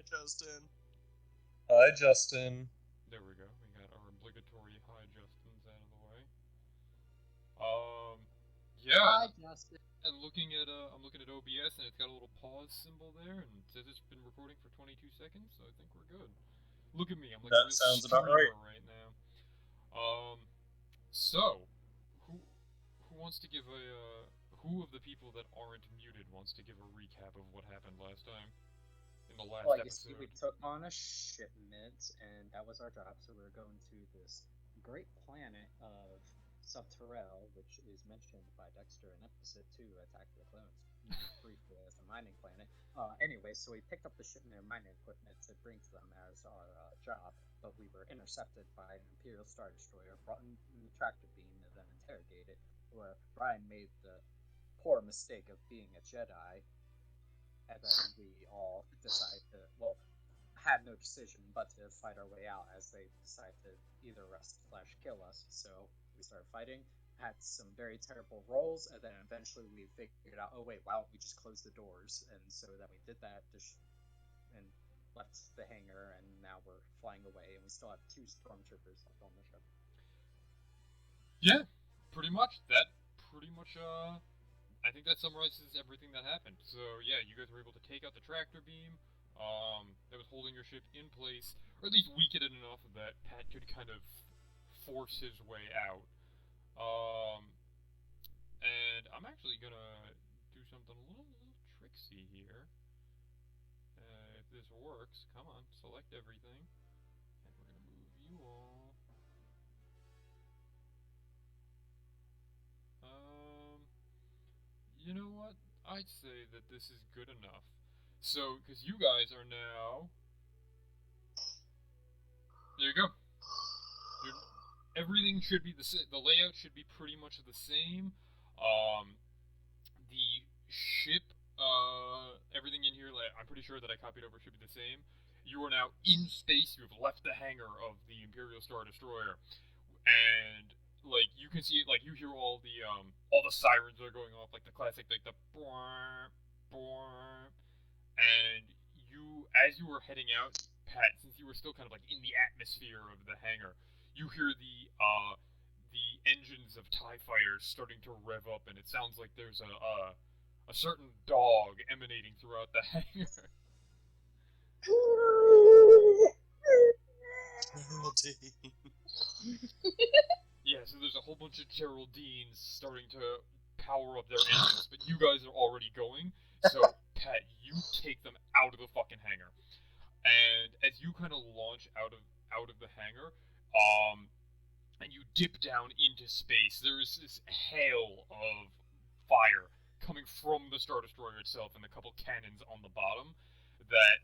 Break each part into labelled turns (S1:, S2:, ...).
S1: Justin.
S2: Hi, Justin.
S3: There we go. We got our obligatory hi Justins out of the way. Um,
S4: Hi,
S3: yeah.
S4: Justin.
S3: And I'm looking at OBS and it's got a little pause symbol there and it says it's been recording for 22 seconds, so I think we're good. Look at me, I'm like a
S2: That
S3: real
S2: sounds about right.
S3: streamer right now. So who wants to give a who of the people that aren't muted wants to give a recap of what happened last time in the last
S4: Well, you see, we
S3: episode?
S4: took on a shipment, and that was our job. So we were going to this great planet of Subterrel, which is mentioned by Dexter in episode 2, Attack of the Clones, briefly as a mining planet. Anyway, so we picked up the shipment of mining equipment to bring to them as our job, but we were intercepted by an Imperial Star Destroyer, brought in the tractor beam, and then interrogated, where Brian made the poor mistake of being a Jedi, and then we all decided to, well, had no decision but to fight our way out as they decided to either arrest slash kill us. So we started fighting, had some very terrible rolls, and then eventually we figured out, oh wait, why don't we just close the doors? And so then we did that and left the hangar, and now we're flying away, and we still have 2 stormtroopers left on the ship.
S3: Yeah, pretty much. I think that summarizes everything that happened. So yeah, you guys were able to take out the tractor beam that was holding your ship in place, or at least weaken it enough that Pat could kind of force his way out. Um, and I'm actually gonna do something a little tricksy here. If this works, come on, select everything, and we're gonna move you all. Um, you know what? I'd say that this is good enough. So, because you guys are now. There you go. Everything should be the layout should be pretty much the same. Um, the ship, everything in here, like, I'm pretty sure that I copied over should be the same. You are now in space. You have left the hangar of the Imperial Star Destroyer, and like you can see, like you hear all the sirens are going off, like the classic, like the boing, boing, and as you were heading out, Pat, since you were still kind of like in the atmosphere of the hangar, you hear the engines of Tie fighters starting to rev up, and it sounds like there's a certain dog emanating throughout the hangar.
S1: Geraldine.
S3: Yeah, so there's a whole bunch of Geraldines starting to power up their engines, but you guys are already going. So Pat, you take them out of the fucking hangar. And as you kind of launch out of the hangar, and you dip down into space, there is this hail of fire coming from the Star Destroyer itself and a couple cannons on the bottom that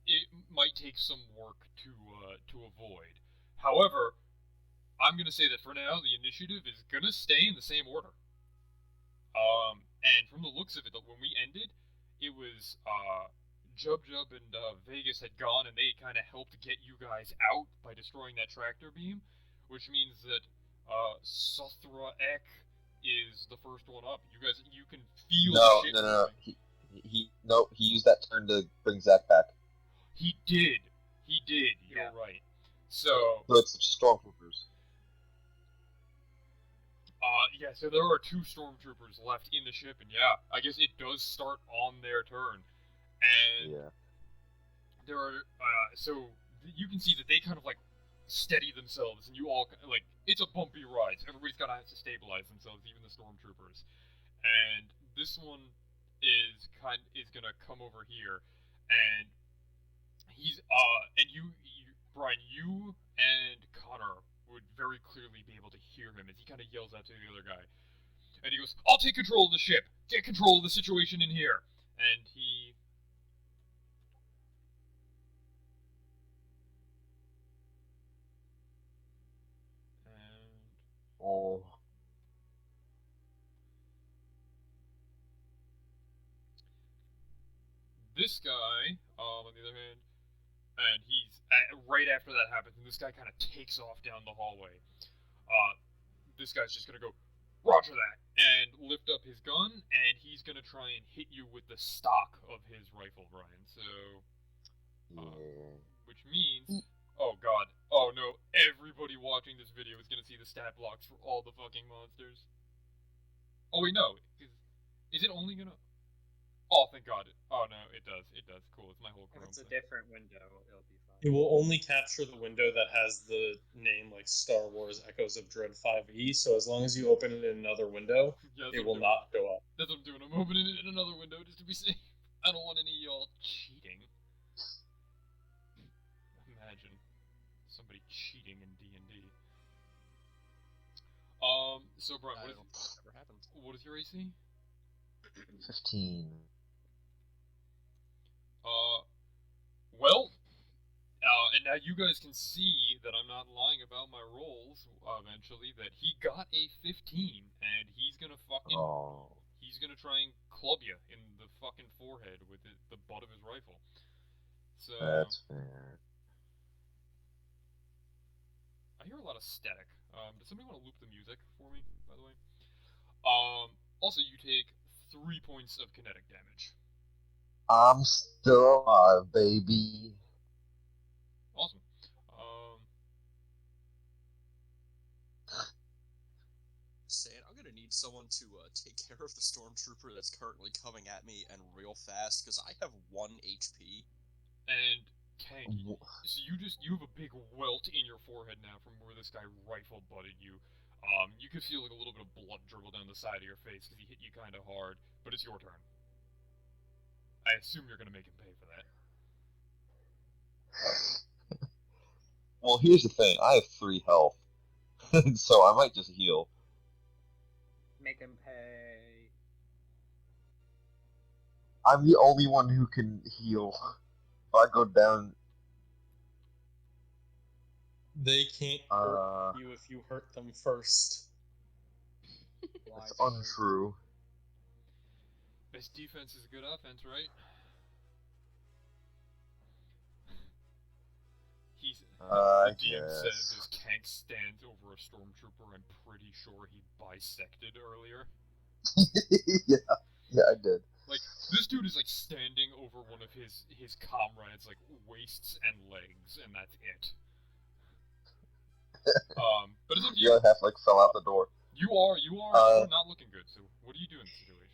S3: it might take some work to avoid. However, I'm gonna say that for now the initiative is gonna stay in the same order. And from the looks of it, when we ended, it was Jub Jub and Vegas had gone, and they kind of helped get you guys out by destroying that tractor beam, which means that Sothra Ek is the first one up. You can feel the ship
S5: No.
S3: moving.
S5: He used that turn to bring Zach back.
S3: He did. You're right. So
S5: it's stormtroopers.
S3: Yeah, so there are 2 stormtroopers left in the ship, and yeah, I guess it does start on their turn. And
S5: yeah,
S3: there are, so you can see that they kind of like steady themselves, and you all, like, it's a bumpy ride, so everybody's gotta have to stabilize themselves, even the stormtroopers. And this one is gonna come over here, and and Brian, you and Connor would very clearly be able to hear him as he kind of yells out to the other guy. And he goes, "I'll take control of the ship. Get control of the situation in here." And he. And. This guy, on the other hand, and he's right after that happens, and this guy kind of takes off down the hallway. This guy's just gonna go, "Roger that," and lift up his gun, and he's gonna try and hit you with the stock of his rifle, Brian. So,
S5: Yeah.
S3: Which means, oh god, oh no, everybody watching this video is gonna see the stat blocks for all the fucking monsters. Oh wait, no, is it only gonna? Oh, thank God. Oh no, it does. It does. Cool. It's my whole
S4: If
S3: Chrome
S4: it's a
S3: thing.
S4: different window, it'll be fine.
S2: It will only capture the window that has the name like Star Wars Echoes of Dread 5e. So as long as you open it in another window,
S3: Yeah, that's
S2: it
S3: what I'm
S2: will
S3: doing.
S2: not go up.
S3: That's what I'm doing. I'm opening it in another window just to be safe. I don't want any of y'all cheating. Imagine somebody cheating in D&D. So Brian,
S1: I don't think that's ever happened.
S3: what is your AC?
S5: 15.
S3: Well, and now you guys can see that I'm not lying about my rolls. Eventually, that he got a 15, and he's gonna fucking
S5: Oh.
S3: he's gonna try and club you in the fucking forehead with the butt of his rifle. So
S5: That's fair.
S3: I hear a lot of static. Does somebody want to loop the music for me, by the way? Also, you take 3 points of kinetic damage.
S5: I'm still alive, baby.
S3: Awesome.
S1: Saying I'm gonna need someone to take care of the stormtrooper that's currently coming at me and real fast because I have 1 HP.
S3: And Tank, so you have a big welt in your forehead now from where this guy rifle butted you. You could feel like a little bit of blood dribble down the side of your face because he hit you kind of hard. But it's your turn. I assume you're gonna make him pay for that.
S5: Well, here's the thing. I have 3 health. So I might just heal.
S4: Make him pay.
S5: I'm the only one who can heal. If I go down...
S2: They can't hurt you if you hurt them first.
S5: That's untrue.
S3: Best defense is a good offense, right? The DM says as Kank stands over a stormtrooper. I'm pretty sure he bisected earlier.
S5: yeah, I did.
S3: Like, this dude is like standing over one of his comrades, like waists and legs, and that's it. But it's up to you.
S5: The other half like fell out the door.
S3: You are not looking good. So what do you do in this situation?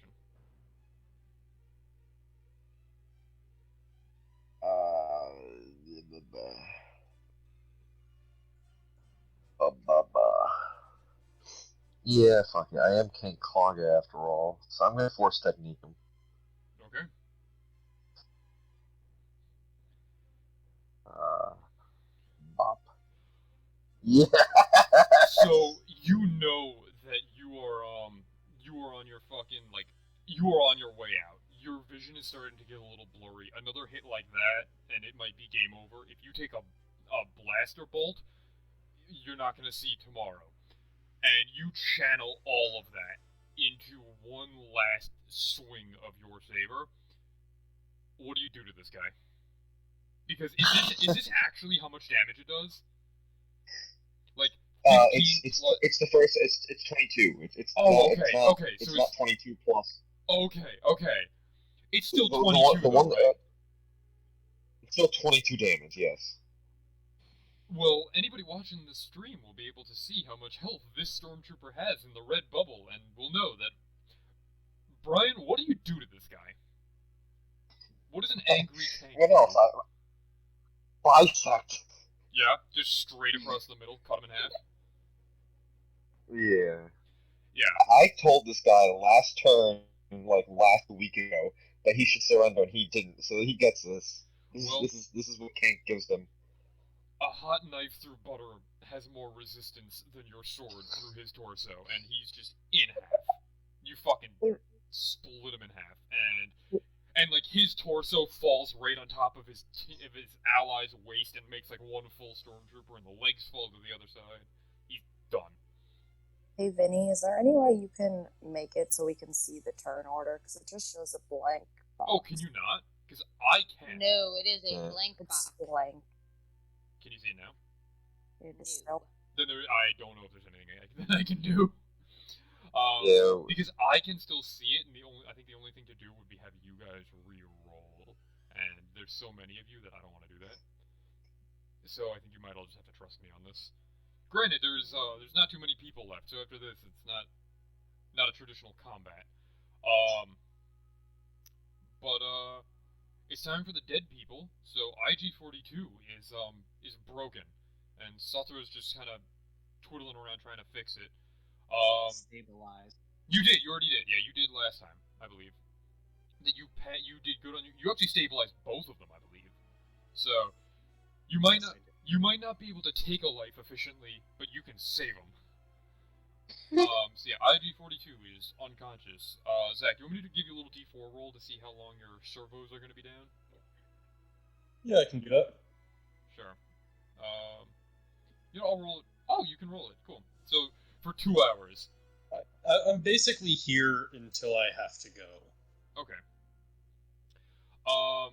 S5: Yeah, fuck it. I am King Clogger after all, so I'm gonna force technique him.
S3: Okay.
S5: Bop. Yeah.
S3: So you know that you are on your fucking you are on your way out. Your vision is starting to get a little blurry. Another hit like that, and it might be game over. If you take a blaster bolt, you're not gonna see tomorrow. And you channel all of that into one last swing of your saber. What do you do to this guy? Because is this actually how much damage it does? Like
S5: it's the first. It's 22. It's
S3: okay.
S5: It's
S3: So
S5: not 22 plus.
S3: Okay. It's still 22. Right?
S5: It's still 22 damage. Yes.
S3: Well, anybody watching the stream will be able to see how much health this stormtrooper has in the red bubble, and will know that. Brian, what do you do to this guy? What is an angry tank?
S5: What else? Bisect.
S3: Yeah, just straight across the middle, cut him in half.
S5: Yeah.
S3: Yeah.
S5: I told this guy last turn, like last week ago, that he should surrender, and he didn't. So he gets this. This is what Kank gives them.
S3: A hot knife through butter has more resistance than your sword through his torso, and he's just in half. You fucking split him in half, and like his torso falls right on top of his ally's waist and makes like one full stormtrooper, and the legs fall to the other side. He's done.
S6: Hey Vinny, is there any way you can make it so we can see the turn order? Because it just shows a blank box.
S3: Oh, can you not? Because I can.
S7: No, it is a blank box.
S6: It's blank.
S3: Can you see it now?
S6: It is no.
S3: Then I don't know if there's anything I can do.
S5: Yeah.
S3: Because I can still see it, and I think the only thing to do would be have you guys re-roll, and there's so many of you that I don't want to do that. So I think you might all just have to trust me on this. Granted, there's not too many people left, so after this, it's not a traditional combat. Um, but it's time for the dead people. So IG-42 is broken, and Suthra's just kind of twiddling around trying to fix it.
S4: Stabilized.
S3: You did. You already did. Yeah, you did last time, I believe. That you did good on you actually stabilized both of them, I believe. So you might
S4: Yes,
S3: not
S4: I did.
S3: you might not be able to take a life efficiently, but you can save them. So yeah, IG-42 is unconscious. Zach, you want me to give you a little D4 roll to see how long your servos are going to be down?
S2: Yeah, I can do that.
S3: Sure. I'll roll it. Oh, you can roll it. Cool. So for 2 hours.
S2: I'm basically here until I have to go.
S3: Okay.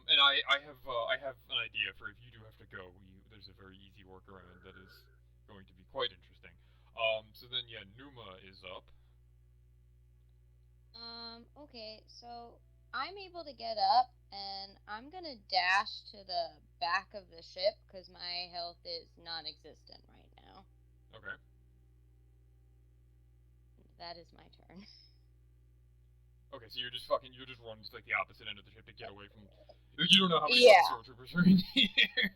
S3: And I have an idea for if you do have to go. There's a very easy workaround that is going to be quite interesting. So then yeah, Numa is up.
S7: Okay, so I'm able to get up and I'm gonna dash to the back of the ship because my health is non-existent right now.
S3: Okay.
S7: That is my turn.
S3: Okay, so you're just running to like the opposite end of the ship to get away from. Like, you don't know how many
S7: Yeah.
S3: stormtroopers are in here.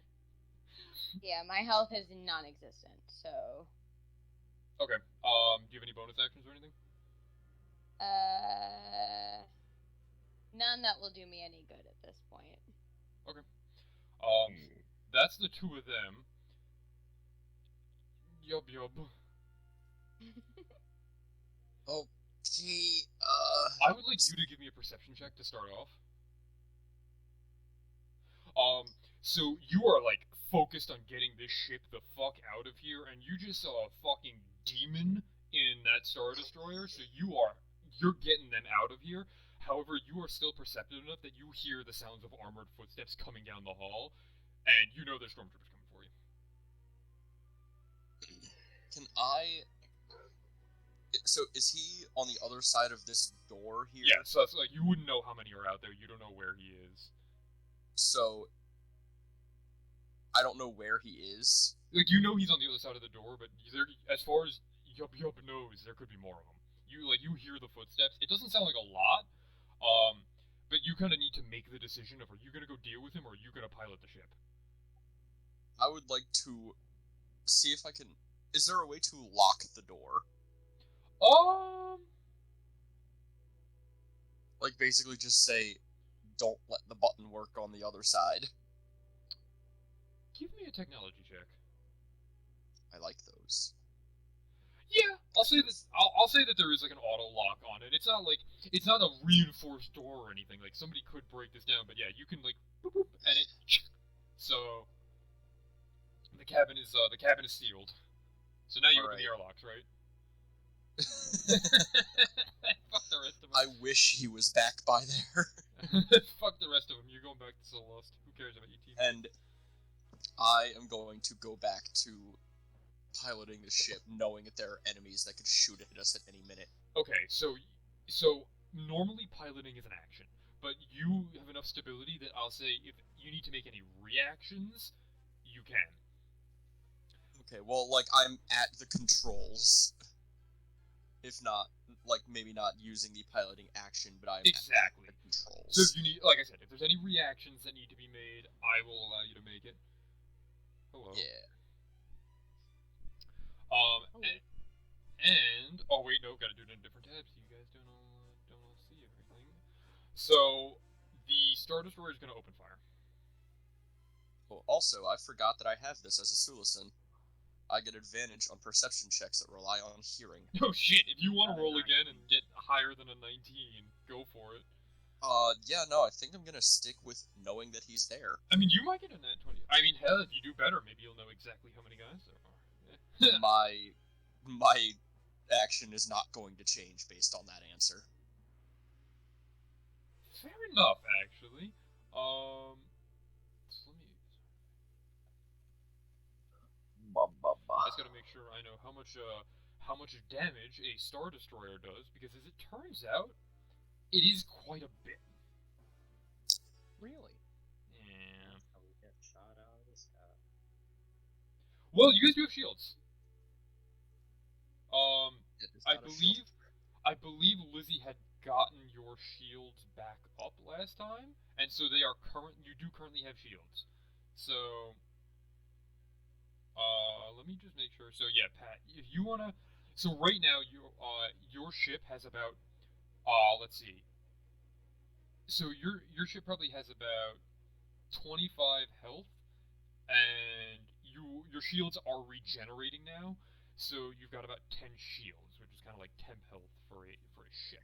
S7: Yeah, my health is non-existent, so.
S3: Okay. Do you have any bonus actions or anything?
S7: None that will do me any good at this point.
S3: Okay. That's the two of them. Yub.
S1: Okay,
S3: I would like you to give me a perception check to start off. So you are like focused on getting this ship the fuck out of here, and you just saw a fucking demon in that Star Destroyer, so you're getting them out of here. However, you are still perceptive enough that you hear the sounds of armored footsteps coming down the hall, and you know there's stormtroopers coming for you.
S1: can I? So is he on the other side of this door here?
S3: Yeah, so it's like you wouldn't know how many are out there. You don't know where he is.
S1: So I don't know where he is.
S3: Like you know he's on the other side of the door, but as far as Yup knows, there could be more of them. You hear the footsteps. It doesn't sound like a lot, but you kind of need to make the decision of are you gonna go deal with him or are you gonna pilot the ship.
S1: I would like to see if I can. Is there a way to lock the door? Like basically just say, don't let the button work on the other side.
S3: Give me a technology check.
S1: I like those.
S3: Yeah, I'll say that. I'll say that there is like an auto lock on it. It's not a reinforced door or anything. Like somebody could break this down, but yeah, you can like boop, boop, and it. So the cabin is sealed. So now you open the airlocks, right? Fuck the rest of them.
S1: I wish he was back by there.
S3: Fuck the rest of them. You're going back to Celeste. Who cares about your team?
S1: And I am going to go back to piloting the ship, knowing that there are enemies that could shoot at us at any minute.
S3: Okay, so normally piloting is an action, but you have enough stability that I'll say if you need to make any reactions, you can.
S1: Okay, well, like, I'm at the controls. If not, like, maybe not using the piloting action, but I'm
S3: exactly
S1: at the controls.
S3: So if you need, like I said, if there's any reactions that need to be made, I will allow you to make it. Hello.
S1: Yeah.
S3: And oh wait, no, gotta do it in a different tab so you guys don't all see everything. So the Star Destroyer is gonna open fire.
S1: Well, also, I forgot that I have this as a Sulison. I get advantage on perception checks that rely on hearing.
S3: Oh shit, if you want to roll again and get higher than a 19, go for it.
S1: Yeah, no, I think I'm gonna stick with knowing that he's there.
S3: I mean, you might get a nat 20. I mean, hell, if you do better, maybe you'll know exactly how many guys there are.
S1: My action is not going to change based on that answer.
S3: Fair enough, actually. So let me... I just gotta make sure I know how much how much damage a Star Destroyer does, because as it turns out, it is quite a bit.
S1: Really?
S3: Yeah.
S4: How we get shot out of the sky.
S3: Well, you guys do have shields.
S1: It is
S3: I
S1: not a shield.
S3: believe Lizzie had gotten your shields back up last time, and so they are current. You do currently have shields. So, let me just make sure. So yeah, Pat, if you wanna, so right now your ship has about let's see. So your ship probably has about 25 health, and your shields are regenerating now. So you've got about 10 shields, which is kind of like temp health for a ship.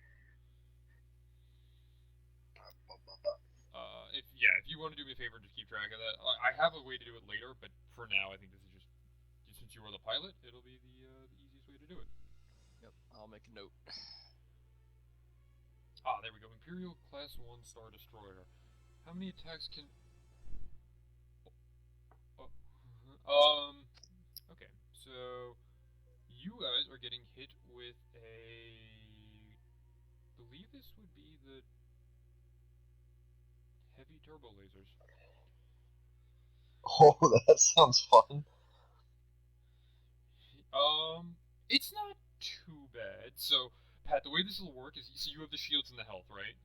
S3: If you want to do me a favor and just keep track of that, I have a way to do it later, but for now, I think this is just since you are the pilot, it'll be the easiest way to do it.
S1: Yep, I'll make a note.
S3: Ah, there we go. Imperial Class 1 Star Destroyer. How many attacks can... Oh, okay, so you guys are getting hit with I believe this would be the heavy turbo lasers.
S5: Oh, that sounds fun.
S3: It's not too bad. So, Pat, the way this will work is, so you have the shields and the health, right?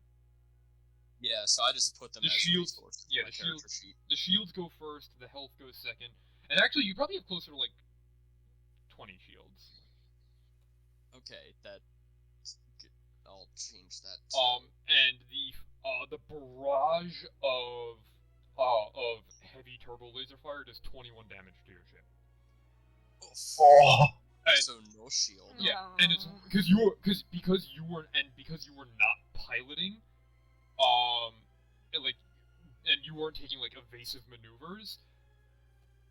S1: Yeah, so I just put them
S3: The
S1: as
S3: shields,
S1: resources
S3: yeah,
S1: on my character sheet.
S3: the shields go first, the health goes second, and actually, you probably have closer to like 20 shields.
S1: Okay, I'll change that.
S3: And the barrage of heavy turbo laser fire does 21 damage to your ship.
S5: Oh,
S3: And,
S1: so no shield.
S3: yeah, and it's because you were not piloting, and you weren't taking like evasive maneuvers.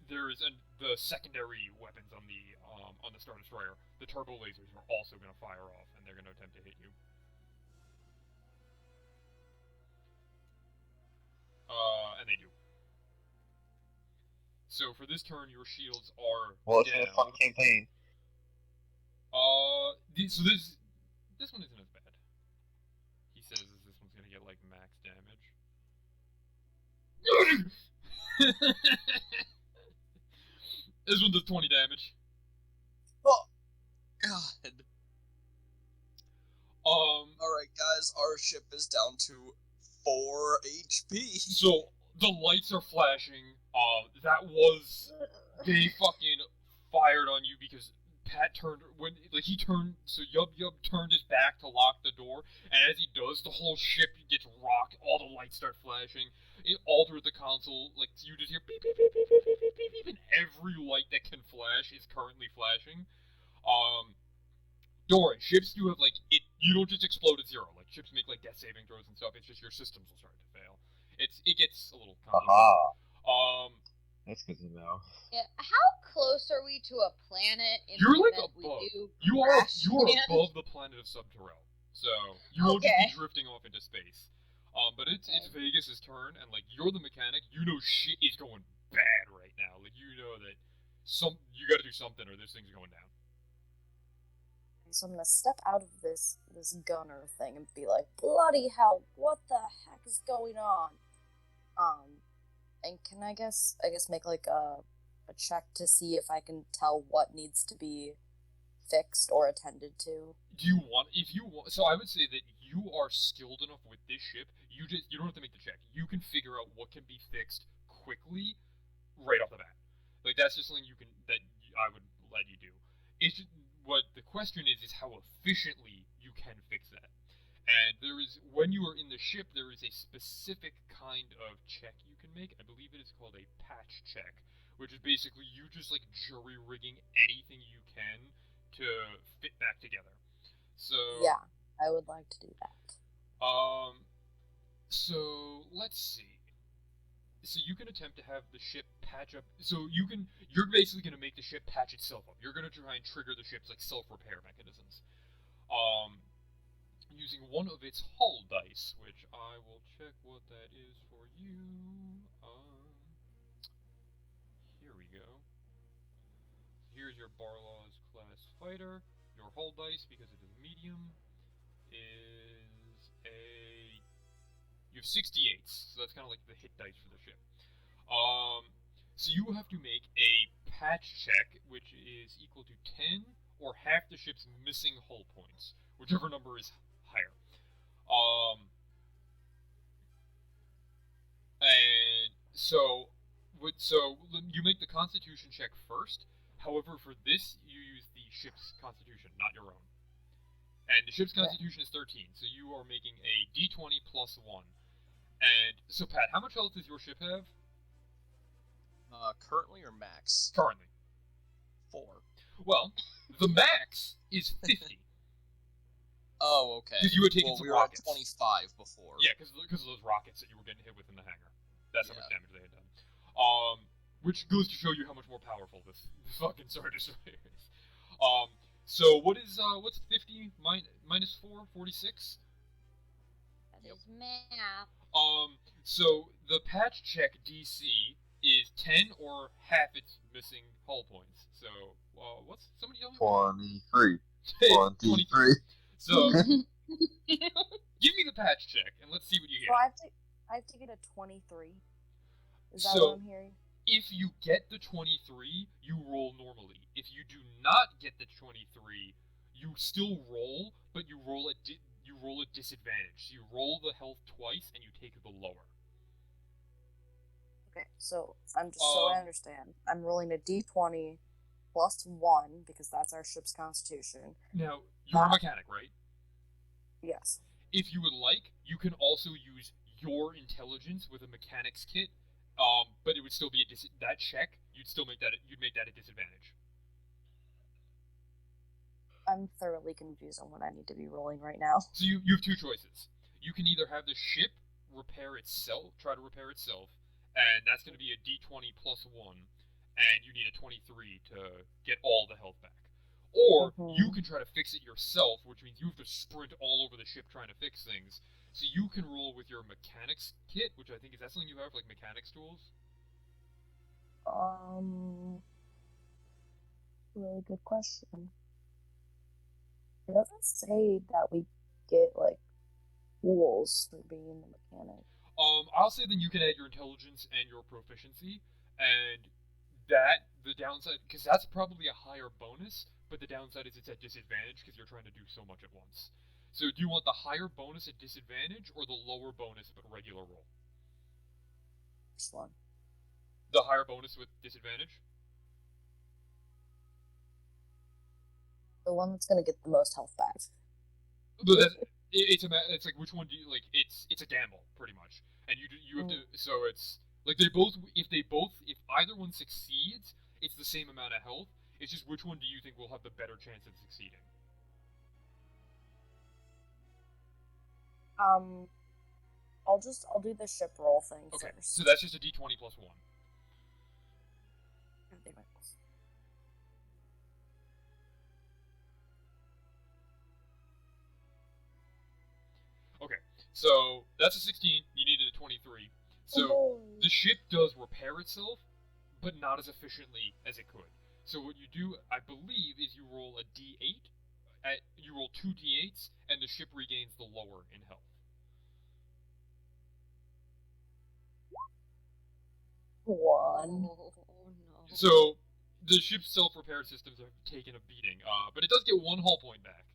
S3: The secondary weapons on the Star Destroyer, the turbo lasers are also going to fire off, and they're going to attempt to hit you. And they do. So for this turn, your shields are
S5: well, it's
S3: down.
S5: been a fun campaign.
S3: So this one isn't as bad. He says this one's gonna get like max damage. This one does 20 damage.
S1: Oh, God.
S3: All
S1: right, guys, our ship is down to 4 HP.
S3: So the lights are flashing. That was they fucking fired on you because Pat turned he turned. So Yub turned his back to lock the door, and as he does, the whole ship gets rocked. All the lights start flashing. It altered the console. Like you just hear beep beep beep beep beep beep beep beep, beep and every light that can flash is currently flashing. Don't worry, ships do have like it. You don't just explode at zero. Like ships make like death saving throws and stuff. It's just your systems will start to fail. It gets a little complicated.
S5: That's good to know.
S7: Yeah, how close are we to a planet in
S3: You're
S7: the
S3: like
S7: event
S3: above.
S7: we do
S3: You are
S7: crash land?
S3: above the planet of Subterrel, so you won't just
S7: Okay.
S3: be drifting off into space. But it's Vegas' turn, and like you're the mechanic, you know shit is going bad right now. Like you know that you got to do something or this thing's going down.
S6: So I'm gonna step out of this gunner thing and be like, bloody hell, what the heck is going on? And can I guess make like a check to see if I can tell what needs to be fixed or attended to?
S3: So I would say that you are skilled enough with this ship. You don't have to make the check. You can figure out what can be fixed quickly, right off the bat. Like that's just something I would let you do. It's just, what the question is how efficiently you can fix that. And when you are in the ship, there is a specific kind of check you can make. I believe it is called a patch check, which is basically you just like jury rigging anything you can to fit back together. So
S6: yeah, I would like to do that.
S3: So let's see. So you can attempt to have the ship patch up. So you're basically going to make the ship patch itself up. You're going to try and trigger the ship's like self-repair mechanisms. Using one of its hull dice, which I will check what that is for you. Here we go. Here's your Barlaw's class fighter. ignore hull dice because it is medium, is a... You have 68s, so that's kind of like the hit dice for the ship. So you have to make a patch check, which is equal to 10 or half the ship's missing hull points, whichever number is higher. And so you make the Constitution check first. However, for this, you use the ship's Constitution, not your own. And the ship's Constitution is 13, so you are making a D20 plus 1. And so, Pat, how much health does your ship have?
S1: Currently or max?
S3: Currently.
S1: 4.
S3: Well, the max is 50.
S1: Oh, okay.
S3: Because you had taken some
S1: we were
S3: rockets.
S1: At 25 before.
S3: Yeah, because of those rockets that you were getting hit with in the hangar. That's how much damage they had done. Which goes to show you how much more powerful this fucking Star Destroyer is. So what's 50 minus 4? 46?
S7: That is math.
S3: So the patch check DC is 10 or half its missing hull points. So, what's somebody yelling?
S5: 23.
S3: 23. So, give me the patch check and let's see what you get.
S6: So I have to get a 23. Is that
S3: So,
S6: what I'm hearing?
S3: If you get the 23, you roll normally. If you do not get the 23, you still roll, but you roll at disadvantage. So you roll the health twice and you take the lower.
S6: Okay, so so I understand. I'm rolling a d20 plus 1 because that's our ship's constitution.
S3: Now, you're a mechanic, right?
S6: Yes.
S3: If you would like, you can also use your intelligence with a mechanic's kit, but it would still be that check. You'd make that a disadvantage.
S6: I'm thoroughly confused on what I need to be rolling right now.
S3: So you have two choices. You can either have the ship try to repair itself, and that's going to be a d20 plus 1, and you need a 23 to get all the health back. Or you can try to fix it yourself, which means you have to sprint all over the ship trying to fix things. So you can roll with your mechanics kit, which I think is that something you have, like mechanics tools?
S6: Really good question. It doesn't say that we get like tools for being the mechanic.
S3: I'll say then you can add your intelligence and your proficiency, and that the downside, because that's probably a higher bonus, but the downside is it's at disadvantage because you're trying to do so much at once. So do you want the higher bonus at disadvantage or the lower bonus but regular roll?
S6: First one.
S3: The higher bonus with disadvantage?
S6: The one that's gonna get the most health back.
S3: But it's like which one do you like? It's a gamble pretty much, and you have to. So it's like if either one succeeds, it's the same amount of health. It's just which one do you think will have the better chance of succeeding?
S6: I'll do the ship roll thing
S3: Okay,
S6: first.
S3: so that's just a d20 plus 1. Okay, so that's a 16. You needed a 23. So the ship does repair itself, but not as efficiently as it could. So what you do, I believe, is you roll a d8. You roll 2 d8s, and the ship regains the lower in health.
S6: 1.
S7: Oh, no.
S3: So the ship's self-repair systems have taken a beating, but it does get 1 hull point back.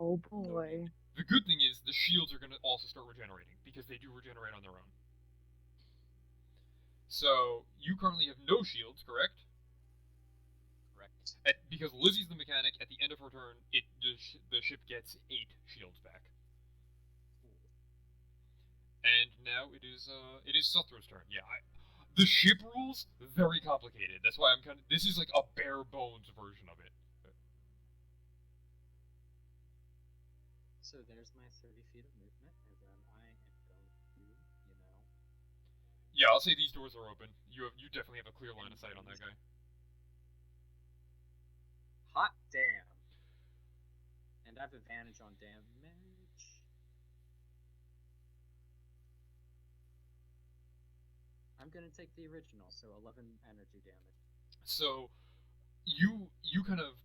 S6: Oh boy.
S3: The good thing is the shields are going to also start regenerating, because they do regenerate on their own. So you currently have no shields, correct?
S1: Correct.
S3: Because Lizzie's the mechanic, at the end of her turn, the ship gets 8 shields back. And now it is Suthro's turn. Yeah, the ship rules very complicated. That's why this is like a bare bones version of it.
S4: So there's my 30 feet of movement, and then I am going to,
S3: Yeah, I'll say these doors are open. You definitely have a clear line of sight on that guy.
S4: Hot damn. And I have advantage on damage. I'm gonna take the original, so 11 energy damage.
S3: So you kind of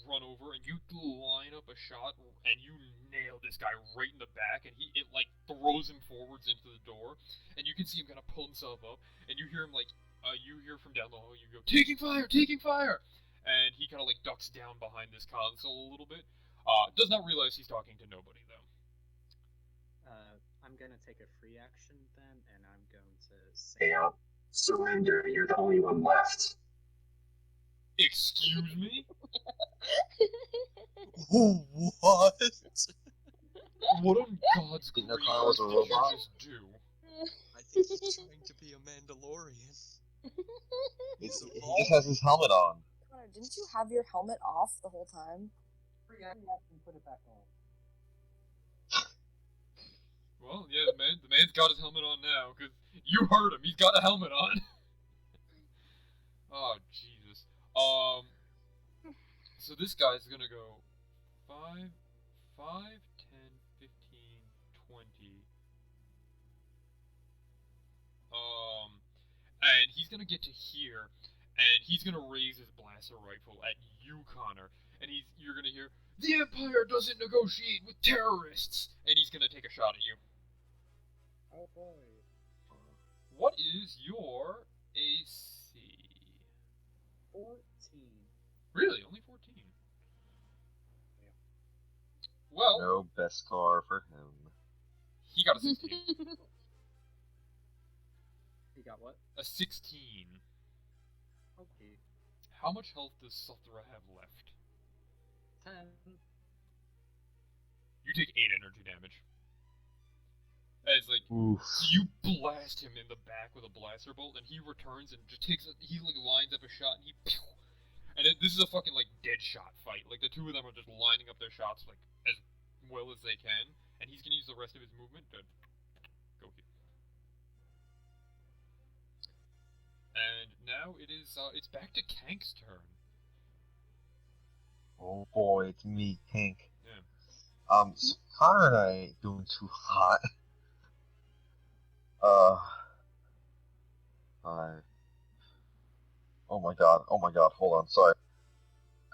S3: run over and you line up a shot and you nail this guy right in the back, and it like throws him forwards into the door, and you can see him kind of pull himself up, and you hear him like you hear from down the hall, you go, taking fire, and he kind of like ducks down behind this console a little bit. Does not realize he's talking to nobody though.
S4: I'm gonna take a free action then, and I'm going to say out. Surrender. You're the only one left.
S3: Excuse me?
S1: What?
S3: What on God's green
S5: Didn't know Kyle was a
S3: earth did you
S5: robot?
S3: just do?
S1: I think he's trying to be a Mandalorian.
S5: He just has his helmet on.
S6: Connor, didn't you have your helmet off the whole time?
S4: Free action. Put it back on.
S3: Well, yeah, the man's got his helmet on now, because you heard him. He's got a helmet on. Oh, Jesus. So this guy's gonna go 5, 10, 15, 20. And he's gonna get to here, and he's gonna raise his blaster rifle at you, Connor, and you're gonna hear, "The Empire doesn't negotiate with terrorists," and he's gonna take a shot at you.
S4: Oh boy.
S3: What is your AC?
S4: 14.
S3: Really, only 14. Well,
S5: No best car for him.
S3: he got a 16.
S4: He got what?
S3: A 16.
S4: Okay.
S3: How much health does Suthra have left?
S4: 10.
S3: You take 8 energy damage. And it's like,
S5: Oof.
S3: so you blast him in the back with a blaster bolt, and he returns and just he like lines up a shot, and this is a fucking like dead shot fight. Like the two of them are just lining up their shots like as well as they can, and he's gonna use the rest of his movement to go here. And now it's back to Kank's turn.
S5: Oh boy, it's me, Tank.
S3: Yeah.
S5: So Connor and I ain't doing too hot. 5. Oh my god, hold on, sorry.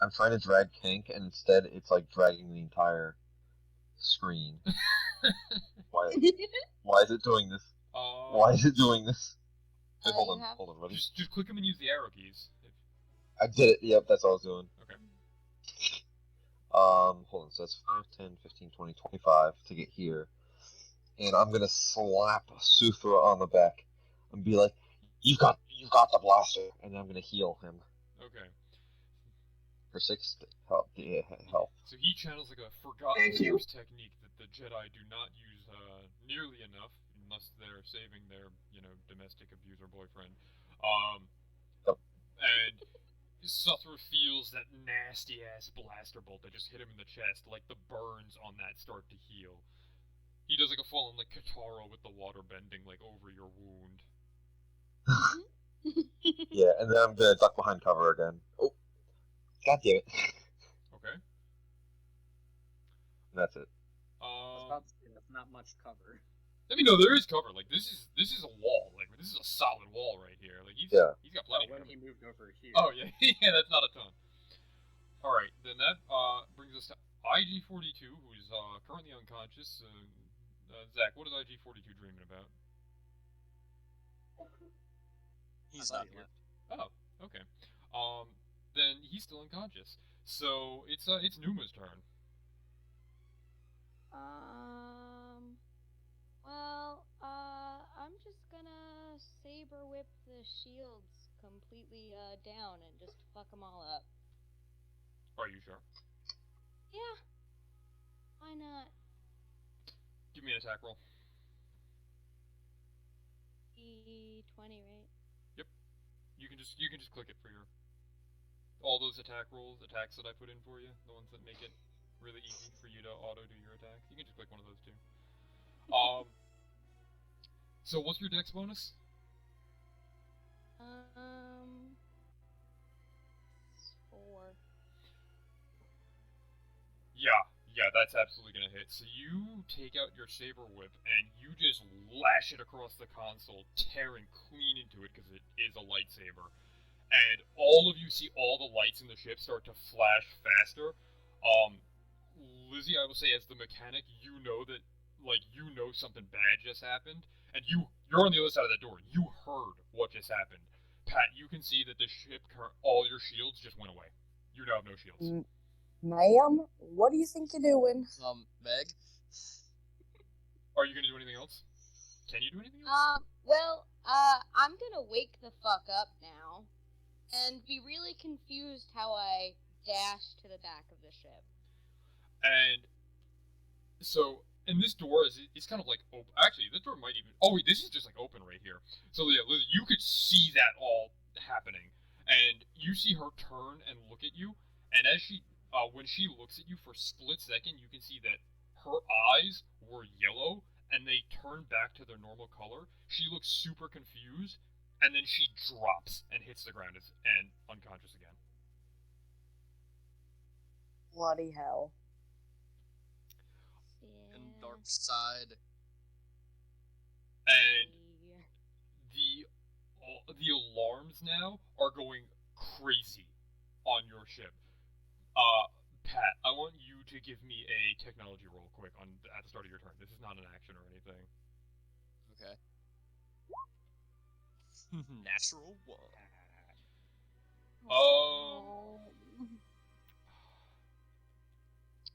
S5: I'm trying to drag Tank, and instead it's like dragging the entire screen. Why is it doing this? Why is it doing this? Wait, hold on, ready?
S3: Just click them and use the arrow keys.
S5: I did it, yep, that's all I was doing.
S3: Okay.
S5: Hold on, so that's 5, 10, 15, 20, 25 to get here. And I'm gonna slap Suthra on the back and be like, you got the blaster, and I'm gonna heal him
S3: Okay.
S5: for 6 health. Yeah, health.
S3: So he channels like a forgotten source technique that the Jedi do not use nearly enough, unless they're saving their, domestic abuser boyfriend.
S5: Yep.
S3: And Suthra feels that nasty ass blaster bolt that just hit him in the chest, like the burns on that start to heal. He does like a full on like Katara with the water bending like over your wound.
S5: Yeah, and then I'm gonna duck behind cover again. Oh, god damn it!
S3: Okay.
S5: That's it.
S4: I was about to say, that's not much cover.
S3: I mean, no, there is cover. Like this is a wall. Like this is a solid wall right here. Like he's got plenty.
S4: When
S3: of cover.
S4: he moved over here.
S3: Oh yeah, yeah, that's not a ton. All right, then that brings us to IG-42, who's currently unconscious. Zach, what is IG-42 dreaming about?
S1: He's not here.
S3: Oh, okay. Then he's still unconscious. So it's Numa's turn.
S7: Well, I'm just gonna saber whip the shields completely down and just fuck them all up.
S3: Are you sure?
S7: Yeah. Why not?
S3: Give me an attack roll.
S7: E20, right?
S3: Yep. You can just click it for all those attacks that I put in for you, the ones that make it really easy for you to auto do your attacks. You can just click one of those too. So what's your dex bonus?
S7: 4.
S3: Yeah, that's absolutely gonna hit. So you take out your saber whip and you just lash it across the console, tearing clean into it because it is a lightsaber. and all of you see all the lights in the ship start to flash faster. Um, Lizzie, I will say, as the mechanic, you know that, like, you know something bad just happened, and you're on the other side of the door. You heard what just happened. Pat, you can see that the ship, all your shields just went away. You now have no shields.
S6: Ma'am, what do you think you're doing?
S1: Meg?
S3: Are you gonna do anything else? Can you do anything else?
S7: I'm gonna wake the fuck up now, and be really confused how I dash to the back of the ship.
S3: And so, and this door it's kind of like open. Actually, this door might even. Oh wait, this is just like open right here. So yeah, Lizzie, you could see that all happening, and you see her turn and look at you. And as when she looks at you for a split second, you can see that her eyes were yellow and they turn back to their normal color. She looks super confused, and then she drops and hits the ground and unconscious again.
S6: Bloody hell.
S1: And dark side.
S3: And the alarms now are going crazy on your ship. Pat, I want you to give me a technology roll quick at the start of your turn. This is not an action or anything.
S1: Okay. Natural 1.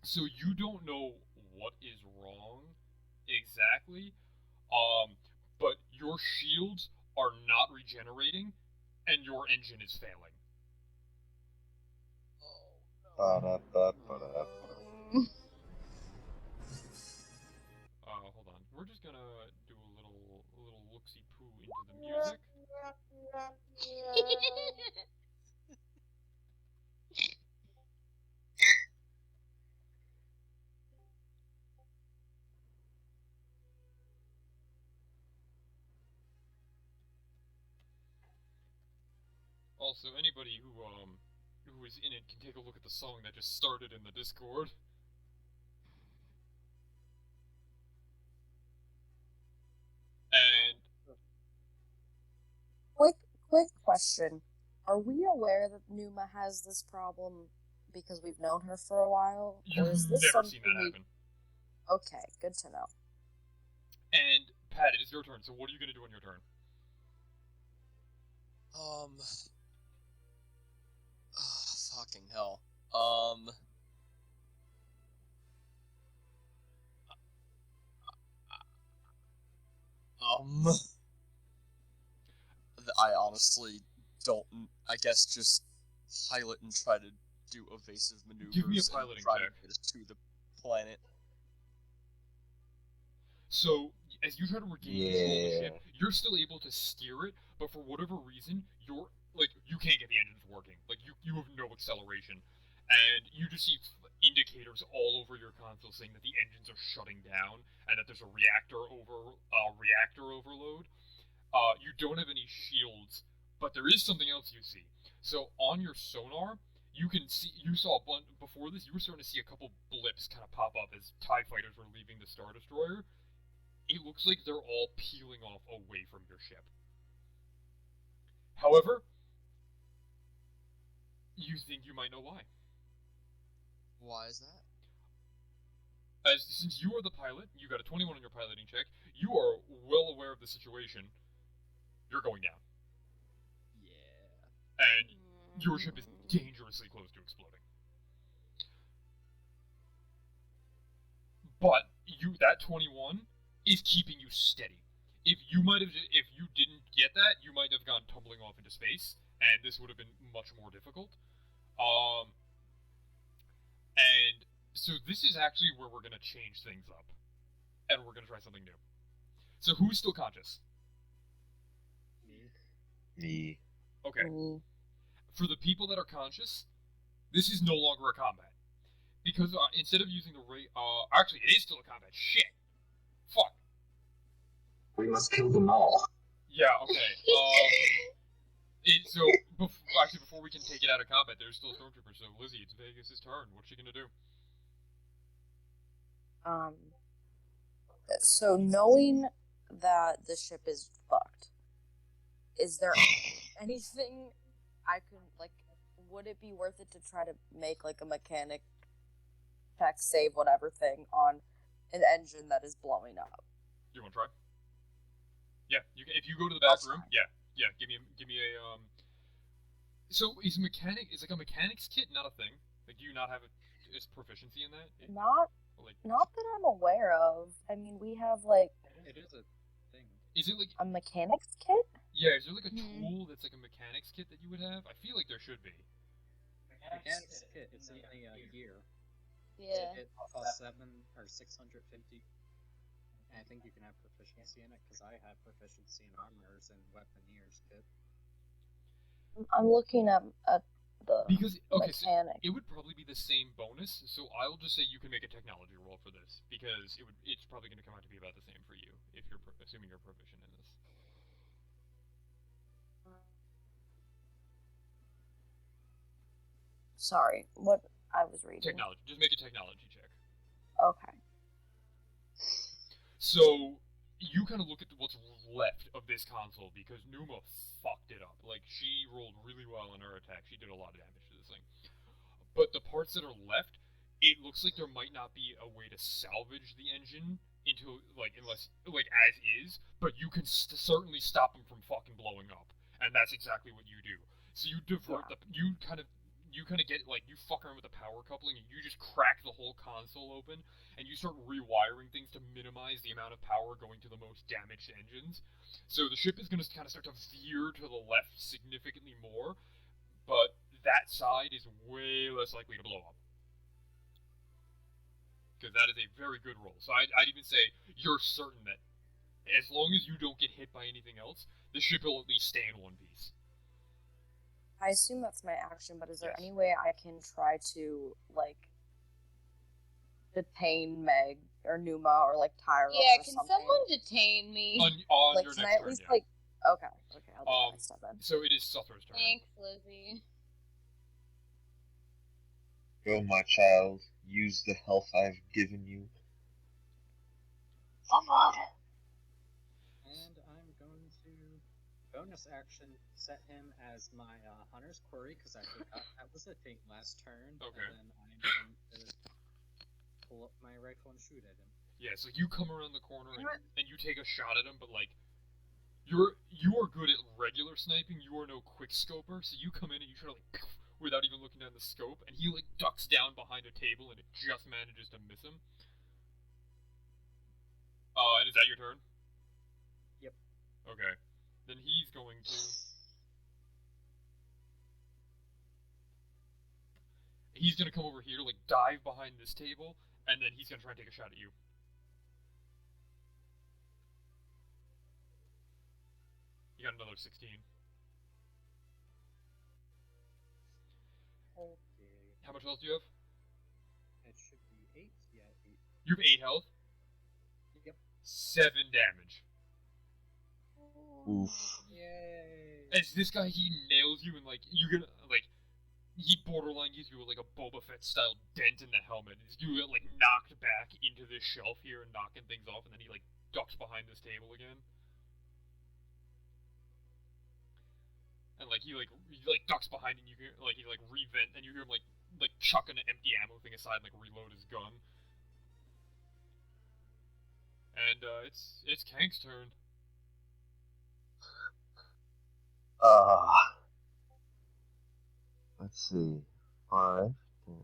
S3: So you don't know what is wrong exactly, but your shields are not regenerating, and your engine is failing. Hold on. We're just gonna do a little look-see-poo into the music. Also, anybody who is in it can take a look at the song that just started in the Discord. And
S6: Quick question. Are we aware that Numa has this problem because we've known her for a while?
S3: You've
S6: or is this
S3: never seen that happen.
S6: Okay, good to know.
S3: And Pat, it is your turn. So what are you going to do on your turn?
S1: Fucking hell. I honestly don't. I guess just pilot and try to do evasive maneuvers.
S3: Give me a piloting
S1: and try
S3: check.
S1: to get us to the planet.
S3: So, as you try to regain control of the ship, you're still able to steer it, but for whatever reason, you can't get the engines working. Like, you have no acceleration. And you just see indicators all over your console saying that the engines are shutting down and that there's a reactor overload. You don't have any shields, but there is something else you see. So on your sonar, you saw a bunch before this. You were starting to see a couple blips kind of pop up as TIE fighters were leaving the Star Destroyer. It looks like they're all peeling off away from your ship. However, you think you might know why.
S1: Why is that?
S3: Since you are the pilot, you got a 21 on your piloting check. You are well aware of the situation. You're going down.
S1: Yeah.
S3: And your ship is dangerously close to exploding. But that 21 is keeping you steady. If you didn't get that, you might have gone tumbling off into space, and this would have been much more difficult. And so this is actually where we're gonna change things up, and we're gonna try something new. So who's still conscious?
S5: Me.
S3: Okay. For the people that are conscious, this is no longer a combat. Because instead of using the actually, it is still a combat. Shit. Fuck.
S8: We must kill them all.
S3: Yeah, okay. Before we can take it out of combat, there's still stormtroopers. So, Lizzie, it's Vegas' turn. What's she gonna do?
S6: So knowing that the ship is fucked, is there anything I can, like, would it be worth it to try to make, like, a mechanic check, save, whatever thing on an engine that is blowing up?
S3: You want to try? Yeah, if you go to the back
S6: I'll
S3: room,
S6: try.
S3: yeah. Give me a So is like a mechanic's kit not a thing? Like, do you not have is proficiency in that?
S6: Not
S3: Like,
S6: that I'm aware of. I mean, we have, like,
S4: It is a thing.
S3: is it like
S6: a mechanic's kit?
S3: yeah? Is there like a
S7: Hmm.
S3: tool that's like a mechanic's kit that you would have? I feel like there should be.
S4: Mechanics kit, it's in a year.
S7: Yeah.
S4: It costs 650. And I think you can have proficiency in it because I have proficiency in armors and weaponeers kit.
S6: I'm looking at the
S3: Because okay, so
S6: mechanic.
S3: it would probably be the same bonus. So I'll just say you can make a technology roll for this because it's probably going to come out to be about the same for you if you're assuming you're proficient in this.
S6: Sorry, what I was reading.
S3: Technology. Just make a technology check.
S6: Okay.
S3: So you kind of look at what's left of this console because Numa fucked it up. Like, she rolled really well on her attack. She did a lot of damage to this thing. But the parts that are left, it looks like there might not be a way to salvage the engine into unless as is. But you can certainly stop them from fucking blowing up, and that's exactly what you do. So you divert you kind of get you fuck around with the power coupling and you just crack the whole console open and you start rewiring things to minimize the amount of power going to the most damaged engines. So the ship is going to kind of start to veer to the left significantly more, but that side is way less likely to blow up. Because that is a very good roll. So I'd even say you're certain that as long as you don't get hit by anything else, the ship will at least stay in one piece.
S6: I assume that's my action, but is there
S3: Yes.
S6: any way I can try to, like, detain Meg or Numa or, like, Tyra
S7: Yeah,
S6: or
S7: can
S6: something?
S7: someone detain me?
S3: On
S6: Like,
S3: your
S6: can
S3: next
S6: I at
S3: turn,
S6: least,
S3: yeah.
S6: like... Okay, I'll do that next step then.
S3: So it is Suthra's turn.
S7: Thanks, Lizzie.
S5: Go, my child. Use the health I've given you. Someone.
S4: And I'm going to bonus action set him as my hunter's quarry because I forgot that was a thing last turn.
S3: Okay.
S4: And then I'm going to pull up my rifle and shoot at him.
S3: Yeah, so you come around the corner and you take a shot at him, but like you are good at regular sniping. You are no quick scoper, so you come in and you try to like without even looking down the scope, and he like ducks down behind a table and it just manages to miss him. And is that your turn?
S4: Yep.
S3: Okay. Then he's going to. He's gonna come over here, like dive behind this table, and then he's gonna try and take a shot at you. You got another 16.
S4: Okay.
S3: How much health do you have?
S4: It should be 8. Yeah, 8.
S3: You have 8 health.
S4: Yep.
S3: 7 damage.
S5: Oof.
S4: Yay!
S3: As this guy, he nails you, and like you're gonna like he borderline gives you like a Boba Fett style dent in the helmet. You get like knocked back into this shelf here and knocking things off, and then he like ducks behind this table again. And like he ducks behind, and you hear like he like revent, and you hear him like chucking an empty ammo thing aside and like reload his gun. And it's Kank's turn.
S5: Let's see. 5, 10, 15.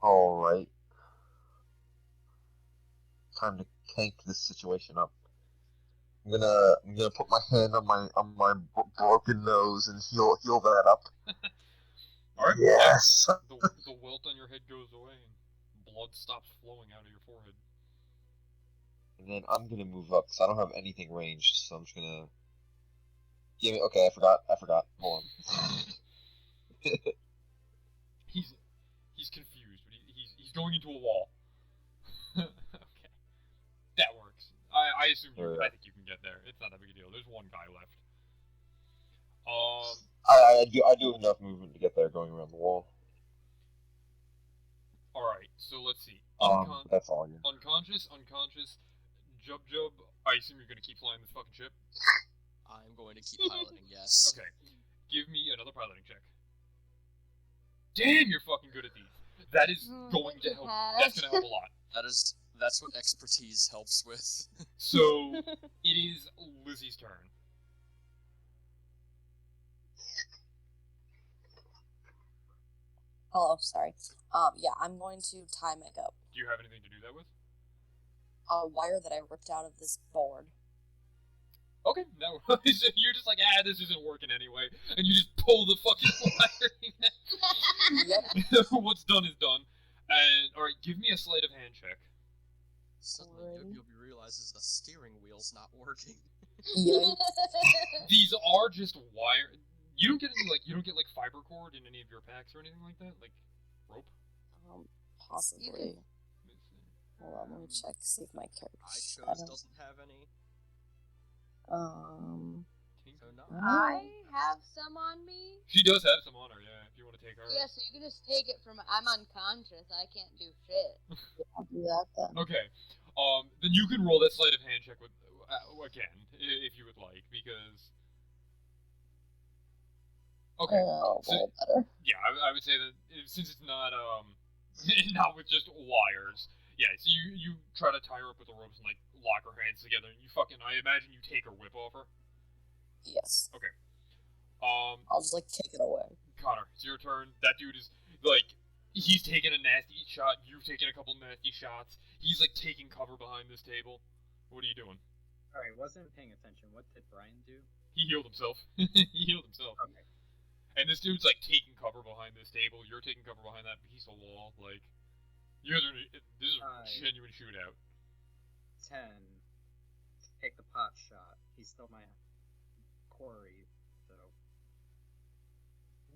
S5: Alright. Time to tank this situation up. I'm gonna put my hand on my broken nose and heal that up.
S3: Alright.
S5: Yes.
S3: The welt on your head goes away and blood stops flowing out of your forehead.
S5: And then I'm gonna move up because I don't have anything ranged, so I'm just gonna. Okay, I forgot. Hold on.
S3: He's confused, but he's going into a wall. Okay, that works. I assume I think you can get there. It's not that big a deal. There's one guy left.
S5: I do have enough movement to get there going around the wall.
S3: All right, so let's see.
S5: That's all. Yeah.
S3: Unconscious. Jub. I assume you're gonna keep flying this fucking ship.
S1: I'm going to keep piloting, yes.
S3: Okay. Give me another piloting check. Damn, you're fucking good at these. That is going to help. That's going to help a lot.
S1: That's what expertise helps with.
S3: So, it is Lizzie's turn.
S6: Oh, sorry. Yeah, I'm going to tie Meg up.
S3: Do you have anything to do that with?
S6: A wire that I ripped out of this board.
S3: Okay, no. You're just like, this isn't working anyway. And you just pull the fucking wiring.
S6: Yep.
S3: What's done is done. And, alright, give me a sleight of hand check.
S1: Suddenly, Yobi realizes the steering wheel's not working.
S6: Yikes.
S3: These are just wire. You don't get like fiber cord in any of your packs or anything like that, like rope.
S6: Possibly. Hold on, let me check. See if my character.
S1: Doesn't have any.
S3: So no.
S7: I have some on me.
S3: She does have some on her, yeah. If you want to take her.
S7: Yeah, so you can just take it from. I'm unconscious. I can't do shit.
S6: I'll do that then.
S3: Okay. Then you can roll that sleight of hand check with again, if you would like, because. Okay. So,
S6: better.
S3: yeah, I would say that since it's not not with just wires. Yeah, so you try to tie her up with the ropes and like lock her hands together, and I imagine you take her whip off her.
S6: Yes.
S3: Okay.
S6: I'll just like kick it away.
S3: Connor, it's your turn. That dude is like, he's taking a nasty shot. You've taken a couple nasty shots. He's like taking cover behind this table. What are you doing?
S4: Alright, wasn't paying attention. What did Brian do?
S3: He healed himself. He healed himself.
S4: Okay.
S3: And this dude's like taking cover behind this table. You're taking cover behind that piece of wall. Like, you guys are. This is a genuine shootout.
S4: 10. Take the pot shot. He's still my quarry, so.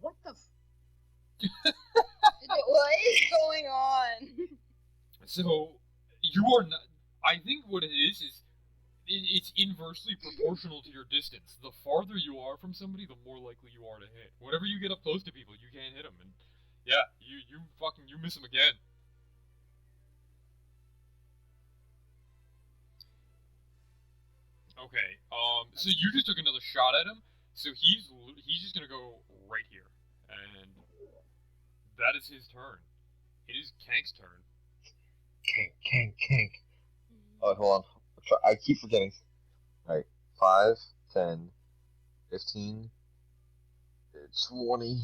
S4: What the
S7: What is going on?
S3: So, you are not. I think what it is it's inversely proportional to your distance. The farther you are from somebody, the more likely you are to hit. Whenever you get up close to people, you can't hit them, and yeah, you miss them again. Okay. So you just took another shot at him. So he's just gonna go right here, and that is his turn. It is Kank's turn.
S5: Kank. Oh, hold on. I keep forgetting. Alright. 5, 10, 15, 20,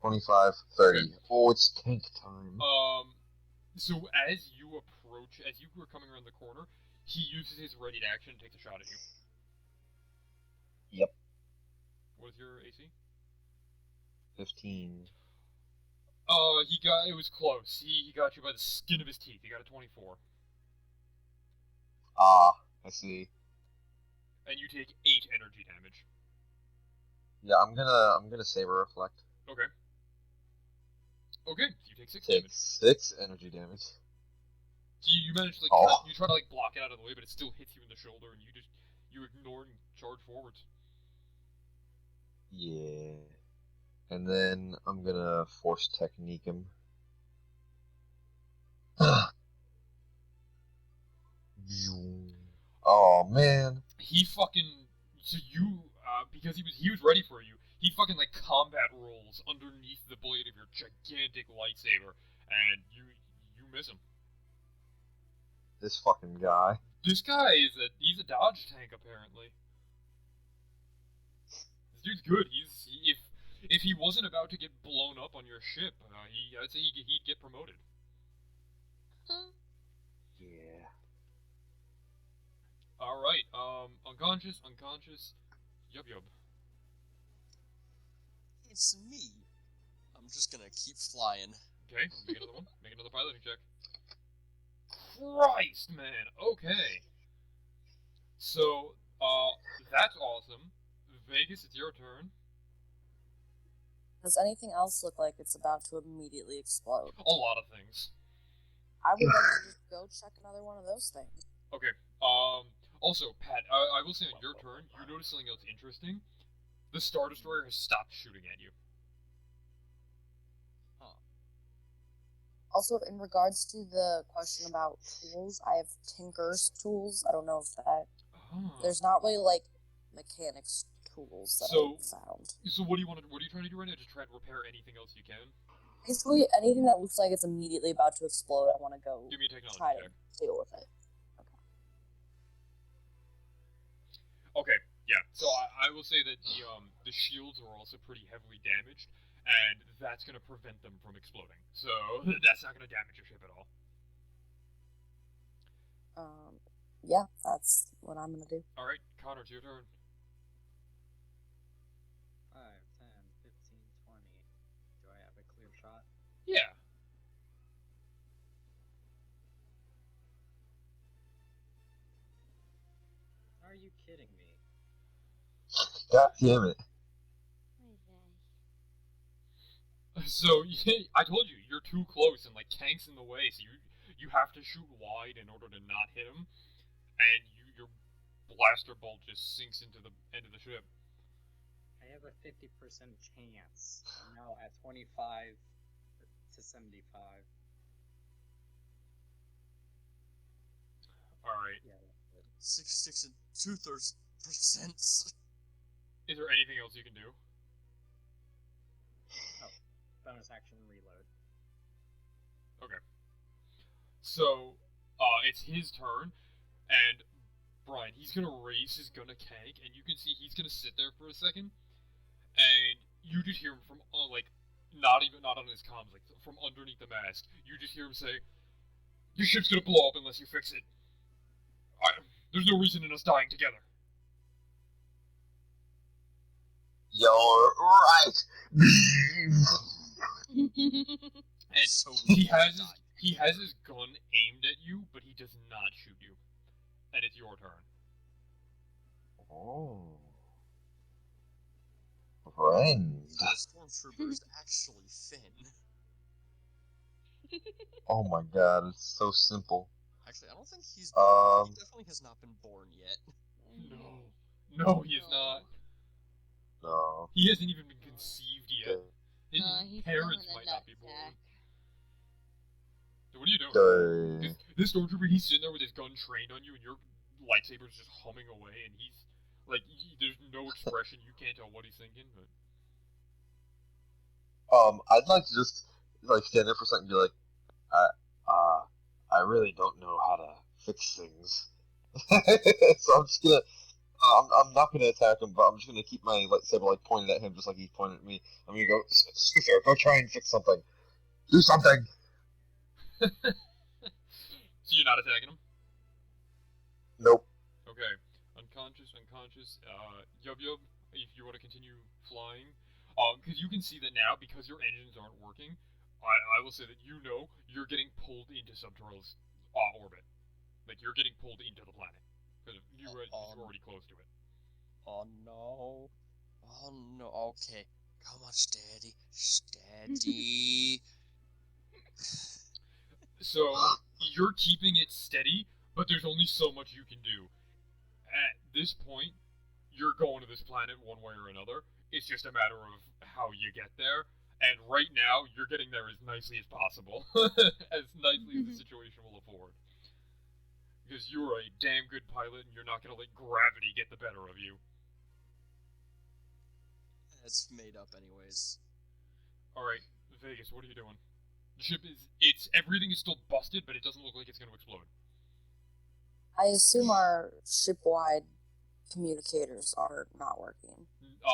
S5: 25, 30.
S3: Okay.
S5: Oh, it's Kank time.
S3: So as you were coming around the corner, he uses his ready to action and takes a shot at you.
S5: Yep.
S3: What is your AC?
S5: 15.
S3: It was close. He got you by the skin of his teeth. He got a 24.
S5: Ah, I see.
S3: And you take 8 energy damage.
S5: Yeah, I'm gonna Saber Reflect.
S3: Okay. Okay, so you take 6
S5: Take
S3: damage.
S5: 6 energy damage.
S3: So you manage to you try to block it out of the way, but it still hits you in the shoulder, and you ignore and charge forwards.
S5: Yeah. And then I'm gonna Force Technique him. Oh man.
S3: He fucking because he was ready for you. He fucking like combat rolls underneath the blade of your gigantic lightsaber, and you miss him.
S5: This fucking guy.
S3: This guy he's a dodge tank apparently. This dude's good. If he wasn't about to get blown up on your ship, I'd say he'd get promoted.
S5: Yeah.
S3: All right. Unconscious. Yub.
S1: It's me. I'm just gonna keep flying.
S3: Okay. Make another one. Make another piloting check. Christ, man. Okay. So, that's awesome. Vegas, it's your turn.
S6: Does anything else look like it's about to immediately explode?
S3: A lot of things.
S6: I would like to just go check another one of those things.
S3: Okay. Also, Pat, I will say on your turn, you notice something else interesting. The Star Destroyer has stopped shooting at you.
S6: Also, in regards to the question about tools, I have Tinker's tools. I don't know if that...
S3: Oh.
S6: There's not really, like... mechanics tools that
S3: So-
S6: I found.
S3: So what are you trying to do right now? Just try and repair anything else you can?
S6: Basically, anything that looks like it's immediately about to explode, I want to go
S3: Give me a technology
S6: try
S3: check.
S6: to deal with it.
S3: Okay, yeah. So I will say that the shields are also pretty heavily damaged, and that's going to prevent them from exploding. So that's not going to damage your ship at all.
S6: Yeah, that's what I'm gonna do.
S3: All right, Connor, it's your turn.
S4: 5, 10, 15, 20. Do I have a clear shot?
S3: Yeah.
S4: Are you kidding me?
S5: God damn it.
S3: So I told you you're too close, and like Kank's in the way, so you have to shoot wide in order to not hit him, and your blaster bolt just sinks into the end of the ship.
S4: I have a 50% chance. I'm now at 25 to 75.
S3: All right.
S4: Yeah, that's good.
S1: 6 and 2/3%.
S3: Is there anything else you can do?
S4: Bonus action reload.
S3: Okay. So, it's his turn, and Brian, he's gonna raise his gun to Kank, and you can see he's gonna sit there for a second, and you just hear him from not on his comms, like from underneath the mask. You just hear him say, "Your ship's gonna blow up unless you fix it. There's no reason in us dying together."
S5: You're right.
S3: And
S1: So
S3: he has his gun aimed at you, but he does not shoot you. And it's your turn.
S5: Oh. Friend.
S1: The stormtrooper is actually Finn.
S5: Oh my god, it's so simple.
S1: Actually, I don't think he's.
S5: Um.
S1: He definitely has not been born yet.
S3: No, he is not.
S5: No.
S3: He hasn't even been conceived yet. His
S7: He's
S3: parents
S7: still in
S3: might
S7: the
S3: not be born.
S7: nutsack.
S3: So what are you doing?
S5: Okay.
S3: This stormtrooper, he's sitting there with his gun trained on you, and your lightsaber's just humming away, and he's like, there's no expression. You can't tell what he's thinking. But
S5: I'd like to just like stand there for a second and be like, I really don't know how to fix things. So I'm just gonna, I'm not gonna attack him, but I'm just gonna keep my lightsaber like pointed at him, just like he's pointed at me. I'm gonna go, Scooter, go try and fix something. Do something.
S3: so you're not attacking him?
S5: Nope.
S3: Okay. Unconscious. Yub, if you want to continue flying. Because you can see that now, because your engines aren't working, I will say that you're getting pulled into Subterral's orbit. Like, you're getting pulled into the planet. Because you're already close to it.
S1: Oh no. Oh no. Okay. Come on, steady. Steady.
S3: So, you're keeping it steady, but there's only so much you can do. At this point, you're going to this planet one way or another. It's just a matter of how you get there. And right now, you're getting there as nicely as possible. As nicely as the situation will afford. Because you're a damn good pilot, and you're not going to let gravity get the better of you.
S1: It's made up anyways.
S3: Alright, Vegas, what are you doing? The ship everything is still busted, but it doesn't look like it's going to explode.
S6: I assume our ship-wide communicators are not working.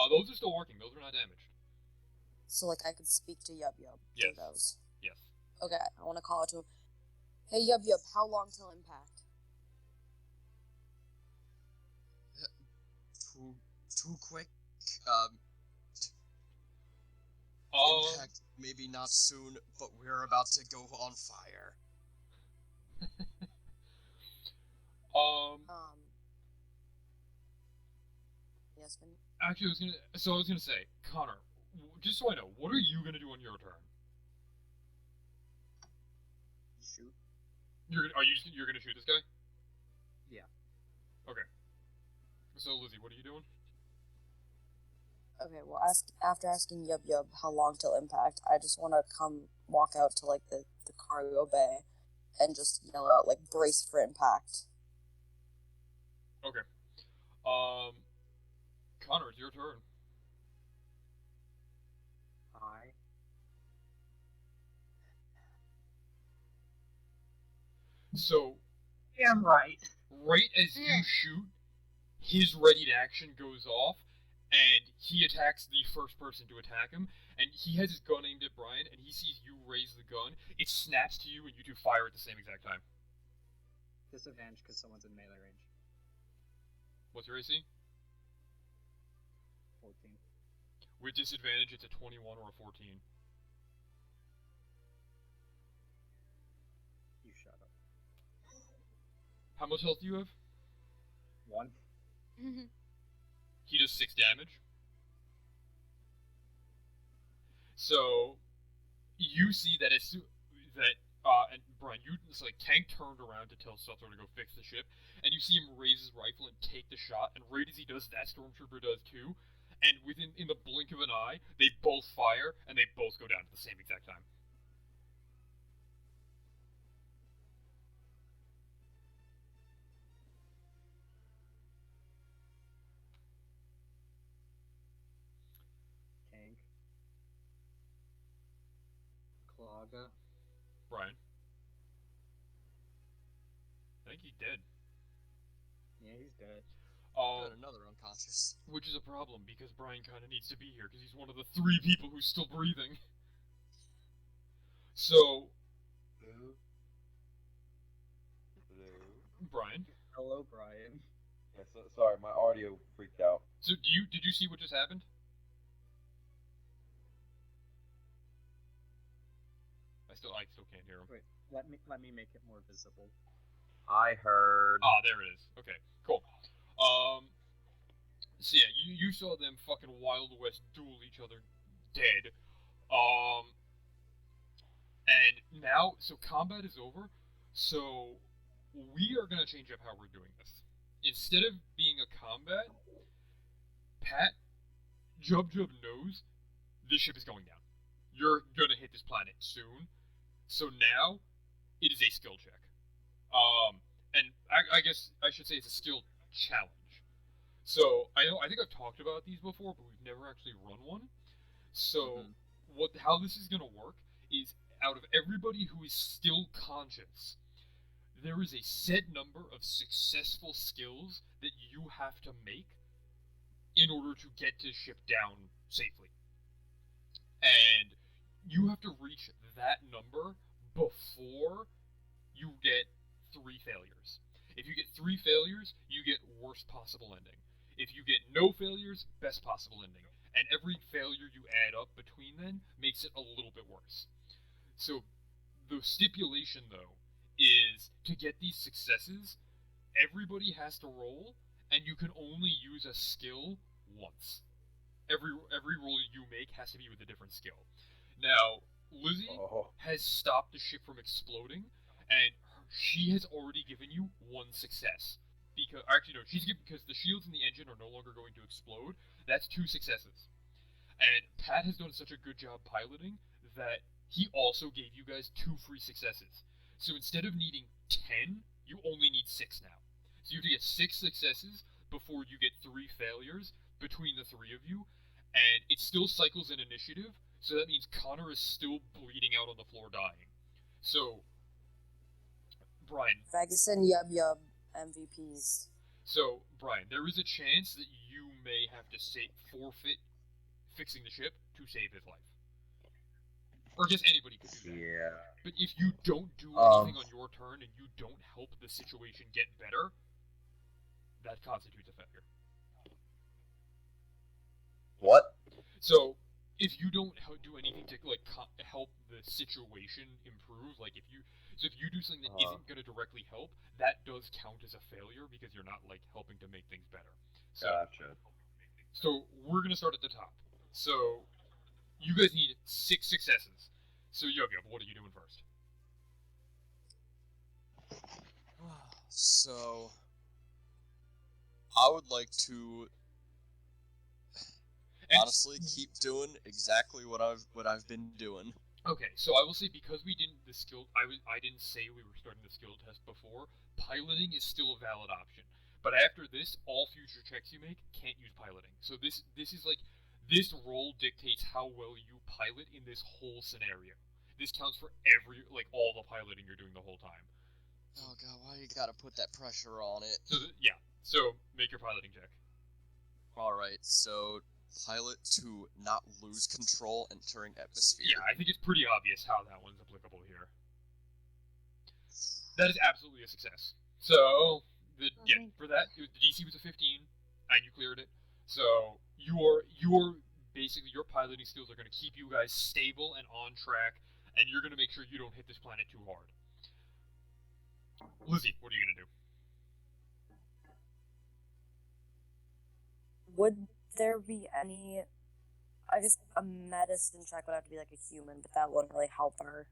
S3: Those are still working. Those are not damaged.
S6: So, like, I could speak to Yub Yub
S3: Yes.
S6: through those.
S3: Yes.
S6: Okay, I want to call out to him. Hey, Yub Yub, how long till impact?
S1: Too quick.
S3: Um,
S1: Impact maybe not soon, but we're about to go on fire.
S6: Yes, Ben?
S3: Actually, I was gonna say, Connor, just so I know, what are you gonna do on your turn?
S4: Shoot.
S3: You're gonna shoot this guy?
S4: Yeah.
S3: Okay. So, Lizzie, what are you doing?
S6: Okay, well, after asking Yub Yub how long till impact, I just want to walk out to, like, the cargo bay and just yell out, like, brace for impact.
S3: Okay. Connor, it's your turn.
S4: I.
S3: So,
S4: Damn right.
S3: right as you shoot, his ready to action goes off, and he attacks the first person to attack him, and he has his gun aimed at Brian, and he sees you raise the gun. It snaps to you, and you two fire at the same exact time.
S4: Disadvantage because someone's in melee range.
S3: What's your AC?
S4: 14.
S3: With disadvantage, it's a 21 or a 14.
S4: You shut up.
S3: How much health do you have?
S4: 1.
S3: He does 6 damage. So, you see that and Brian, it's like Tank turned around to tell Suther to go fix the ship, and you see him raise his rifle and take the shot, and right as he does, that Stormtrooper does too, and in the blink of an eye, they both fire, and they both go down at the same exact time.
S4: Tank. Clauga.
S3: Brian. I think he's dead.
S4: Yeah, he's dead.
S1: Good, another unconscious.
S3: Which is a problem, because Brian kind of needs to be here, because he's one of the 3 people who's still breathing. So...
S5: Hello?
S3: Brian?
S4: Hello, Brian.
S5: Yeah, sorry, my audio freaked out.
S3: So, did you see what just happened? I still can't hear him.
S4: Wait, let me make it more visible.
S5: I heard.
S3: Ah, there it is. Okay, cool. So yeah, you saw them fucking Wild West duel each other dead. And now, so combat is over, so we are gonna change up how we're doing this. Instead of being a combat, Pat, Jub knows this ship is going down. You're gonna hit this planet soon, so now it is a skill check. And I guess I should say it's a skill challenge. So I think I've talked about these before, but we've never actually run one. So how this is gonna work is, out of everybody who is still conscious, there is a set number of successful skills that you have to make in order to get the ship down safely. And you have to reach that number before you get 3 failures. If you get 3 failures, you get worst possible ending. If you get no failures, best possible ending. And every failure you add up between then makes it a little bit worse. So the stipulation, though, is to get these successes, everybody has to roll, and you can only use a skill once. Every roll you make has to be with a different skill. Now, Lizzie has stopped the ship from exploding, and she has already given you 1 success. Because the shields in the engine are no longer going to explode. That's 2 successes. And Pat has done such a good job piloting that he also gave you guys 2 free successes. So instead of needing 10, you only need 6 now. So you have to get 6 successes before you get 3 failures between the 3 of you, and it still cycles in initiative, so that means Connor is still bleeding out on the floor dying. So, Brian.
S6: Vegas and Yub MVPs.
S3: So, Brian, there is a chance that you may have to forfeit fixing the ship to save his life. Or just anybody could do that.
S5: Yeah.
S3: But if you don't do anything on your turn and you don't help the situation get better, that constitutes a failure.
S5: What?
S3: So, if you don't do anything to help the situation improve, if you do something that isn't going to directly help, that does count as a failure because you're not helping to make things better. So,
S5: Gotcha.
S3: So we're going to start at the top. So you guys need 6 successes. So Yogi, what are you doing first?
S1: So I would like to honestly keep doing exactly what I've been doing.
S3: Okay, so I will say, because we didn't I didn't say we were starting the skill test before, piloting is still a valid option. But after this, all future checks you make can't use piloting. So this is like this roll dictates how well you pilot in this whole scenario. This counts for all the piloting you're doing the whole time.
S1: Oh god, why you gotta put that pressure on it?
S3: So make your piloting check.
S1: Alright, so pilot to not lose control entering atmosphere.
S3: Yeah, I think it's pretty obvious how that one's applicable here. That is absolutely a success. So for that, the DC was a 15, and you cleared it. So your basically your piloting skills are going to keep you guys stable and on track, and you're going to make sure you don't hit this planet too hard. Lizzie, what are you going to do?
S6: Would there be any? I guess a medicine check would have to be like a human, but that wouldn't really help our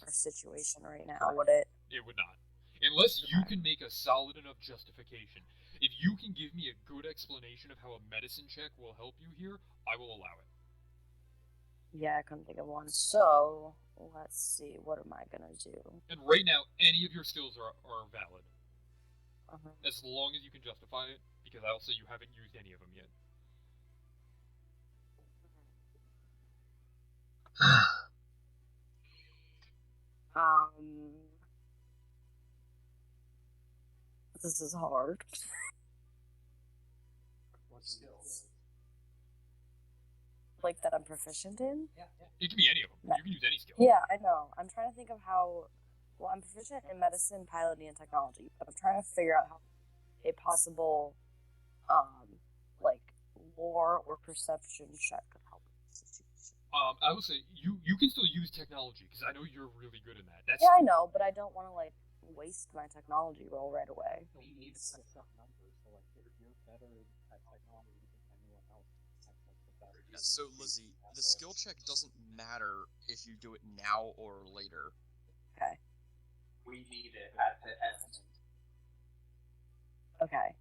S6: situation right now, would it?
S3: It would not. Unless you can make a solid enough justification. If you can give me a good explanation of how a medicine check will help you here, I will allow it.
S6: Yeah, I couldn't think of one. So, let's see. What am I going to do?
S3: And right now, any of your skills are valid.
S6: Uh-huh.
S3: As long as you can justify it, because I'll say you haven't used any of them yet.
S6: This is hard.
S4: What skills?
S6: Like that I'm proficient in?
S4: Yeah.
S3: It can be any of them.
S6: No.
S3: You can use any skill.
S6: Yeah, I know. I'm trying to think of how. Well, I'm proficient in medicine, piloting, and technology, but I'm trying to figure out how a possible, lore or perception check could help the situation.
S3: I would say you can still use technology because I know you're really good in that.
S6: Yeah, I know, but I don't want to waste my technology roll right away.
S4: You need to set up numbers, so you're better at technology than anyone else.
S1: So Lizzie, the skill check doesn't matter if you do it now or later.
S6: Okay.
S4: We need it at the end.
S6: Okay.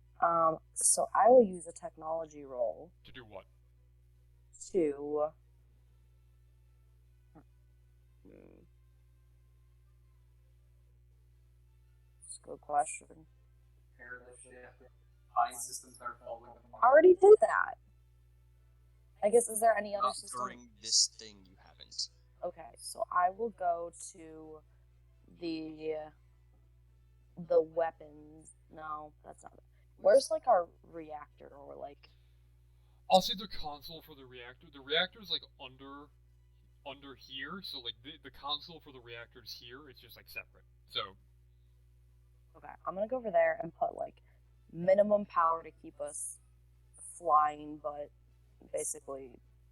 S6: So I will use a technology roll.
S3: To do what?
S6: To... That's a good question.
S4: Repair the ship. Find systems that are falling apart.
S6: I already did that. I guess, is there any other
S1: Not
S6: system?
S1: during this thing, you haven't.
S6: Okay, so I will go to the weapons. No, that's not it. Where's our reactor or
S3: I'll say the console for the reactor. The reactor's under here, so the console for the reactor's here. It's just separate. So.
S6: Okay, I'm gonna go over there and put minimum power to keep us flying, but basically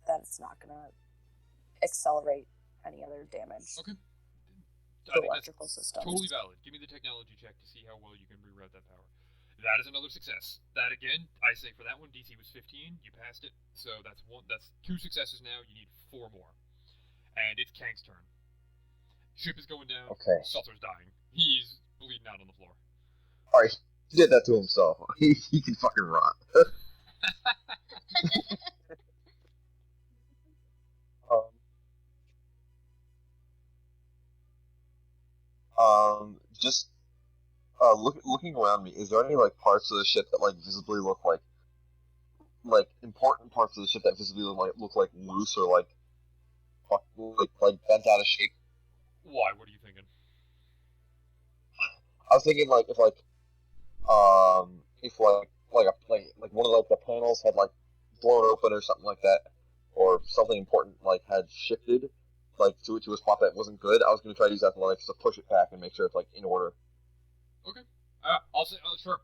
S6: that it's not gonna accelerate any other damage.
S3: Okay.
S6: To the electrical system.
S3: Totally valid. Give me the technology check to see how well you can reroute that power. That is another success. That again, I say for that one, DC was 15. You passed it, so that's 2 successes now. You need 4 more, and it's Kank's turn. Ship is going down.
S5: Okay.
S3: Sulter's dying. He's bleeding out on the floor.
S5: All right, he did that to himself. He can fucking rot. Just looking around me, is there any parts of the ship that visibly look like important parts of the ship that visibly look like loose or like bent out of shape?
S3: Why? What are you thinking?
S5: I was thinking if one of the panels had blown open or something like that, or something important had shifted to a spot that wasn't good. I was going to try to use that to push it back and make sure it's in order.
S3: Okay. I'll say sure.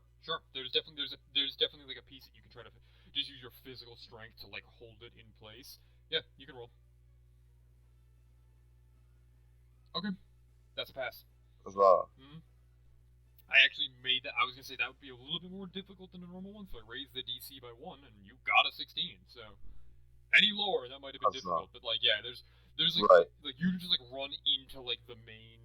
S3: There's definitely a piece that you can try to just use your physical strength to hold it in place. Yeah, you can roll. Okay, that's a pass.
S5: Mm-hmm.
S3: I actually made that. I was gonna say that would be a little bit more difficult than a normal one, so I raised the DC by 1, and you got a 16. So any lower, that might have been difficult. But there's
S5: right.
S3: you just run into the main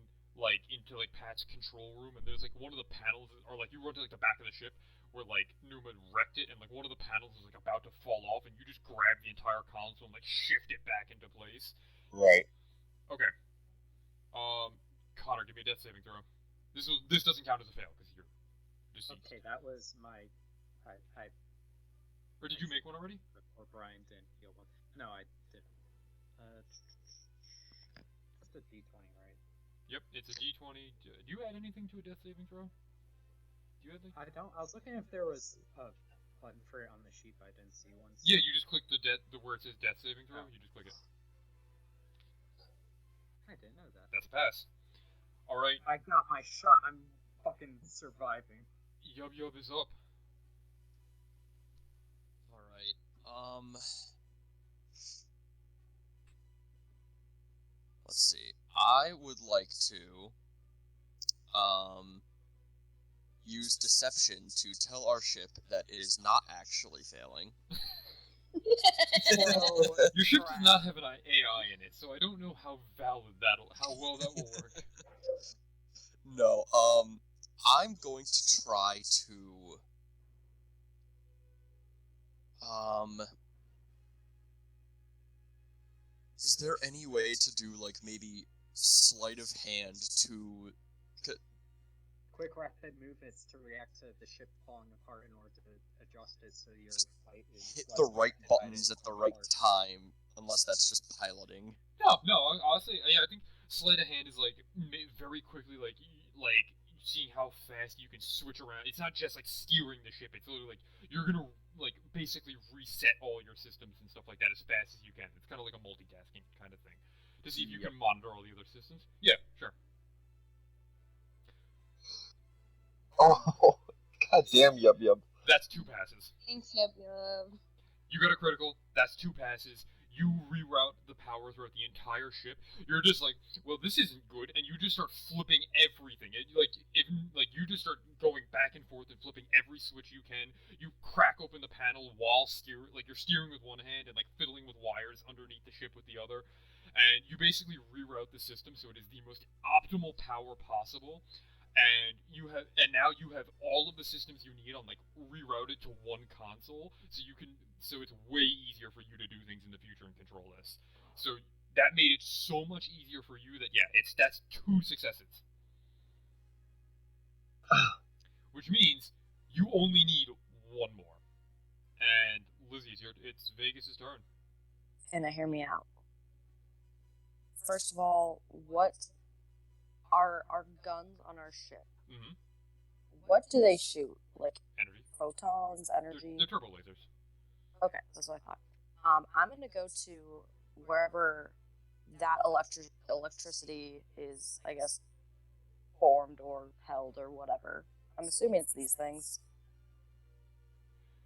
S3: into Pat's control room, and there's one of the panels, or you run to the back of the ship where Newman wrecked it, and one of the panels is about to fall off, and you just grab the entire console and shift it back into place.
S5: Right.
S3: Okay. Connor, give me a death saving throw. This doesn't count as a fail because you're deceased.
S4: Okay, that was my. I
S3: Or did you make one already?
S4: Or Brian didn't heal one. No, I didn't. It's a D20, right?
S3: Yep, it's a D20. Do you add anything to a death saving throw? Do you add like?
S4: I don't. I was looking if there was a button for it on the sheet, but I didn't see one.
S3: Yeah, you just click the where it says death saving throw. You just click it.
S4: I didn't know that.
S3: That's a pass. All right.
S4: I got my shot. I'm fucking surviving.
S3: Yub Yub is up.
S1: All right. Let's see. I would like to use deception to tell our ship that it is not actually failing.
S3: Your ship does not have an AI in it, so I don't know how well that will work.
S1: No, I'm going to try to, is there any way to do, like, maybe sleight of hand to...
S4: Quick rapid movements to react to the ship falling apart in order to adjust it so your fight is
S1: hit
S4: less
S1: the right
S4: affected by
S1: buttons
S4: it
S1: at the
S4: falling
S1: right
S4: apart.
S1: time, unless that's just piloting.
S3: No, honestly, yeah, I think sleight of hand is like very quickly, like seeing how fast you can switch around. It's not just like steering the ship; it's literally like you're gonna like basically reset all your systems and stuff like that as fast as you can. It's kind of like a multitasking kind of thing to see if you can monitor all the other systems. Yeah, sure.
S5: Oh, goddamn, Yub Yub.
S3: That's 2 passes.
S7: Thanks, Yub Yub.
S3: You got a critical. That's 2 passes. You reroute the power throughout the entire ship. You're just like, well, this isn't good, and you just start flipping everything. You just start going back and forth and flipping every switch you can. You crack open the panel while you're steering with one hand and like fiddling with wires underneath the ship with the other, and you basically reroute the system so it is the most optimal power possible. And now you have all of the systems you need on like rerouted to one console, so it's way easier for you to do things in the future and control this. So that made it so much easier for you that that's 2 successes, which means you only need 1 more. And Lizzie, it's Vegas's turn.
S6: And hear me out. First of all, what are our guns on our ship?
S3: Mm-hmm.
S6: What do they shoot? Like
S3: Energy.
S6: Photons, energy?
S3: They're turbo lasers.
S6: Okay, that's what I thought. I'm gonna go to wherever that electricity is, I guess, formed or held or whatever. I'm assuming it's these things.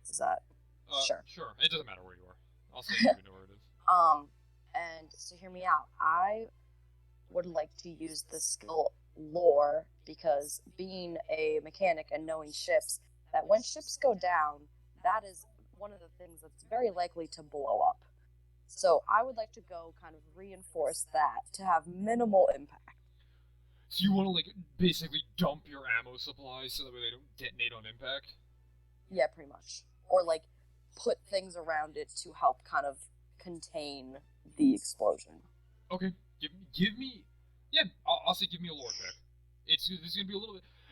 S6: Is that sure?
S3: Sure. It doesn't matter where you are. I'll say you know where it is.
S6: And so hear me out. I would like to use the skill lore because being a mechanic and knowing ships, that when ships go down, that is one of the things that's very likely to blow up. So I would like to go kind of reinforce that to have minimal impact.
S3: So you want to like basically dump your ammo supplies so that way they don't detonate on impact?
S6: Yeah, pretty much. Or like put things around it to help kind of contain the explosion.
S3: Okay, give me, yeah, I'll say give me a lore check. This is gonna be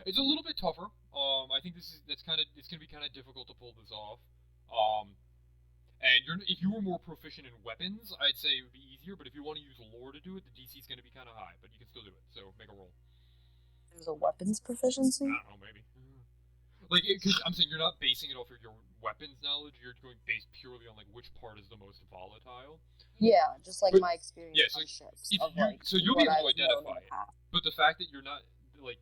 S3: it's a little bit tougher. I think it's gonna be kind of difficult to pull this off. And if you were more proficient in weapons, I'd say it would be easier. But if you want to use lore to do it, the DC is gonna be kind of high, but you can still do it. So make a roll.
S6: There's a weapons proficiency?
S3: I don't know, maybe. Like, because I'm saying you're not basing it off of your weapons knowledge. You're going based purely on like which part is the most volatile.
S6: Yeah, just like my experience on ships.
S3: So you'll be able to identify it. But the fact that you're not like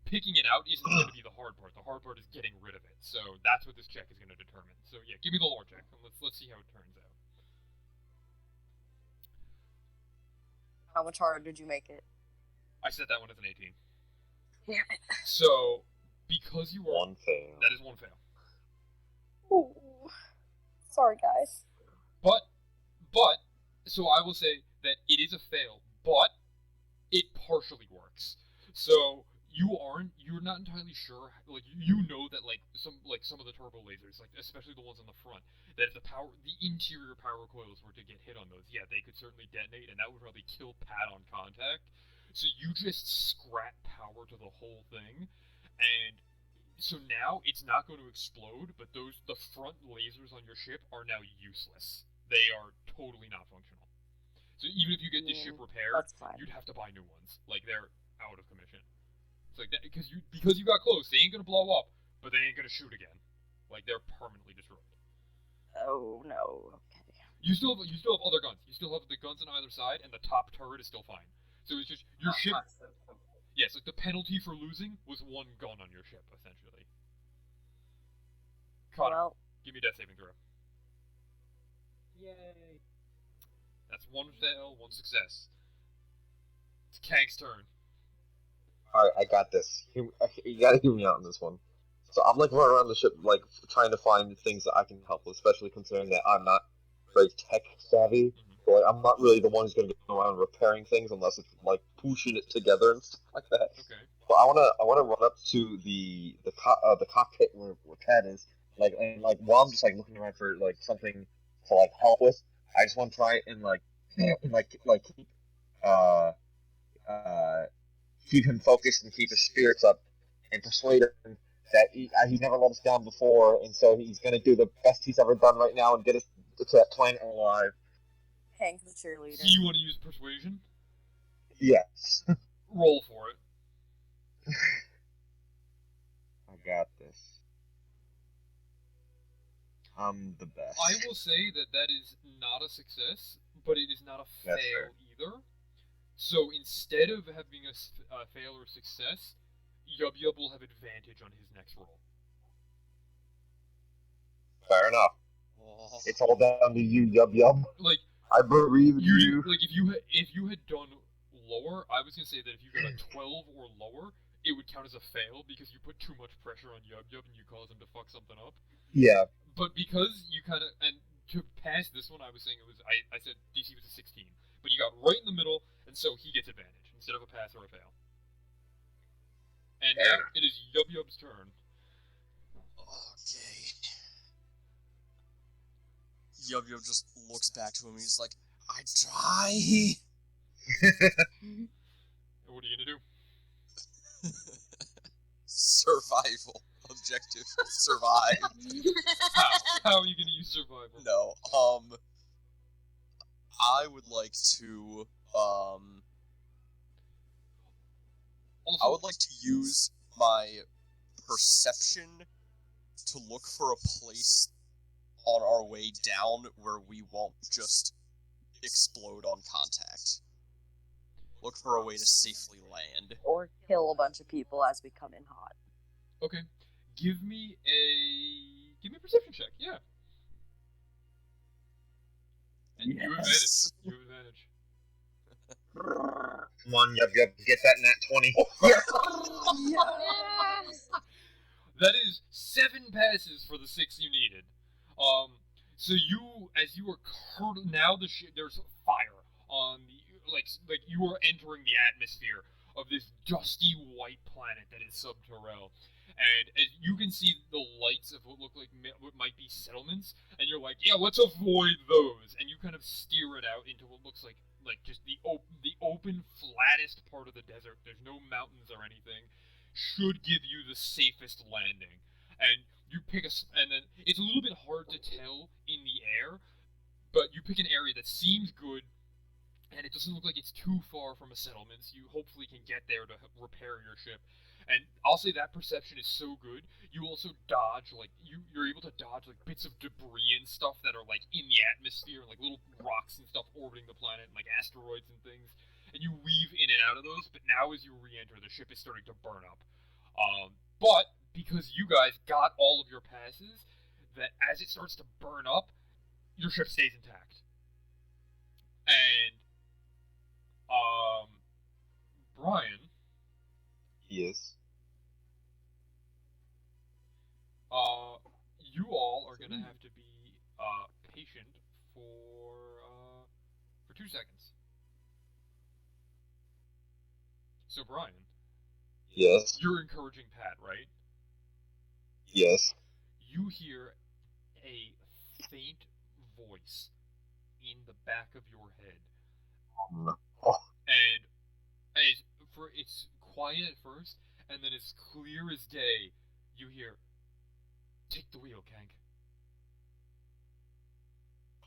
S3: picking it out isn't going to be the hard part. The hard part is getting rid of it. So that's what this check is going to determine. So yeah, give me the lore check and let's see how it turns out.
S6: How much harder did you make it?
S3: I set that one as an 18.
S6: Damn it.
S3: So because you were
S5: 1 fail.
S3: That is 1 fail.
S6: Ooh. Sorry, guys.
S3: But so I will say that it is a fail, but it partially works. So you're not entirely sure, like you know that like some of the turbo lasers, like especially the ones on the front, that if the interior power coils were to get hit on those, yeah, they could certainly detonate, and that would probably kill Pat on contact. So you just scrap power to the whole thing, and So now it's not going to explode, but the front lasers on your ship are now useless. They are totally not functional. So even if you get this ship repaired,
S6: That's fine.
S3: you'd have to buy new ones. Like they're out of commission. It's like that because you got close. They ain't gonna blow up, but they ain't gonna shoot again. Like they're permanently destroyed.
S6: Oh no. Okay.
S3: You still have other guns. You still have the guns on either side, and the top turret is still fine. So it's just your ship. Yes, like the penalty for losing was one gun on your ship, essentially. Connor,
S6: Well,
S3: give me a death saving throw.
S4: Yay!
S3: That's one fail, one success. It's Kank's turn.
S5: Alright, I got this. You gotta hear me out on this one. So I'm like running around the ship, like trying to find things that I can help with, especially considering that I'm not very tech savvy. So, like, I'm not really the one who's gonna go around repairing things unless it's like pushing it together and stuff like that.
S3: Okay.
S5: But I wanna run up to the cockpit where Cat is, and while I'm just like looking around for like something to like help with, I just want to try and keep uh uh keep him focused and keep his spirits up and persuade him that he never let us down before, and so he's going to do the best he's ever done right now and get us to that planet alive.
S6: Hank the cheerleader.
S3: So you want to use persuasion?
S5: Yes.
S3: Roll for it.
S5: I got this. I'm the best.
S3: I will say that is not a success, but it is not a fail either. So instead of having a fail or success, Yub Yub will have advantage on his next roll.
S5: Fair enough.
S1: Oh.
S5: It's all down to you, Yub Yub.
S3: Like
S5: I believe in you.
S3: Like if you had done lower, I was gonna say that if you got a 12 or lower, it would count as a fail because you put too much pressure on Yub Yub and you caused him to fuck something up.
S5: Yeah.
S3: But because you kind of and to pass this one, I was saying it was I said DC was a 16, but you got right in the middle, and so he gets advantage instead of a pass or a fail. And now it is Yub Yub's turn.
S1: Okay. Yub Yub just looks back to him and he's like, I try.
S3: What are you gonna do?
S1: Survival. Objective. Survive.
S3: How are you gonna use survival?
S1: No. I would like to,
S3: Also,
S1: I would like to use my perception to look for a place on our way down where we won't just explode on contact. Look for a way to safely land.
S6: Or kill a bunch of people as we come in hot.
S3: Okay. Give me a perception check, yeah. And you have advantage. You have advantage.
S5: Come on, Yub Yub, get that nat 20.
S3: That is 7 passes for the 6 you needed. So as you are now there's fire on the like you are entering the atmosphere of this dusty white planet that is Subterrel. And as you can see the lights of what look like what might be settlements, and you're like, yeah, let's avoid those. And you kind of steer it out into what looks like just the open, flattest part of the desert. There's no mountains or anything. Should give you the safest landing. And you pick and then it's a little bit hard to tell in the air, but you pick an area that seems good, and it doesn't look like it's too far from a settlement, so you hopefully can get there to repair your ship. And I'll say that perception is so good. You also dodge, you're able to dodge, bits of debris and stuff that are, in the atmosphere, and, little rocks and stuff orbiting the planet, and, asteroids and things. And you weave in and out of those, but now as you re-enter, the ship is starting to burn up. But, because you guys got all of your passes, that as it starts to burn up, your ship stays intact. And, Brian.
S5: Yes.
S3: You all are gonna have to be patient for 2 seconds. So Brian.
S5: Yes.
S3: You're encouraging Pat, right?
S5: Yes.
S3: You hear a faint voice in the back of your head.
S5: Oh.
S3: And it's quiet at first, and then it's clear as day. you hear, "Take the wheel, Kank."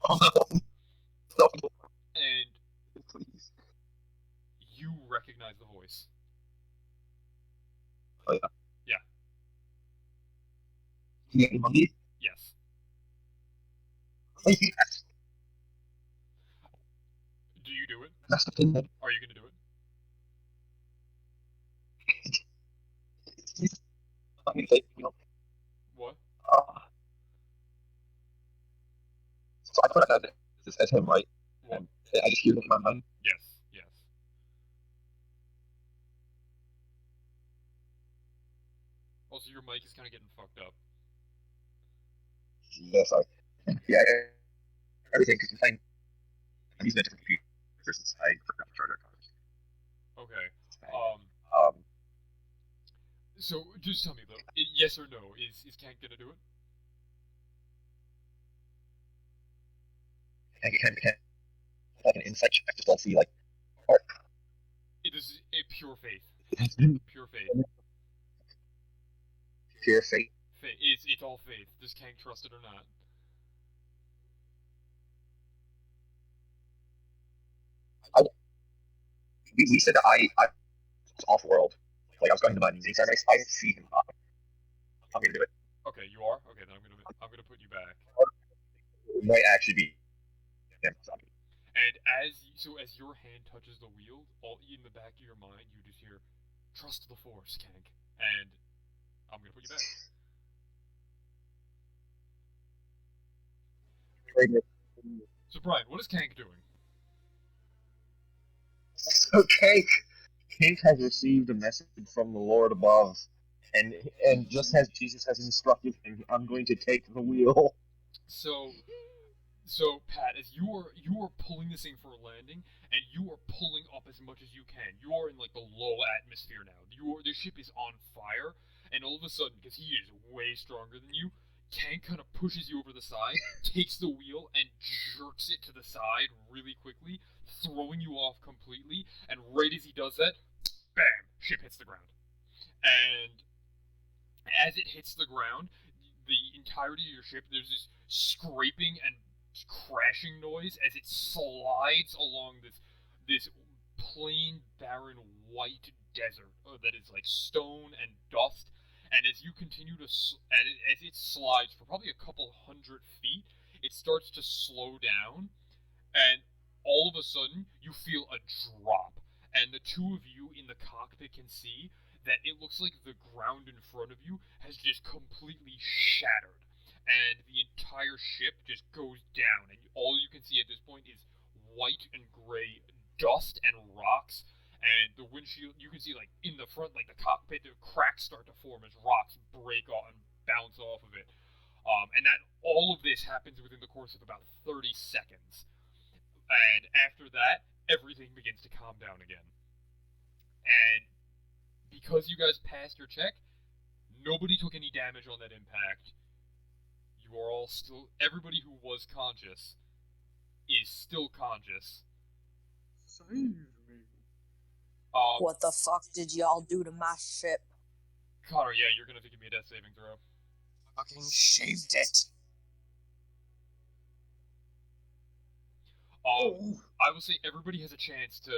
S5: Oh no! No,
S3: And
S5: please.
S3: you recognize the voice.
S5: Oh yeah.
S3: Yeah.
S5: Yeah, monkey.
S3: Yes.
S5: Yes.
S3: Do you do it?
S5: That's the thing. That
S3: Are you gonna do it?
S5: he's fucking like,
S3: What?
S5: So I put that as him, right?
S3: What?
S5: And I just hear it in my mind.
S3: Yes. Yes. Also, your mic is kind of getting fucked up.
S5: Yes, yeah, everything. Because I'm using a different computer since I forgot to charge our cars.
S3: Okay. So just tell me though, yes or no, is Kank gonna do it?
S5: Can like an insight check just to see like, or
S3: It is a pure faith. Pure faith.
S5: pure fate.
S3: It's all faith. Does Kank trust it or not?
S5: We said that I was off world. Like I was going to my music service. I didn't see him. I'm gonna do it.
S3: Okay, you are. Okay, then I'm gonna put you back.
S5: It might actually be him.
S3: And as your hand touches the wheel, all in the back of your mind, you just hear, "Trust the Force, Kank," and I'm gonna put you back. So Brian, what is Kank doing?
S5: Okay. King has received a message from the Lord above, and just as Jesus has instructed him, I'm going to take the wheel.
S3: So Pat, as you are pulling this thing for a landing, and you are pulling up as much as you can. You are in like the low atmosphere now. The ship is on fire, and all of a sudden, because he is way stronger than you, Kank kind of pushes you over the side, takes the wheel, and jerks it to the side really quickly, throwing you off completely. And right as he does that, bam, ship hits the ground. And as it hits the ground, the entirety of your ship, there's this scraping and crashing noise as it slides along this plain, barren, white desert that is like stone and dust. And as you continue to, as it slides for probably a couple 100 feet, it starts to slow down, and all of a sudden you feel a drop, and the two of you in the cockpit can see that it looks like the ground in front of you has just completely shattered, and the entire ship just goes down, and all you can see at this point is white and gray dust and rocks. And the windshield, you can see like in the front, like the cockpit, the cracks start to form as rocks break off and bounce off of it. And that all of this happens within the course of about 30 seconds. And after that, everything begins to calm down again. And because you guys passed your check, nobody took any damage on that impact. You are all still, everybody who was conscious is still conscious.
S2: Save me.
S6: What the fuck did y'all do to my ship?
S3: Connor, yeah, you're gonna have to give me a death saving throw.
S1: Fucking shaved it.
S3: I will say everybody has a chance to.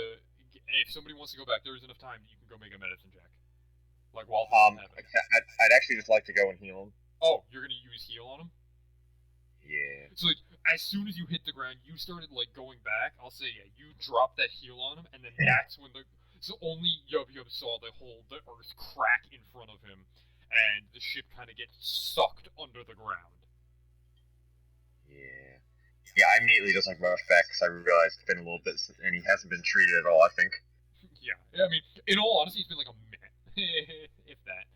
S3: If somebody wants to go back, there is enough time that you can go make a medicine check. Like while this is happening.
S5: I'd actually just like to go and heal him.
S3: Oh, you're gonna use heal on him?
S5: Yeah.
S3: So like, as soon as you hit the ground, you started like going back. I'll say yeah, you dropped that heal on him, and then that's when only Yub Yub saw the earth crack in front of him, and the ship kind of gets sucked under the ground.
S5: Yeah. Yeah, I immediately just like rush back because I realized it's been a little bit, and he hasn't been treated at all, I think.
S3: Yeah, I mean, in all honesty, it's been like a minute, if that.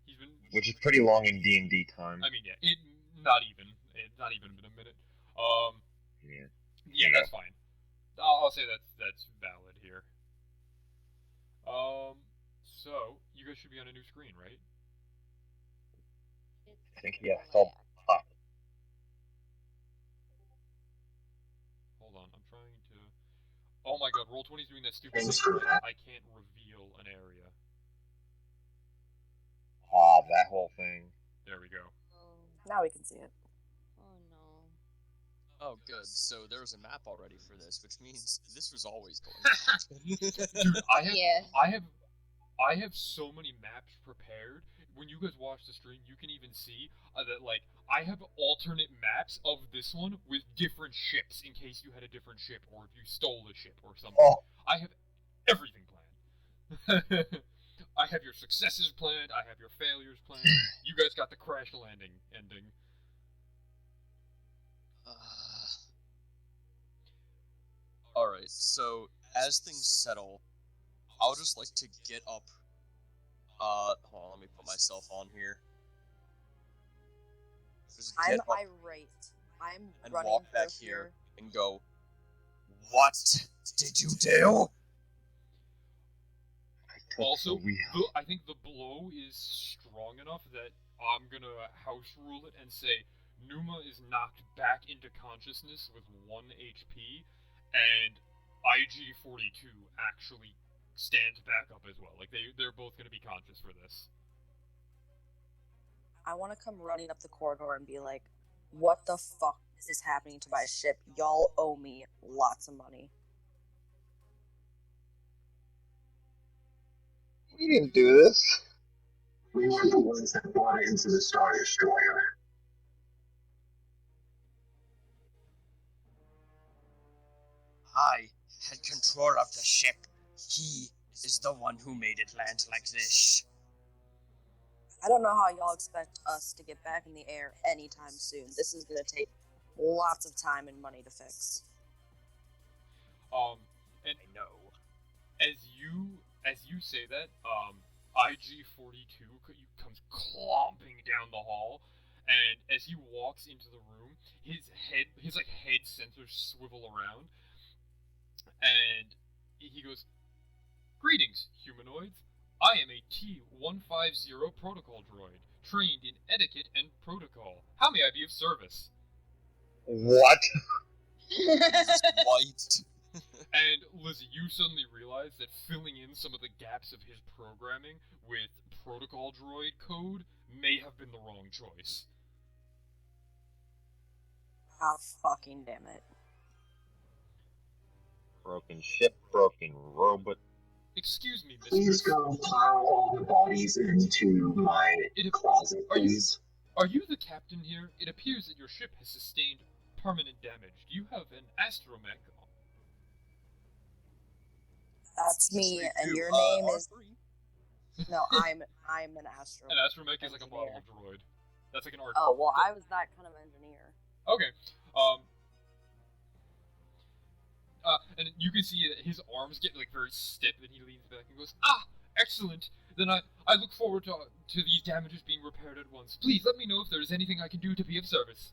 S3: He's been,
S5: which is pretty long in D&D time.
S3: I mean, yeah, it's not even been a minute. Yeah, that's fine. I'll say that's valid here. So you guys should be on a new screen, right?
S5: I think yeah, it's all pop.
S3: Hold on, I'm trying to. Oh my god, Roll20's doing that stupid
S8: Thanks
S3: thing
S8: for
S3: where
S8: that.
S3: I can't reveal an area.
S5: Ah, that whole thing.
S6: Now we can see it.
S7: Oh no.
S1: Oh, good. So there was a map already for this, which means this was always going to happen.
S3: Dude,
S7: Yes.
S3: I have so many maps prepared. When you guys watch the stream, you can even see that like I have alternate maps of this one with different ships in case you had a different ship or if you stole a ship or something.
S5: Oh.
S3: I have everything planned. I have your successes planned. I have your failures planned. You guys got the crash landing ending.
S1: Alright, so as things settle, I would just like to get up. Hold on, let me put myself on here. Just
S6: I'm
S1: get up
S6: irate. I'm
S1: and
S6: running
S1: walk back
S6: through
S1: here and go, "What did you do?"
S3: Also, I think the blow is strong enough that I'm gonna house rule it and say Numa is knocked back into consciousness with 1 HP, and IG-42 actually stands back up as well. Like they're both gonna be conscious for this.
S6: I want to come running up the corridor and be like, what the fuck is happening to my ship? Y'all owe me lots of money.
S5: We didn't do this.
S8: We were the ones that brought it into the Star Destroyer.
S1: I had control of the ship. He is the one who made it land like this.
S6: I don't know how y'all expect us to get back in the air anytime soon. This is going to take lots of time and money to fix.
S3: And
S1: I know.
S3: as you say that, IG-42 comes clomping down the hall, and as he walks into the room, his head sensors swivel around, and he goes, "Greetings, humanoids. I am a T-150 protocol droid, trained in etiquette and protocol. How may I be of service?"
S5: What?
S1: Just wiped.
S3: And Lizzie, you suddenly realize that filling in some of the gaps of his programming with protocol droid code may have been the wrong choice.
S6: Ah, fucking damn it.
S5: Broken ship, broken robot.
S3: Excuse me,
S8: Please
S3: mistress.
S8: go pile all the bodies into my closet,
S3: Are you-
S8: please.
S3: Are you the captain here? It appears that your ship has sustained permanent damage. Do you have an astromech?
S6: That's me,
S1: They
S6: and
S1: do,
S6: your name is...
S1: R3.
S6: No, I'm an astro.
S3: An astromech is like a model
S6: Engineer.
S3: of droid. That's like an art.
S6: Oh, well, I was that kind of engineer.
S3: Okay. And you can see that his arms get like very stiff, and he leans back and goes, "Ah, excellent. Then I look forward to these damages being repaired at once. Please let me know if there is anything I can do to be of service."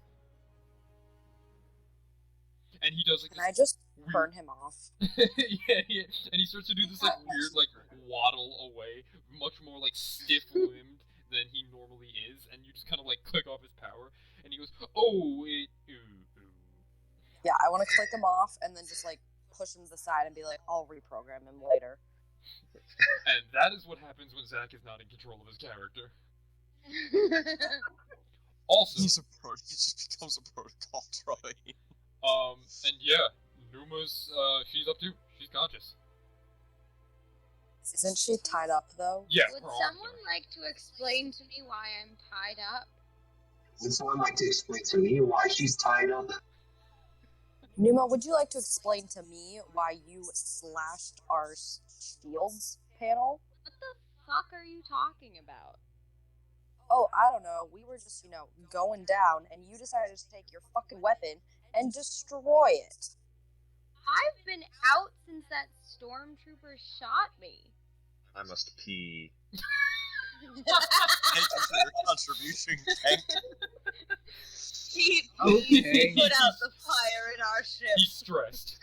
S3: And he does like
S6: Can
S3: this
S6: I just
S3: weird...
S6: burn him off?
S3: yeah. And he starts to do this like weird like waddle away, much more like stiff-limbed than he normally is, and you just kind of like click off his power, and he goes, "Oh, ooh."
S6: Yeah, I want to click him off and then just like push him to the side and be like, I'll reprogram him later.
S3: And that is what happens when Zach is not in control of his character. Also,
S1: He just becomes a protocol droid.
S3: And yeah, Numa's, she's up too. She's conscious.
S6: Isn't she tied up though?
S3: Yeah.
S7: Would
S3: her arms
S7: someone
S3: are.
S7: like to explain to me why I'm tied up?
S8: Would someone like to explain to me why she's tied up?
S6: Numa, would you like to explain to me why you slashed our shields panel?
S7: What the fuck are you talking about?
S6: Oh, I don't know. We were just, going down, and you decided to take your fucking weapon and destroy it.
S7: I've been out since that stormtrooper shot me.
S5: I must pee.
S1: Thank you for your contribution, Tank.
S4: Okay.
S7: Put out the fire in our ship.
S3: He's stressed.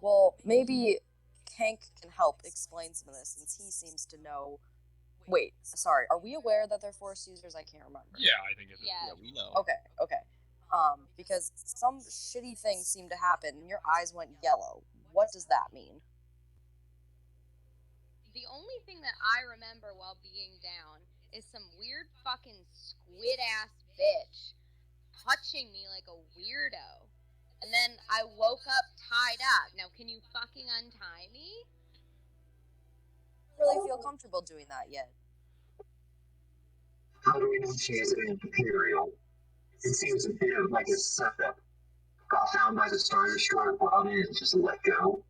S6: Well, maybe Kank can help explain some of this, since he seems to know... Wait, sorry, are we aware that they're Force users? I can't remember.
S3: Yeah, I think it's.
S7: Yeah.
S1: Yeah, we know.
S6: Okay. Because some shitty things seemed to happen, and your eyes went yellow. What does that mean?
S7: the only thing that I remember while being down is some weird fucking squid ass bitch touching me like a weirdo. And then I woke up tied up. Now, can you fucking untie me?
S6: I don't really feel comfortable doing that yet.
S8: How do we know she is an imperial? It seems a bit of like a setup. Got found by the Star Destroyer, brought in, and just let go.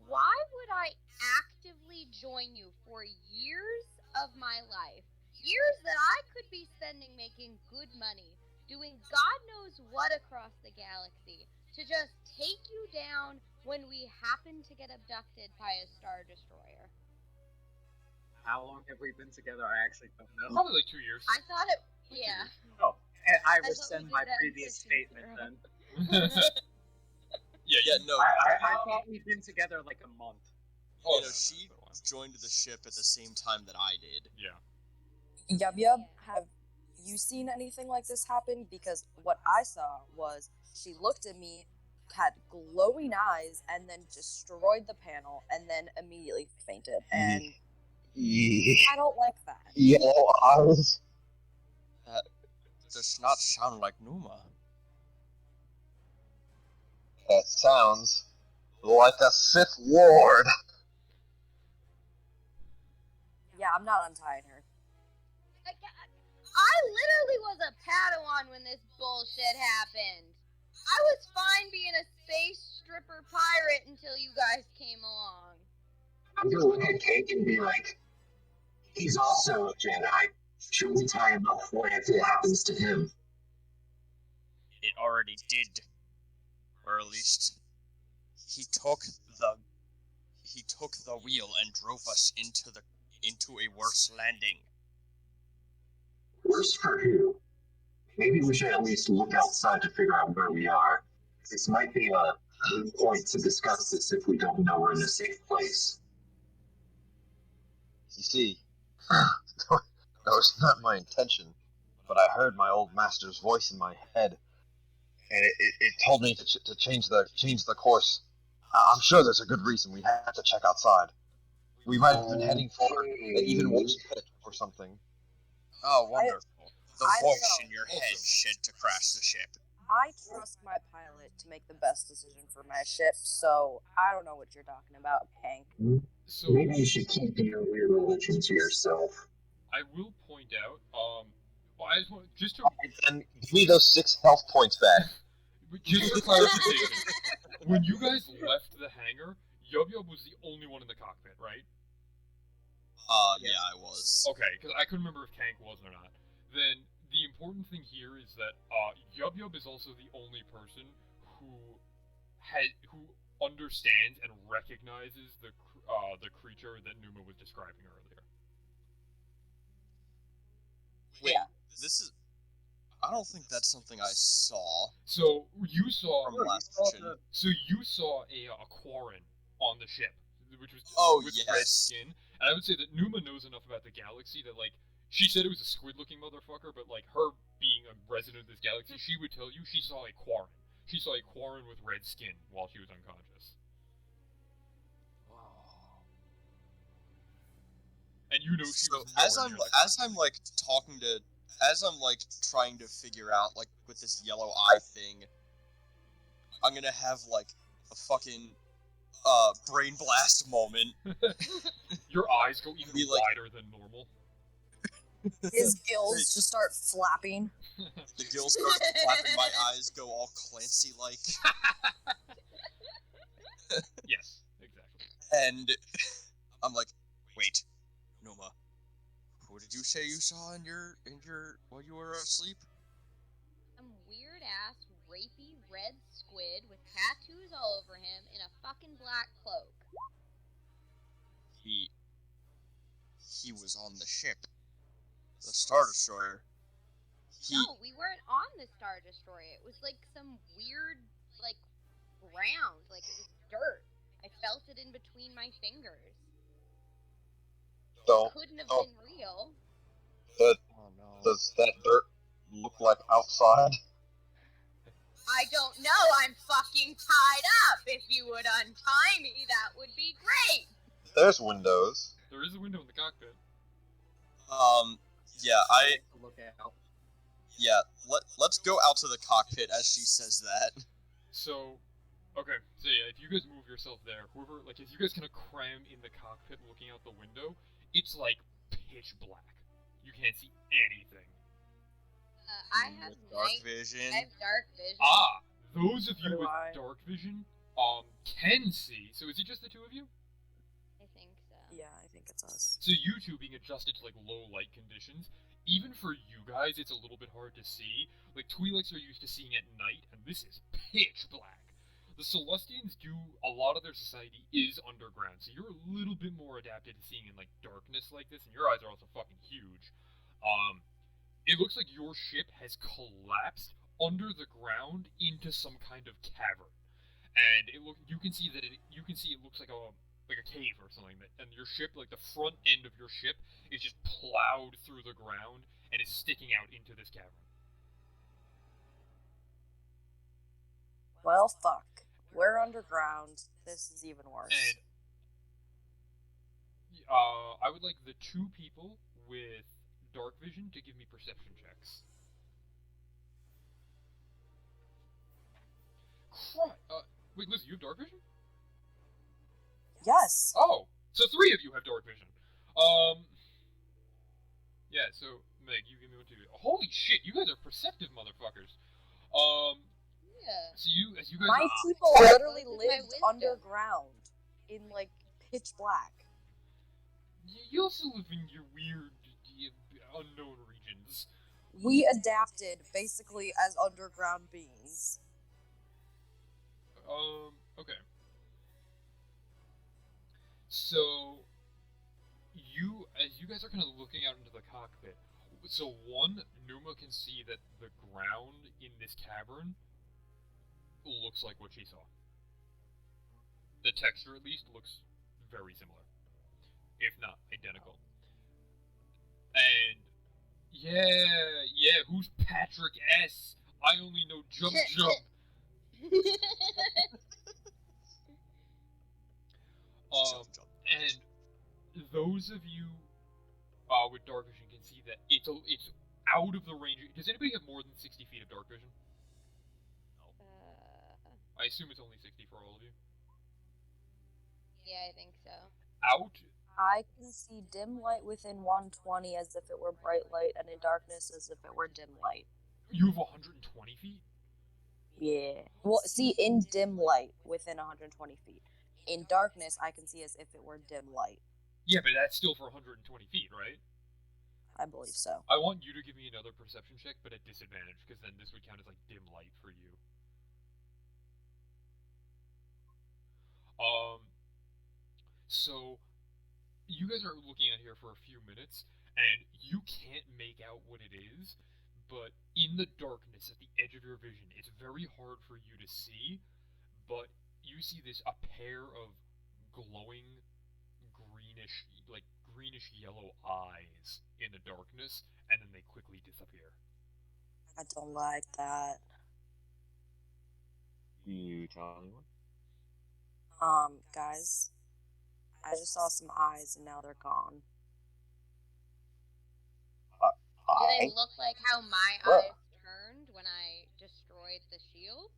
S7: Why would I actively join you for years of my life? Years that I could be spending making good money, doing God knows what across the galaxy, to just take you down when we happen to get abducted by a Star Destroyer.
S4: How long have we been together? I actually don't know.
S3: Probably like 2 years.
S7: I thought it. Yeah.
S4: Oh, and I
S7: I thought
S4: rescind
S7: we
S4: my
S7: did that in
S4: previous
S7: Fishing
S4: statement
S7: Zero.
S4: then.
S3: Yeah,
S1: no.
S4: I thought we'd been together like a month.
S3: Oh,
S1: You know,
S3: no,
S1: she
S3: no,
S1: joined the ship at the same time that I did.
S3: Yeah.
S6: Yub, have you seen anything like this happen? Because what I saw was she looked at me, had glowing eyes, and then destroyed the panel, and then immediately fainted. And I don't like that.
S5: Yellow eyes.
S1: That does not sound like Numa.
S5: That sounds like a Sith Lord.
S6: Yeah, I'm not untying her.
S7: I literally was a Padawan when this bullshit happened. I was fine being a space stripper pirate until you guys came along.
S8: I'm gonna look at Cake and be like, he's also a Jedi. Should we tie him up for it if it happens to him?
S1: It already did. Or at least he took the wheel and drove us into a worse landing.
S8: Worse for who? Maybe we should at least look outside to figure out where we are. This might be a good point to discuss this if we don't know we're in a safe place.
S5: You see, that was not my intention, but I heard my old master's voice in my head, and it told me to change the course. I'm sure there's a good reason we have to check outside. We might have been heading for an even worse pit or something.
S1: Oh, wonderful. The
S6: I
S1: voice
S6: don't
S1: in your head said to crash the ship.
S6: I trust my pilot to make the best decision for my ship, so I don't know what you're talking about, Hank.
S3: So
S8: Maybe you should keep your weird religion to yourself.
S3: I will point out, well, I just want just to
S5: Then give me those 6 health points back.
S3: just for clarification, when you guys left the hangar, Yub Yub was the only one in the cockpit, right?
S1: Yeah, I was.
S3: Okay, because I couldn't remember if Kank was or not. Then the important thing here is that Yub Yub is also the only person who understands and recognizes the creature that Numa was describing earlier.
S1: Wait,
S6: Yeah.
S1: this is... I don't think that's something I saw
S3: So you saw
S1: from the last mission.
S3: So you saw a Quarren on the ship, which was with
S1: yes.
S3: red skin. And I would say that Numa knows enough about the galaxy that, like, she said it was a squid-looking motherfucker, but, like, her being a resident of this galaxy, she would tell you she saw a Quarren. She saw a Quarren with red skin while she was unconscious. And you know she
S1: So
S3: was
S1: as
S3: nowhere
S1: I'm
S3: near that
S1: as I'm like talking to, as I'm like trying to figure out like with this yellow eye thing, I'm gonna have like a fucking brain blast moment.
S3: Your eyes go even
S1: Be like-
S3: wider than normal.
S6: His gills just start flapping.
S1: The gills start flapping, my eyes go all Clancy-like,
S3: Yes, exactly.
S1: and I'm like, wait, Numa, who did you say you saw in your while you were asleep?
S7: Some weird ass, rapey red squid with tattoos all over him in a fucking black cloak.
S1: He was on the ship, the Star Destroyer.
S7: No, we weren't on the Star Destroyer. It was like some weird, like, ground. Like, it was dirt. I felt it in between my fingers.
S5: So,
S7: It couldn't have been real.
S1: Oh no.
S5: does that dirt look like outside?
S7: I don't know. I'm fucking tied up. If you would untie me, that would be great.
S5: There's windows.
S3: There is a window in the cockpit.
S1: Yeah,
S4: Look out.
S1: yeah, let's go out to the cockpit as she says that.
S3: So, okay, so yeah, if you guys move yourself there, whoever, like, if you guys kind of cram in the cockpit looking out the window, it's like pitch black. You can't see anything.
S7: I have
S1: Dark
S7: night.
S1: vision.
S7: I have dark vision.
S3: Ah, those of you
S6: So do
S3: with
S6: I.
S3: dark vision, can see. So is it just the two of you?
S7: I think so.
S6: Yeah, I think it's us.
S3: So you two being adjusted to like low light conditions, even for you guys, it's a little bit hard to see. Like Twi'leks are used to seeing at night, and this is pitch black. The Celestians do a lot of their society is underground, so you're a little bit more adapted to seeing in like darkness like this, and your eyes are also fucking huge. It looks like your ship has collapsed under the ground into some kind of cavern, and you can see it looks like a cave or something, and your ship, like the front end of your ship, is just plowed through the ground and is sticking out into this cavern.
S6: Well, fuck. We're underground. This is even worse.
S3: And I would like the two people with dark vision to give me perception checks. Wait, Lizzie, you have dark vision?
S6: Yes.
S3: Oh, so three of you have dark vision. Yeah. So Meg, you give me one too. Holy shit, you guys are perceptive motherfuckers.
S7: Yeah.
S3: So as you guys,
S6: My people literally
S7: This is my
S6: lived
S7: wisdom.
S6: underground in like pitch black.
S3: you also live in your weird, unknown regions.
S6: We adapted basically as underground beings.
S3: Okay. So, as you guys are kind of looking out into the cockpit, so one, Numa can see that the ground in this cavern looks like what she saw. The texture, at least, looks very similar, if not identical. And, yeah, who's Patrick S? I only know Jump Jump. And those of you with dark vision can see that it's out of the range. Does anybody have more than 60 feet of dark vision? I assume it's only 60 for all of you.
S7: Yeah, I think so.
S3: Out?
S6: I can see dim light within 120 as if it were bright light, and in darkness as if it were dim light.
S3: You have 120 feet?
S6: Yeah. Well, see, in dim light within 120 feet. In darkness, I can see as if it were dim light.
S3: Yeah, but that's still for 120 feet, right?
S6: I believe so.
S3: I want you to give me another perception check, but at disadvantage, because then this would count as like dim light for you. So you guys are looking at here for a few minutes, and you can't make out what it is, but in the darkness at the edge of your vision, it's very hard for you to see, but you see a pair of glowing greenish yellow eyes in the darkness, and then they quickly disappear.
S6: I don't like that.
S5: You tell anyone?
S6: Guys, I just saw some eyes and now they're gone.
S7: Do they look like how my
S5: Well-
S7: eyes turned when I destroyed the shield?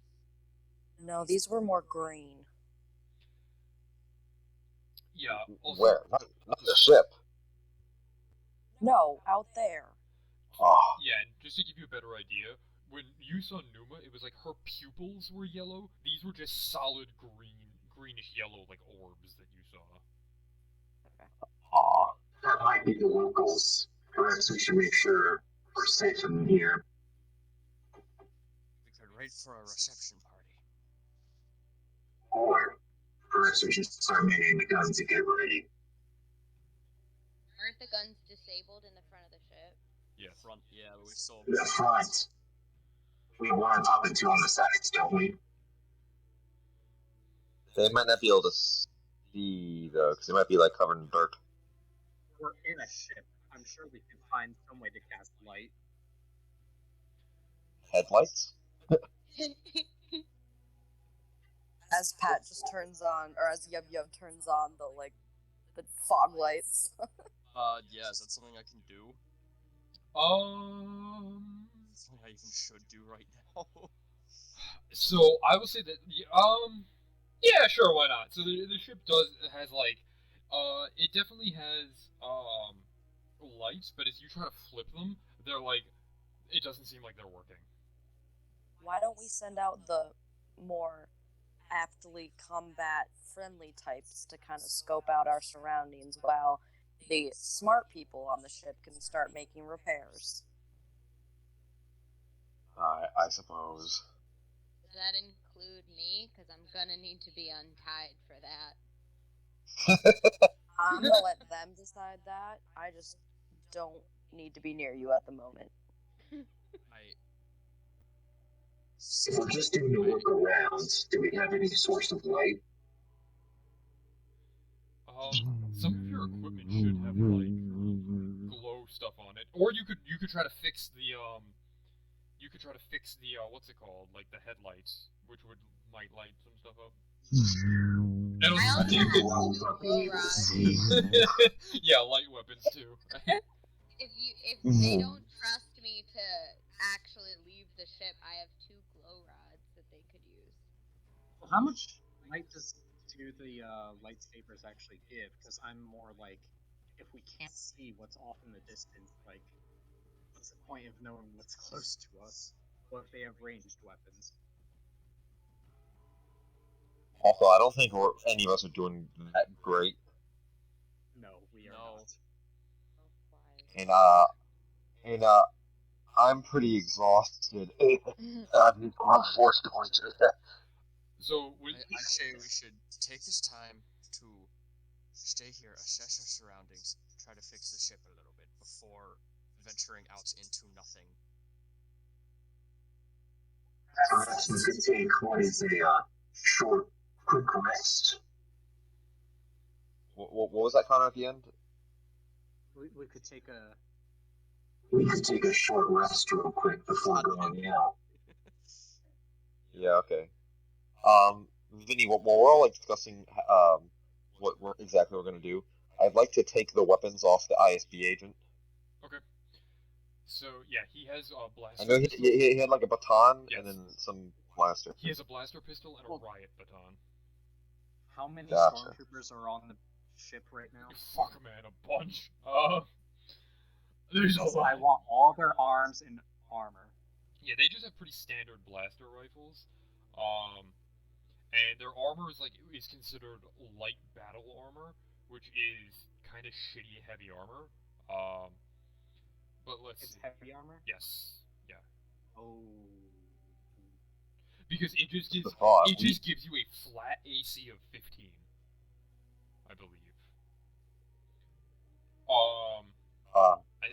S6: No, these were more green.
S3: Yeah. Also,
S5: Where? Not the ship.
S6: No, out there.
S5: Oh,
S3: Yeah, and just to give you a better idea, when you saw Numa, it was like her pupils were yellow. These were just solid greenish yellow, like orbs that you saw.
S5: aw.
S8: That might be the locals. Perhaps we should make sure we're safe in here.
S1: We could wait for a reception party.
S8: Or perhaps we should start manning the guns and get ready.
S7: Aren't the guns disabled in the front of the ship?
S3: Yeah.
S1: Front, yeah, we saw.
S8: The front. We have one on top and two on the sides, don't we?
S5: They might not be able to see, though, because they might be, like, covered in dirt.
S4: We're in a ship. I'm sure we can find some way to cast light.
S5: Headlights?
S6: As Pat just turns on, or as Yub Yub turns on the fog lights.
S1: Yeah, is that something I can do? Something I even should do right now?
S3: So I will say that yeah, sure, why not? So the ship has it definitely has lights, but as you try to flip them, they're it doesn't seem like they're working.
S6: Why don't we send out the more aptly combat-friendly types to kind of scope out our surroundings while the smart people on the ship can start making repairs?
S5: I suppose.
S7: Does that include me? Because I'm gonna need to be untied for that.
S6: I'm gonna let them decide that. I just don't need to be near you at the moment.
S8: If we're just doing a look around, do we have any source of light?
S3: Some of your equipment should have glow stuff on it, or you could try to fix the what's it called, like the headlights, which might light some stuff up.
S7: I also have 2 glow rods.
S3: Yeah, light weapons too.
S7: If they don't trust me to actually leave the ship, I have 2 glow rods that they could use.
S4: Well, how much light do the lightsabers actually give? Because I'm more like, if we can't see what's off in the distance, what's the point of knowing what's close to us? What if they have ranged weapons?
S5: Also, I don't think any of us are doing that great.
S4: No, we are
S1: No.
S4: not.
S5: And I'm pretty exhausted. I'm force going to that.
S3: So
S1: I say we should take this time to stay here, assess our surroundings, try to fix the ship a little bit before venturing out into nothing.
S8: Perhaps we could take what is a short, quick rest.
S5: What was that comment at the end?
S4: We could take a.
S8: We could take a short rest real quick before going out.
S5: Yeah, okay. Vinny, while we're all discussing what exactly we're gonna do, I'd like to take the weapons off the ISB agent.
S3: Okay. So yeah, he has a blaster.
S5: I know he had like a baton
S3: Yes.
S5: and then some blaster.
S3: He has a blaster pistol and a riot baton.
S4: How many
S5: Gotcha.
S4: stormtroopers are on the ship right now?
S3: Fuck, man, a bunch. There's a
S4: So
S3: lot.
S4: I want all their arms and armor.
S3: Yeah, they just have pretty standard blaster rifles. And their armor is considered light battle armor, which is kind of shitty heavy armor. But let's
S4: It's
S3: see.
S4: heavy armor?
S3: Yes. Yeah.
S4: Oh.
S3: Because it just gives you a flat AC of 15, I believe.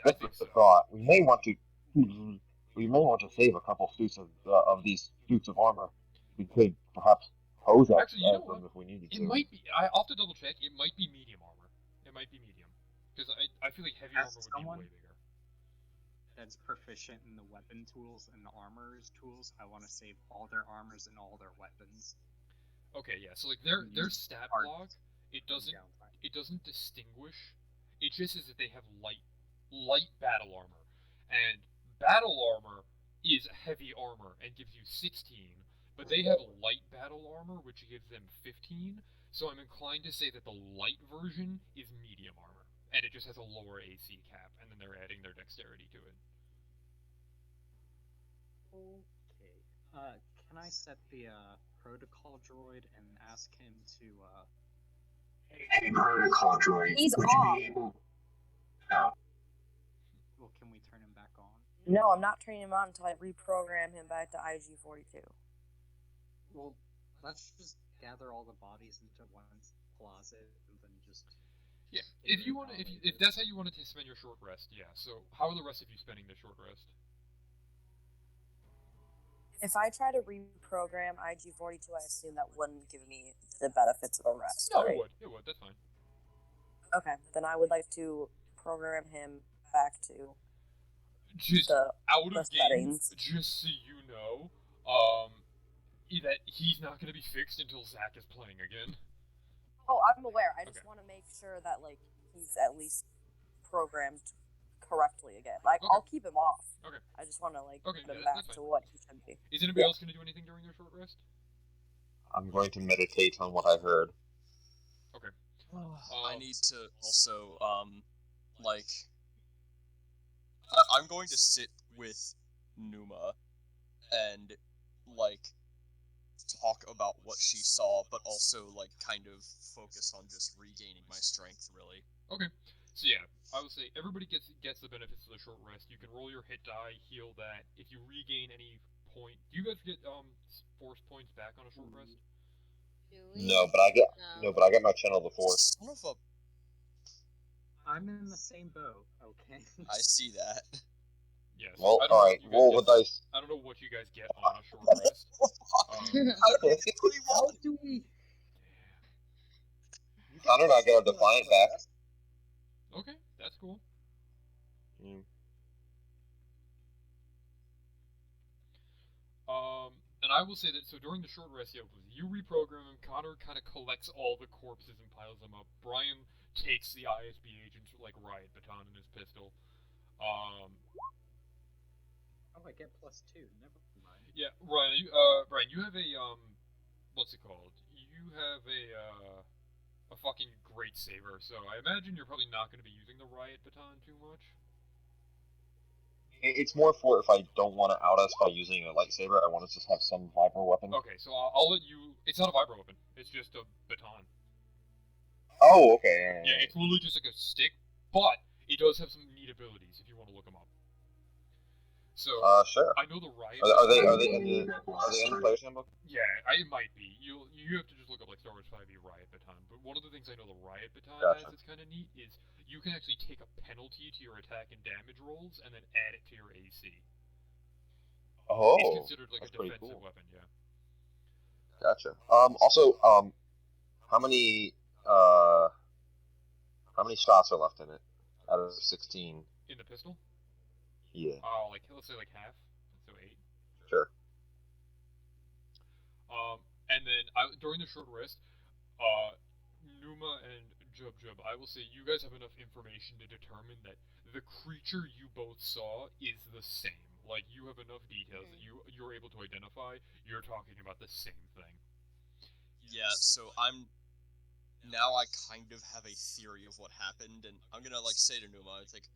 S3: I think so.
S5: Thought we may want to save a couple suits of these suits of armor. We could perhaps pose up
S3: Actually, you know
S5: them
S3: what?
S5: if we needed
S3: It
S5: to.
S3: might be. I'll have to double check. It might be medium armor. It might be medium. Because I feel like heavy armor would be way bigger.
S4: That's proficient in the weapon tools and the armor's tools. I want to save all their armors and all their weapons.
S3: Okay, yeah. So their stat block, it doesn't distinguish. It just says that they have light battle armor, and battle armor is heavy armor and gives you 16. But they have light battle armor, which gives them 15. So I'm inclined to say that the light version is medium armor, and it just has a lower AC cap, and then they're adding their dexterity to it.
S4: Okay. Can I set the protocol droid and ask him to?
S8: Hey, protocol droid.
S6: He's
S8: would
S6: off.
S8: you be able? Oh.
S4: Well, can we turn him back on?
S6: No, I'm not turning him on until I reprogram him back to IG-42.
S4: Well, let's just gather all the bodies into one closet and then just.
S3: Yeah, if that's how you wanted to spend your short rest, yeah. So how are the rest of you spending the short rest?
S6: If I try to reprogram IG-42, I assume that wouldn't give me the benefits of a rest,
S3: No,
S6: right?
S3: it would. That's fine.
S6: Okay, then I would like to program him back to
S3: Just
S6: the
S3: out of game,
S6: settings.
S3: just so you know, that he's not going to be fixed until Zach is playing again.
S6: Oh, I'm aware. I just
S3: Okay.
S6: want to make sure that like he's at least programmed correctly again. Like
S3: Okay.
S6: I'll keep him off.
S3: Okay.
S6: I just want to like
S3: Okay,
S6: put him
S3: yeah,
S6: back
S3: that's
S6: to
S3: fine.
S6: what he should be.
S3: Is anybody else going to do anything during their short rest?
S5: I'm going to meditate on what I heard.
S3: Okay.
S1: I need to also, like, I'm going to sit with Numa and, like, talk about what she saw, but also, like, kind of focus on just regaining my strength, really.
S3: Okay. So yeah, I would say everybody gets the benefits of the short rest. You can roll your hit die, heal that. If you regain any point, do you guys get force points back on a short rest?
S7: Do we?
S5: No, but I get my channel the force.
S1: Son of a...
S4: I'm in the same boat, okay?
S1: I see that.
S3: Yes.
S5: Well,
S3: I don't know
S5: alright,
S3: what you guys
S5: roll
S3: get-
S5: the dice.
S3: I don't know what you guys get on a short rest.
S1: How did we get 21?
S4: How do we?
S5: Connor and I get our Defiant back.
S3: Okay, that's cool. And I will say that, so during the short rest, yeah, you reprogram him, Connor kind of collects all the corpses and piles them up. Brian takes the ISB agent's, like, riot baton and his pistol.
S4: Oh, I get +2. Never mind.
S3: Yeah, Ryan, you have a, what's it called? You have a fucking great saber, so I imagine you're probably not going to be using the riot baton too much.
S5: It's more for if I don't want to out us by using a lightsaber, I want to just have some vibro weapon.
S3: Okay, so I'll let you. It's not a vibro weapon. It's just a baton.
S5: Oh, okay.
S3: Yeah, it's literally just like a stick, but it does have some neat abilities if you want to look them up. So
S5: Sure.
S3: I know the riot.
S5: Are they
S8: in
S5: in the player's handbook?
S3: Yeah, it might be. You have to just look up like Star Wars 5e riot baton. But one of the things I know the riot baton has that's kind of neat is you can actually take a penalty to your attack and damage rolls and then add it to your AC.
S5: Oh,
S3: It's considered like a
S5: that's pretty
S3: defensive
S5: cool.
S3: weapon, yeah.
S5: Gotcha. Also, how many shots are left in it out of 16?
S3: In the pistol?
S5: Yeah.
S3: Oh, like let's say like half, so 8.
S5: Sure.
S3: And then during the short rest, Numa and Jub, I will say you guys have enough information to determine that the creature you both saw is the same. Like you have enough details that you're able to identify. You're talking about the same thing.
S1: Yeah, so I kind of have a theory of what happened, and I'm gonna like say to Numa, like,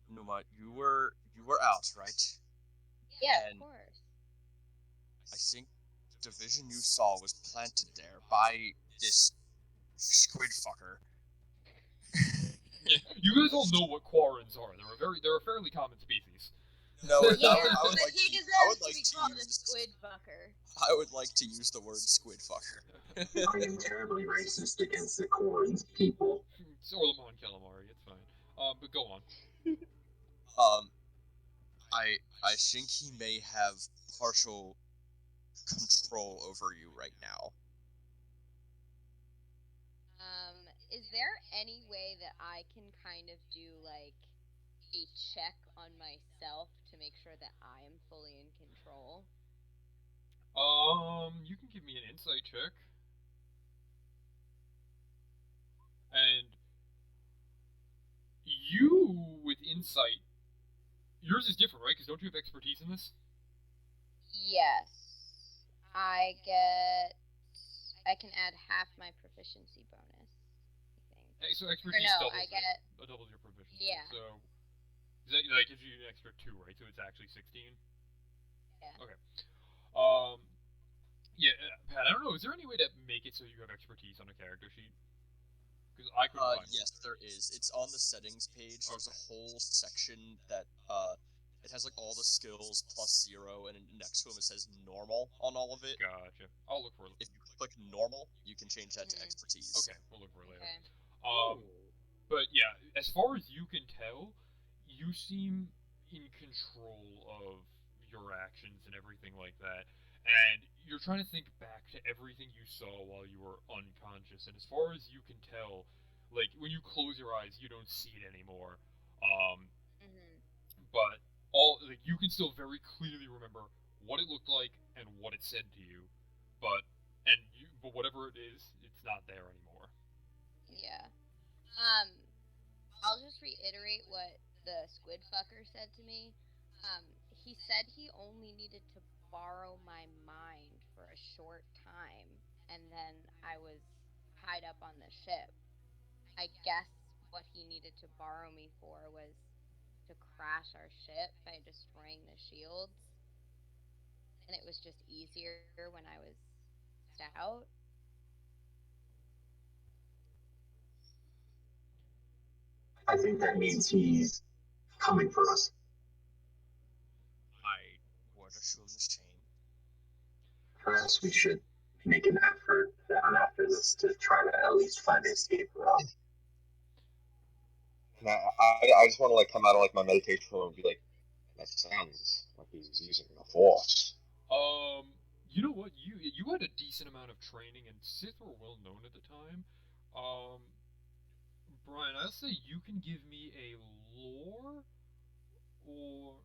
S1: Numa, you were out, right?
S7: Yeah,
S1: And
S7: of course.
S1: I think the vision you saw was planted there by this squid fucker.
S3: Yeah, you guys all know what Quarrens are. They're a fairly common species.
S1: No,
S7: Yeah,
S1: I would
S7: but
S1: like
S7: he
S1: to, I
S7: deserves
S1: would
S7: to
S1: like
S7: be
S1: to
S7: called a
S1: use
S7: squid fucker.
S1: I would like to use the word squid fucker.
S8: I am terribly racist against the Korans people.
S3: Or the Mon Calamari, it's fine. But go on.
S1: I think he may have partial control over you right now.
S7: Is there any way that I can kind of do like a check on myself to make sure that I am fully in control?
S3: You can give me an insight check. And you, with insight, yours is different, right? Because don't you have expertise in this?
S7: Yes. I can add half my proficiency bonus, I think.
S3: So expertise
S7: no,
S3: doubles
S7: I get-
S3: doubles your proficiency.
S7: Yeah.
S3: So that gives you an extra 2, right? So it's actually 16.
S7: Yeah.
S3: Okay. Yeah, Pat. I don't know. Is there any way to make it so you have expertise on a character sheet? Because I couldn't find one.
S1: Yes, there is. It's on the settings page. There's a whole section that it has like all the skills plus 0, and next to them it says normal on all of it.
S3: Gotcha. I'll look for it.
S1: If you click normal, you can change that to expertise.
S3: Okay, we'll look for it later.
S7: Okay.
S3: But yeah, as far as you can tell, you seem in control of your actions and everything like that. And you're trying to think back to everything you saw while you were unconscious. And as far as you can tell, like when you close your eyes, you don't see it anymore. But you can still very clearly remember what it looked like and what it said to you, but whatever it is, it's not there anymore.
S7: Yeah. I'll just reiterate what the squid fucker said to me. He said he only needed to borrow my mind for a short time, and then I was tied up on the ship. I guess what he needed to borrow me for was to crash our ship by destroying the shields, and it was just easier when I was stout.
S8: I think that means he's coming for us.
S1: I would assume the same.
S8: Perhaps we should make an effort down after this to try to at least find an escape route.
S5: And I just want to like come out of like my meditation room and be like, that sounds like he's using the force.
S3: You know what? You had a decent amount of training, and Sith were well known at the time. Um, Brian, I'll say you can give me a lore, or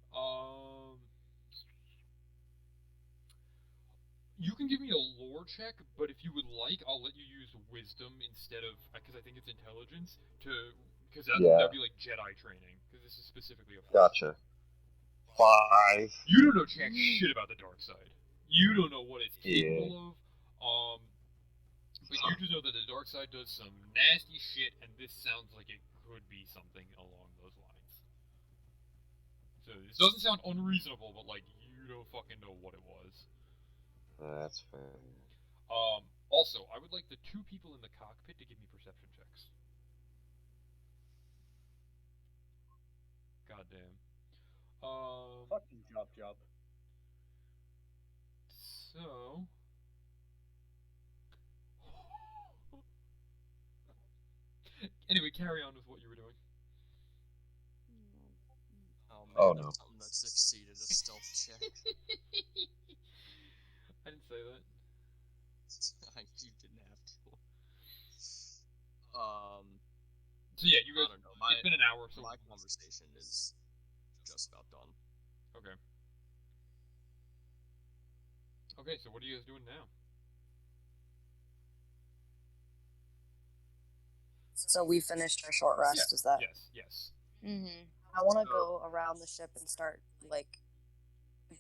S3: you can give me a lore check. But if you would like, I'll let you use wisdom instead of because I think it's intelligence because that'd be like Jedi training because this is specifically a force.
S5: Gotcha. 5.
S3: You don't know jack shit about the dark side. You don't know what it's
S5: Yeah.
S3: capable of. But you just know that the dark side does some nasty shit, and this sounds like it could be something along those lines. So this doesn't sound unreasonable, but like you don't fucking know what it was.
S5: That's fair.
S3: Also, I would like the 2 people in the cockpit to give me perception checks. Goddamn.
S4: Fucking job.
S3: So. Anyway, carry on with what you were doing.
S5: Oh,
S1: That's
S5: no.
S1: something that succeeded a stealth check.
S3: I didn't say that.
S1: You didn't have to.
S3: So yeah, you guys.
S1: I don't know.
S3: It's been an hour, so
S1: My conversation is just about done.
S3: Okay. Okay, so what are you guys doing now?
S6: So we finished our short rest, is that?
S3: Yes.
S7: Mm-hmm.
S6: I want to go around the ship and start, like,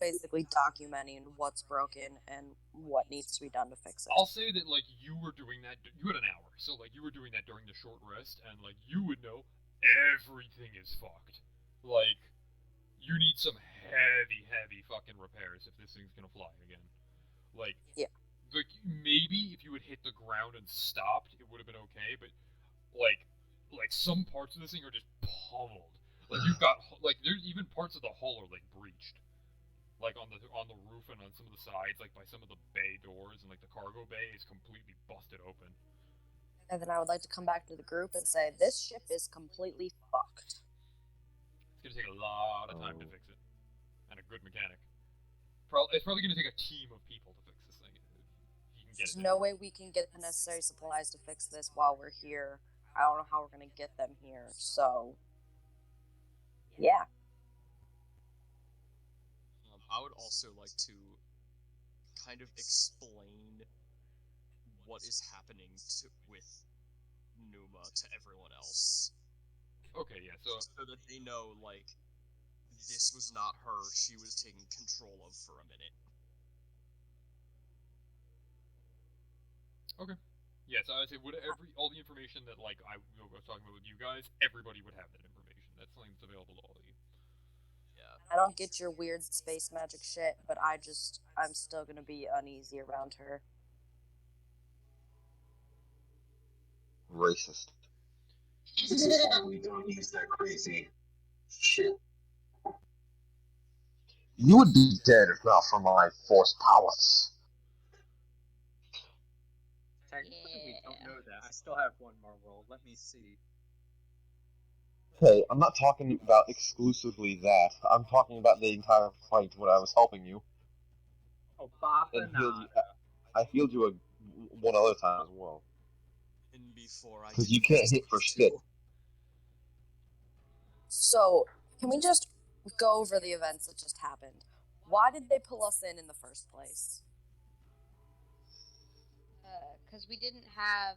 S6: basically documenting what's broken and what needs to be done to fix it.
S3: I'll say that, like, you were doing that, you had an hour, so, like, you were doing that during the short rest, and, like, you would know everything is fucked. Like, you need some heavy fucking repairs if this thing's gonna fly again. Like,
S6: yeah.
S3: Like, maybe if you had hit the ground and stopped, it would have been okay, but, like some parts of this thing are just pummeled. Like, you've got, like, there's even parts of the hull are, like, breached. Like, on the roof and on some of the sides, like, by some of the bay doors, and, like, the cargo bay is completely busted open.
S6: And then I would like to come back to the group and say, this ship is completely fucked.
S3: It's gonna take a lot of time to fix it. And a good mechanic. It's probably gonna take a team of people to fix this thing.
S6: There's no way we can get the necessary supplies to fix this while we're here. I don't know how we're gonna get them here, so yeah.
S1: I would also like to kind of explain what is happening with Numa to everyone else.
S3: Okay, yeah, so
S1: that they know, like, this was not her, she was taken control of for a minute.
S3: Okay. Yeah, so I would say all the information that, like, I was talking about with you guys, everybody would have that information. That's something that's available to all of you.
S1: Yeah.
S6: I don't get your weird space magic shit, but I'm still gonna be uneasy around her.
S5: Racist.
S8: This is why we don't use that crazy shit.
S5: You would be dead if not for my force powers.
S4: Technically, we don't know that. I still have one more roll. Let me see.
S5: Hey, I'm not talking about exclusively that. I'm talking about the entire fight when I was helping you.
S4: Oh, Baba
S5: And I healed you one other time as well.
S1: And before I
S5: because you can't hit for shit.
S6: So, can we just go over the events that just happened. Why did they pull us in the first place?
S7: Because we didn't have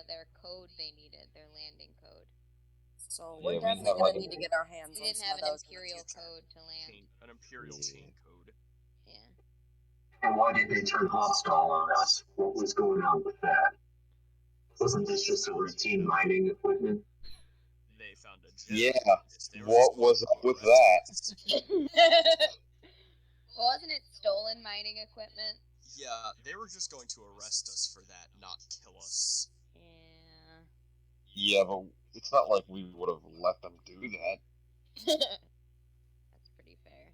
S7: their code they needed, their landing code.
S6: So
S5: Yeah,
S6: we're
S5: we
S6: definitely
S5: have,
S6: gonna
S5: like,
S6: need to get our hands
S7: We
S6: on
S7: didn't
S6: some
S7: have
S6: of
S7: an
S6: those in the
S7: imperial
S6: future.
S7: code to land.
S1: An imperial
S5: Yeah.
S1: chain code.
S7: Yeah.
S8: And why did they turn hostile on us? What was going on with that? Wasn't this just a routine mining equipment?
S1: They found a
S5: Yeah,
S1: generator. They were
S5: what
S1: just
S5: was
S1: going
S5: up
S1: to
S5: with
S1: arrest
S5: that?
S1: us.
S7: Well, wasn't it stolen mining equipment?
S1: Yeah, they were just going to arrest us for that, not kill us.
S7: Yeah.
S5: Yeah, but it's not like we would have let them do that.
S7: That's pretty fair.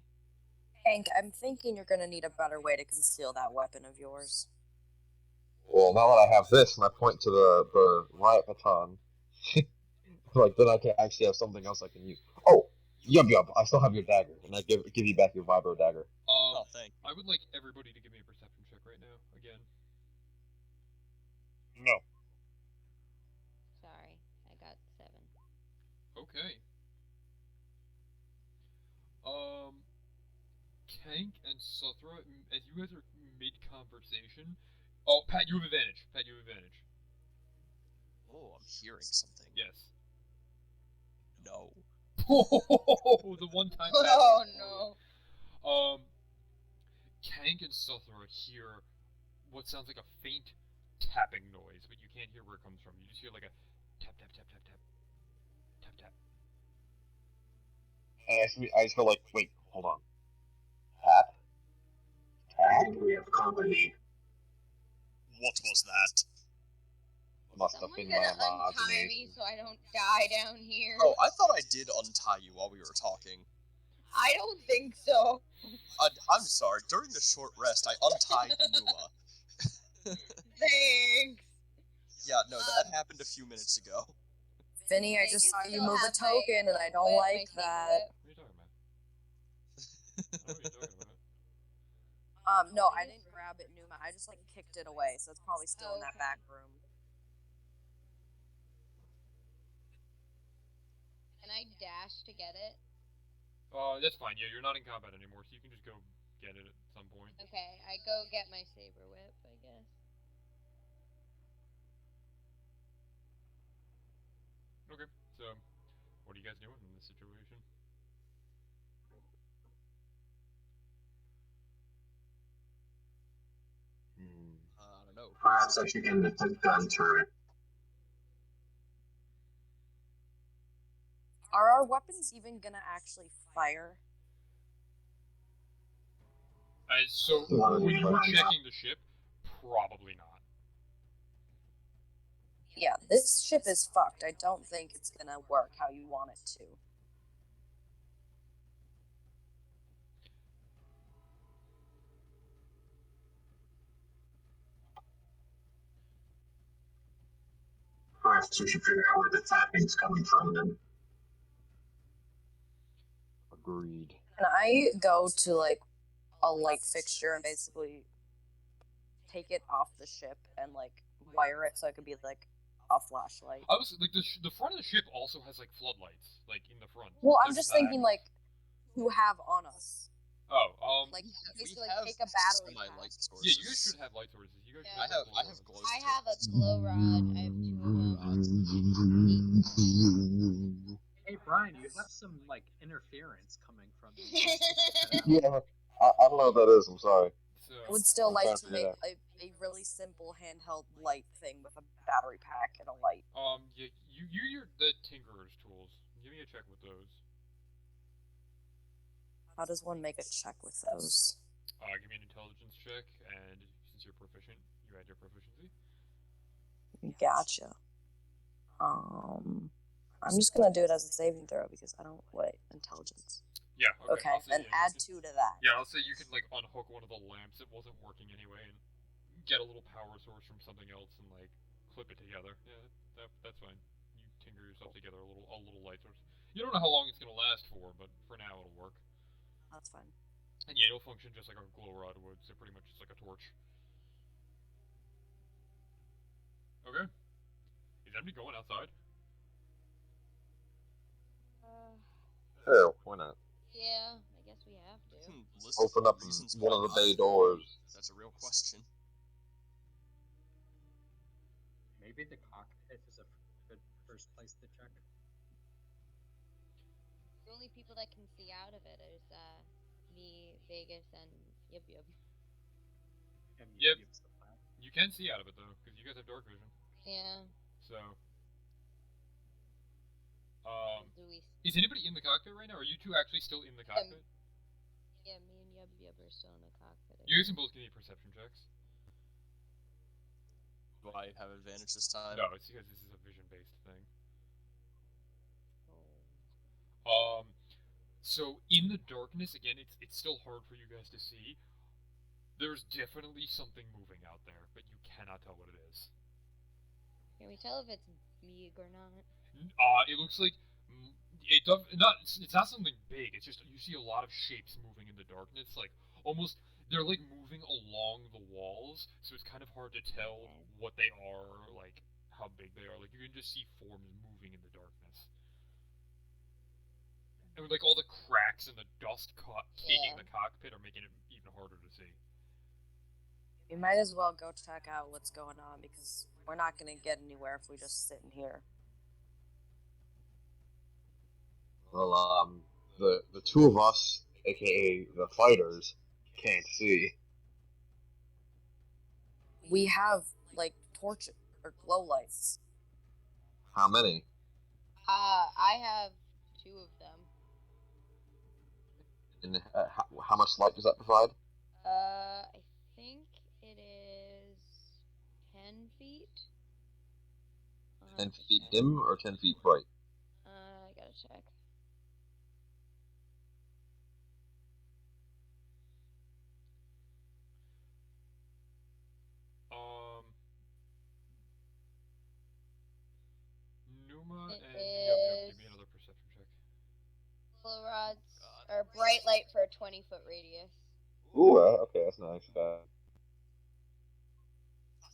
S6: Hank, I'm thinking you're gonna need a better way to conceal that weapon of yours.
S5: Well, now that I have this, and I point to the riot baton, like, then I can actually have something else I can use. Oh, yup, I still have your dagger, and I give you back your vibro dagger.
S1: Oh, thank you.
S3: I would like everybody to give me a perception check right now, again.
S5: No.
S7: Sorry, I got 7.
S3: Okay. Kank and Suthra, as you guys are mid-conversation... Oh, Pat, you have advantage.
S1: Oh, I'm hearing something.
S3: Yes.
S1: No.
S3: Oh, the one time.
S7: Oh no.
S3: Kank and Suthra hear what sounds like a faint tapping noise, but you can't hear where it comes from. You just hear like a tap tap tap tap tap tap tap.
S5: And I just feel like, wait, hold on. Tap?
S8: I think we have company.
S1: What was that?
S5: Must have
S7: Someone's
S5: been
S7: gonna
S5: my
S7: untie me
S5: imagination.
S7: so I don't die down here.
S1: Oh, I thought I did untie you while we were talking.
S7: I don't think so.
S1: I'm sorry. During the short rest, I untied Numa.
S7: Thanks.
S1: Yeah, no, that happened a few minutes ago.
S6: Finny, I just saw you move a token, and I don't like that.
S3: What are you talking about? I don't know what you're talking about.
S6: No, I didn't grab it, Numa. I just, like, kicked it away, so it's probably still in that back room.
S7: Can I dash to get it?
S3: That's fine. Yeah, you're not in combat anymore, so you can just go get it at some point.
S7: Okay, I go get my saber whip, I guess.
S3: Okay, so what are you guys doing in this situation?
S1: I don't know.
S8: Perhaps I should get the gun turret.
S6: Are our weapons even gonna actually fire?
S3: So when you were checking the ship, probably not.
S6: Yeah, this ship is fucked. I don't think it's gonna work how you want it to.
S8: Perhaps we should figure out where the tapping's coming from then.
S5: Agreed.
S6: Can I go to, like, a light fixture and basically take it off the ship and, like, wire it so it could be, like, a flashlight?
S3: I was like the front of the ship also has like floodlights, like in the front.
S6: Well, I'm
S3: There's
S6: just
S3: that.
S6: thinking, like, who have on us.
S3: Oh,
S6: Like,
S1: We
S6: basically
S1: have
S6: take a battery pack.
S1: semi-light sources.
S3: yeah, you guys should have light sources. You guys
S7: Yeah.
S3: should
S1: I have glow
S7: I have a glow rod. I have 2 of them.
S4: Hey Brian, you have some like interference coming from you.
S5: Yeah, I don't know what that is, I'm sorry.
S3: So
S6: I would still like
S5: trying
S6: to
S5: to figure
S6: make a really simple handheld light thing with a battery pack and a light.
S3: yeah, you're the tinkerer's tools. Give me a check with those.
S6: How does one make a check with those?
S3: Give me an intelligence check, and since you're proficient, you add your proficiency.
S6: Gotcha. I'm just gonna do it as a saving throw because I don't intelligence.
S3: Yeah.
S6: Okay,
S3: I'll say,
S6: then
S3: yeah,
S6: add 2 to that.
S3: Yeah, I'll say you can like unhook one of the lamps that wasn't working anyway, and get a little power source from something else, and like clip it together. Yeah, that's fine. You tinker yourself together a little light source. You don't know how long it's gonna last for, but for now it'll work.
S6: That's fine.
S3: And yeah, it'll function just like a glow rod would, so pretty much just like a torch. Okay. Is anybody going outside?
S5: Hell, why not?
S7: Yeah, I guess we have
S1: We
S7: to.
S1: can list
S5: Open up
S1: reasons
S5: one
S1: why
S5: of the
S1: not.
S5: bay doors.
S1: That's a real question.
S4: Maybe the cockpit is a good first place to check.
S7: The only people that can see out of it is me, Vegas, and Yub Yub.
S4: And
S3: Yep.
S4: use the plan.
S3: You can see out of it though, because you guys have dark vision.
S7: Yeah.
S3: So,
S7: Do we?
S3: is anybody in the cockpit right now? Are you two actually still in the cockpit?
S7: Yeah, me and Yub Yub are still in the cockpit.
S3: You guys can both give me perception checks.
S1: Do I have advantage this time?
S3: No, it's because this is a vision-based thing.
S7: Oh.
S3: So in the darkness, again, it's still hard for you guys to see. There's definitely something moving out there, but you cannot tell what it is.
S7: Can we tell if it's big or not?
S3: It looks like it does not. It's not something big. It's just you see a lot of shapes moving in the darkness, like almost they're like moving along the walls. So it's kind of hard to tell what they are, like how big they are. Like you can just see forms moving in the darkness, and like all the cracks and the dust caking the cockpit are making it even harder to see.
S6: We might as well go check out what's going on because we're not going to get anywhere if we just sit in here.
S5: Well, the two of us, aka the fighters, can't see.
S6: We have like torches or glow lights.
S5: How many?
S7: I have 2 of them.
S5: And how much light does that provide?
S7: I think it is 10 feet.
S5: 10 feet dim or 10 feet bright?
S7: I gotta check.
S3: Numa
S7: It
S3: and Yub Yub, give me
S7: is-
S3: another perception check.
S7: Glow rods or bright light for a 20-foot radius.
S5: Ooh, okay, that's nice.
S1: God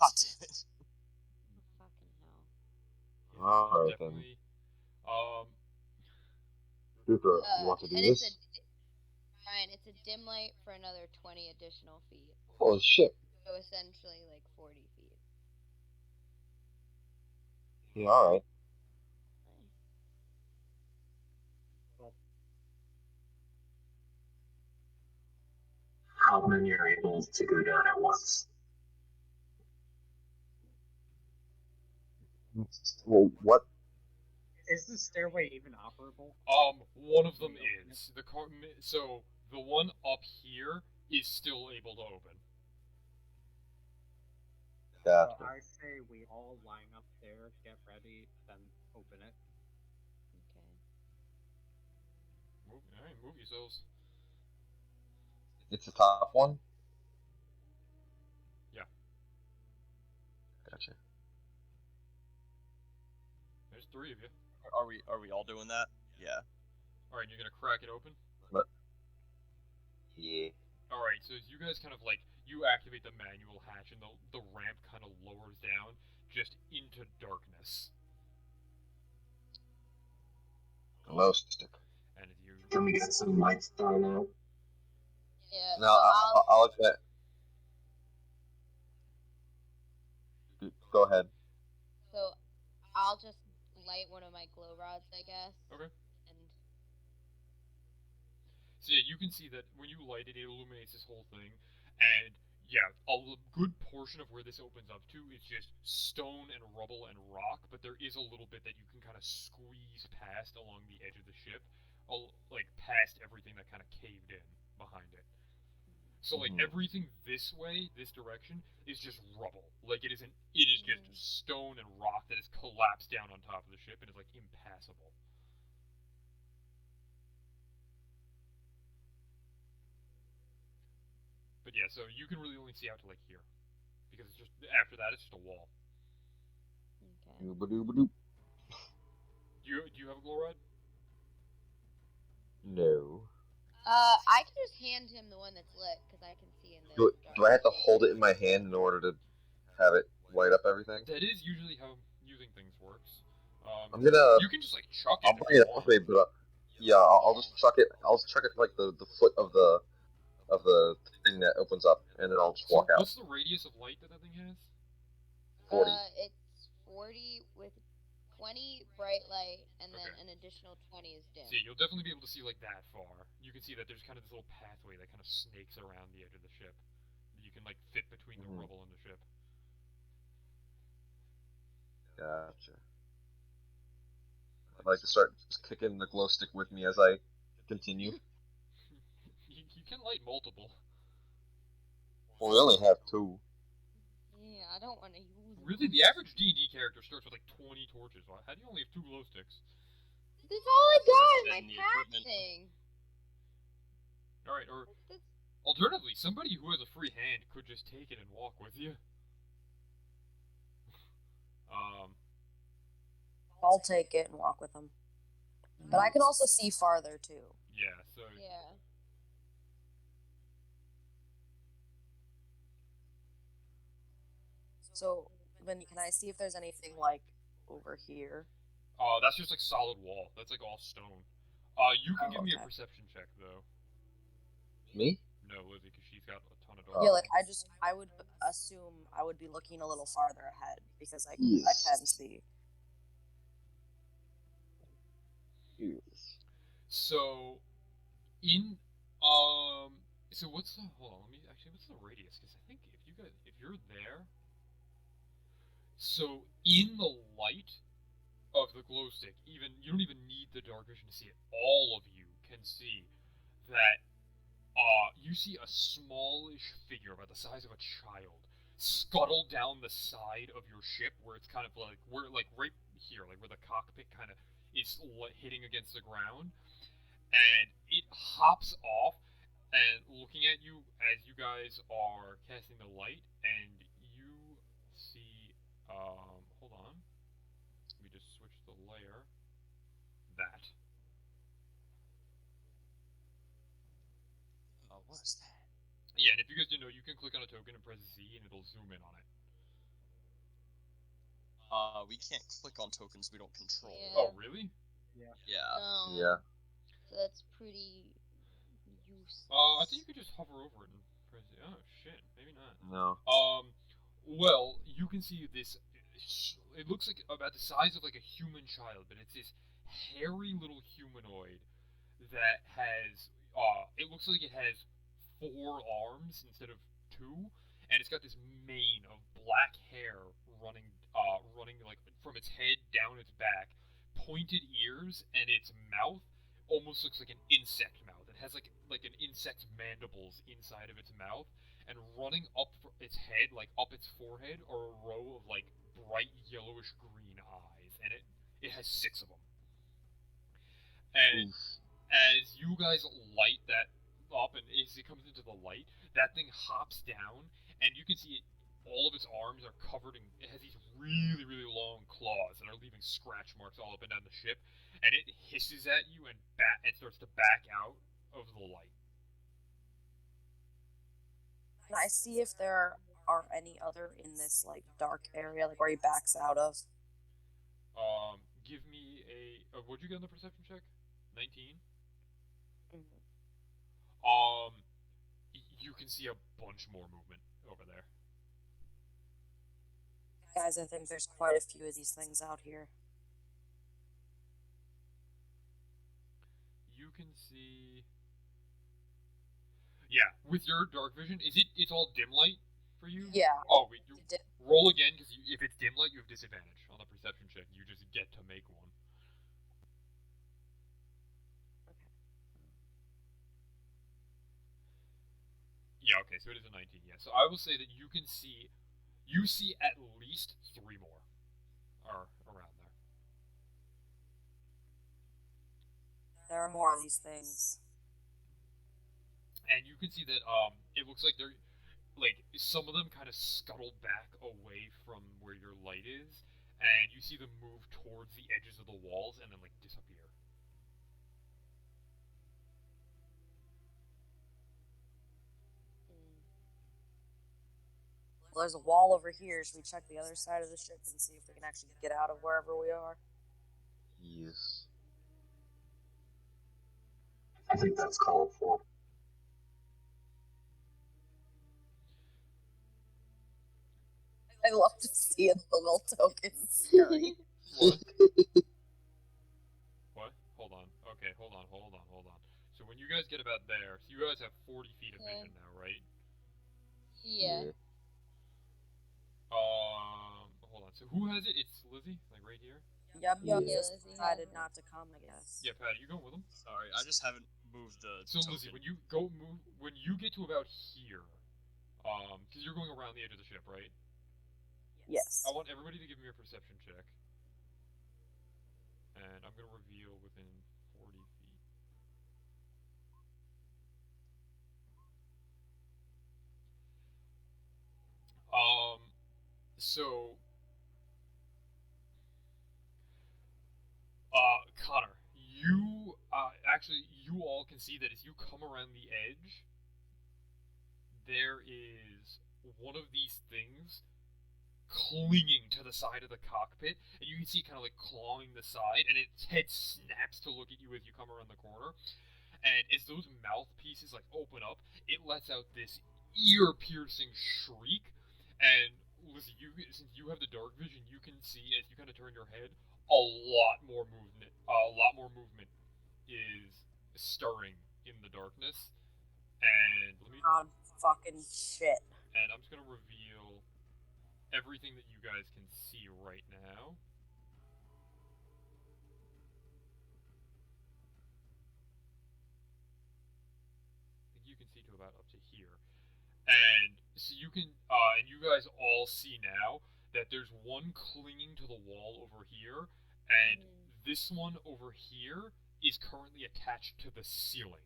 S1: damn it.
S7: Fucking hell.
S3: Yeah,
S5: Alright then.
S3: definitely.
S5: Cooper, you want to do
S7: and
S5: this?
S7: Ryan, it's a dim light for another 20 additional feet.
S5: Holy shit.
S7: So essentially like 40 feet.
S5: Yeah, alright.
S8: How many are able to go down at once?
S5: Well, what?
S4: Is the stairway even operable?
S3: One of them is so the one up here is still able to open.
S5: Gotcha.
S4: So I say we all line up there, get ready, then open it.
S7: Okay.
S3: Alright, move yourselves.
S5: It's the top one?
S3: Yeah.
S5: Gotcha.
S3: There's 3 of you.
S1: Are we all doing that? Yeah.
S3: Alright, you're gonna crack it open?
S5: Yeah.
S3: Alright, so as you guys kind of like, you activate the manual hatch and the ramp kind of lowers down just into darkness.
S5: Glow stick.
S3: And if you...
S8: Can we get some lights thrown out?
S7: Yeah.
S5: No, I'll admit. Go ahead.
S7: So I'll just light one of my glow rods, I guess.
S3: Okay.
S7: And
S3: so yeah, you can see that when you light it, it illuminates this whole thing. And yeah, a good portion of where this opens up to is just stone and rubble and rock, but there is a little bit that you can kind of squeeze past along the edge of the ship, like past everything that kind of caved in behind it. So like everything this way, this direction, is just rubble. Like it is just stone and rock that has collapsed down on top of the ship and is like impassable. But yeah, so you can really only see out to like here, because it's just after that it's just a wall.
S7: okay.
S5: Dooba-dooba-doop.
S3: Do you have a glow rod?
S5: No.
S7: I can just hand him the one that's lit because I can see in the.
S5: Do I have to hold it in my hand in order to have it light up everything?
S3: That is usually how using things works.
S5: I'm gonna.
S3: You can just like chuck it.
S5: I'll bring it with me, but Yeah, I'll just chuck it. I'll chuck it like the foot of the thing that opens up, and then I'll just
S3: So
S5: walk out.
S3: what's the radius of light that thing has?
S5: 40.
S7: It's 40 with 20 bright light, and then
S3: Okay.
S7: an additional 20 is dim.
S3: See, you'll definitely be able to see like that far. You can see that there's kind of this little pathway that kind of snakes around the edge of the ship. You can like fit between the
S5: Mhm.
S3: rubble and the ship.
S5: Gotcha. I'd like to start just kicking the glow stick with me as I continue.
S3: You can light multiple.
S5: Well, we only have 2.
S7: Yeah, I don't want to use
S3: Really, the average D&D character starts with like 20 torches. How do you only have 2 glow sticks?
S7: That's all I got in
S1: And
S7: my
S1: the
S7: pack
S1: equipment.
S7: thing.
S3: All right, or
S7: That's,
S3: alternatively, somebody who has a free hand could just take it and walk with you.
S6: I'll take it and walk with him. But I can also see farther too.
S3: Yeah. So
S7: yeah.
S6: So, Vinny, can I see if there's anything like over here?
S3: that's just like solid wall. That's like all stone. You can
S6: Oh,
S3: give me a
S6: okay.
S3: perception check though.
S5: Me?
S3: No, Lizzie, because she's got a ton of
S5: Oh.
S3: doors.
S6: Yeah, like I would assume I would be looking a little farther ahead because I can see.
S5: Yes.
S3: So, so what's the hold on? What's the radius? Because I think if you're there, so in the light of the glow stick, even you don't even need the dark vision to see it. All of you can see that. You see a smallish figure about the size of a child scuttle down the side of your ship, where it's kind of like right here, like where the cockpit kind of is hitting against the ground, and it hops off and looking at you as you guys are casting the light, and you see. Hold on. Let me just switch the layer. That.
S1: What is that?
S3: Yeah, and if you guys didn't know, you can click on a token and press Z, and it'll zoom in on it.
S1: We can't click on tokens we don't control.
S7: Yeah.
S3: Oh, really?
S4: Yeah.
S1: Yeah.
S7: No.
S5: Yeah.
S7: So that's pretty useless.
S3: I think you could just hover over it and press it. Oh shit, maybe not.
S5: No.
S3: Well, you can see this. It looks like about the size of like a human child, but it's this hairy little humanoid that has. It looks like it has 4 arms instead of 2, and it's got this mane of black hair running like from its head down its back, pointed ears, and its mouth almost looks like an insect mouth. It has like an insect's mandibles inside of its mouth, and running up its head, like up its forehead, are a row of like bright yellowish green eyes, and it has 6 of them. And as you guys light that up, and as it comes into the light, that thing hops down, and you can see it. All of its arms are covered in. It has these really, really long claws that are leaving scratch marks all up and down the ship, and it hisses at you and starts to back out of the light.
S6: Can I see if there are any other in this like dark area, like where he backs out of?
S3: Give me a. What'd you get on the perception check? 19.
S6: Mm-hmm.
S3: You can see a bunch more movement over there.
S6: Guys, I think there's quite a few of these things out here.
S3: You can see. Yeah, with your dark vision, it's all dim light for you?
S6: Yeah.
S3: Oh, wait, roll again, because if it's dim light, you have disadvantage on the perception check. You just get to make one. Yeah, okay, so it is a 19, yeah. So I will say that you see at least 3 more are around there.
S6: There are more of these things.
S3: And you can see that it looks like they're like some of them kind of scuttled back away from where your light is, and you see them move towards the edges of the walls and then like disappear.
S6: Well, there's a wall over here. Should we check the other side of the ship and see if we can actually get out of wherever we are?
S5: Yes.
S8: I think that's called for.
S6: I love to see the little tokens scurry.
S3: What? What? Hold on. Okay, hold on. So when you guys get about there, so you guys have 40 feet of vision now, right?
S7: Yeah.
S3: Hold on. So who has it? It's Lizzie, like right here.
S6: Yep,
S7: Yeah,
S6: you just
S7: Lizzie
S6: decided
S7: has it.
S6: not to come, I guess.
S3: Yeah, Pat, you going with him?
S1: Sorry, I just haven't moved the
S3: So
S1: token.
S3: Lizzie, when you get to about here, because you're going around the edge of the ship, right?
S6: Yes.
S3: I want everybody to give me a perception check, and I'm gonna reveal within 40 feet. So, Connor, you all can see that as you come around the edge, there is one of these things clinging to the side of the cockpit, and you can see it kind of like clawing the side, and its head snaps to look at you as you come around the corner. And as those mouthpieces like open up, it lets out this ear-piercing shriek. And listen, since you have the dark vision, you can see as you kind of turn your head, a lot more movement. A lot more movement is stirring in the darkness. And let me.
S6: God fucking shit.
S3: And I'm just gonna reveal everything that you guys can see right now. I think you can see to about up to here. And so you can, and you guys all see now that there's one clinging to the wall over here, and this one over here is currently attached to the ceiling,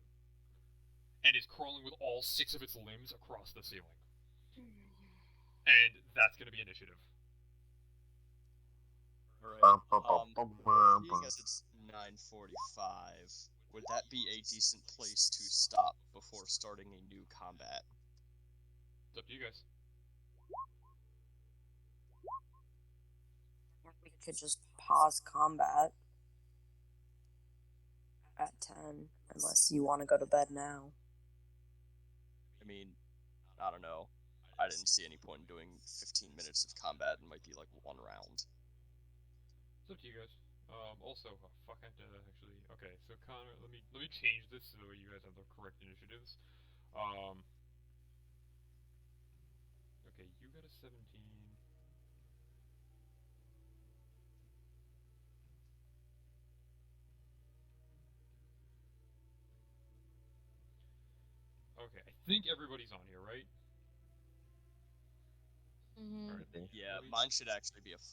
S3: and is crawling with all 6 of its limbs across the ceiling. And that's going to be initiative.
S1: Alright, being as it's 9:45, would that be a decent place to stop before starting a new combat?
S3: It's up to you guys.
S6: We could just pause combat at 10, unless you want to go to bed now.
S1: I mean, I don't know. I didn't see any point in doing 15 minutes of combat. It might be like one round.
S3: It's up to you guys. Also, oh, fuck, I have to actually. Okay, so Connor, let me change this so you guys have the correct initiatives. Okay, you got a 17. Okay, I think everybody's on here, right?
S7: Mm-hmm.
S3: Alright,
S1: Yeah, mine should actually be a 5.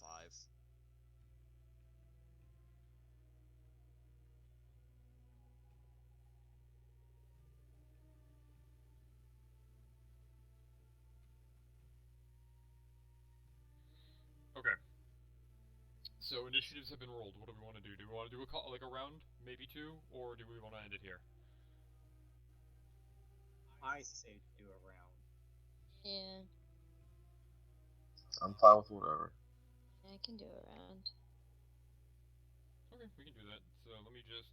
S3: Okay. So initiatives have been rolled. What do we want to do? Do we want to do a round, maybe 2, or do we want to end it here?
S4: I say do a round.
S7: Yeah,
S5: I'm fine with whatever.
S7: I can do a round.
S3: Okay, we can do that. So let me just.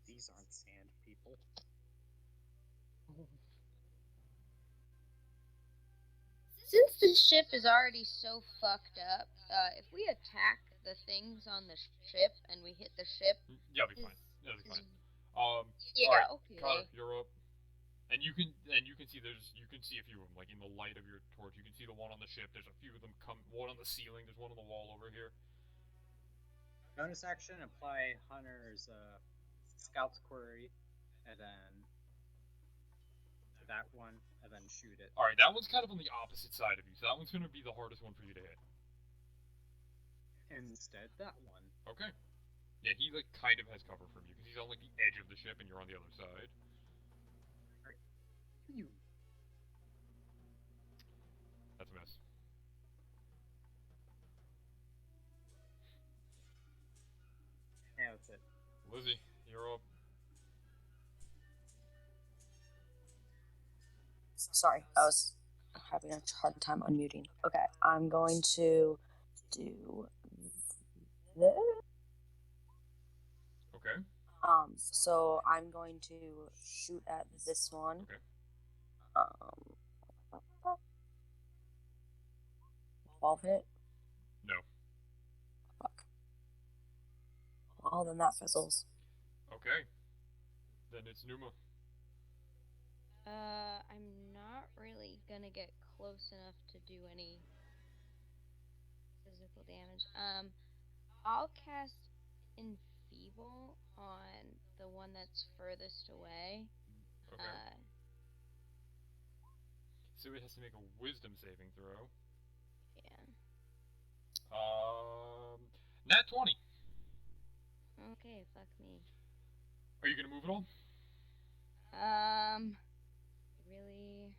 S4: These aren't sand people.
S7: Since the ship is already so fucked up, if we attack the things on the ship and we hit the ship,
S3: Yeah, it'll be fine. That'll be fine.
S7: yeah,
S3: Alright,
S7: okay.
S3: Connor, you're up. And you can see a few of them, like in the light of your torch. You can see the one on the ship. There's a few of them one on the ceiling. There's one on the wall over here.
S4: Bonus action, apply Hunter's Scout's Query, and then to that one, and then shoot it.
S3: Alright, that one's kind of on the opposite side of you, so that one's going to be the hardest one for you to hit.
S4: Instead, that one.
S3: Okay. Yeah, he like kind of has cover from you because he's on like the edge of the ship and you're on the other side.
S4: You.
S3: That's a miss.
S4: Yeah, that's it.
S3: Lizzie, you're up.
S6: Sorry, I was having a hard time unmuting. Okay, I'm going to do this.
S3: Okay.
S6: So I'm going to shoot at this one.
S3: Okay.
S6: 12 hit.
S3: No.
S6: Fuck. Well, then that fizzles.
S3: Okay. Then it's Numa.
S7: I'm not really gonna get close enough to do any physical damage. I'll cast Enfeeble on the one that's furthest away.
S3: Okay. So it has to make a Wisdom saving throw.
S7: Yeah.
S3: Nat 20.
S7: Okay, fuck me.
S3: Are you gonna move at all?
S7: Really,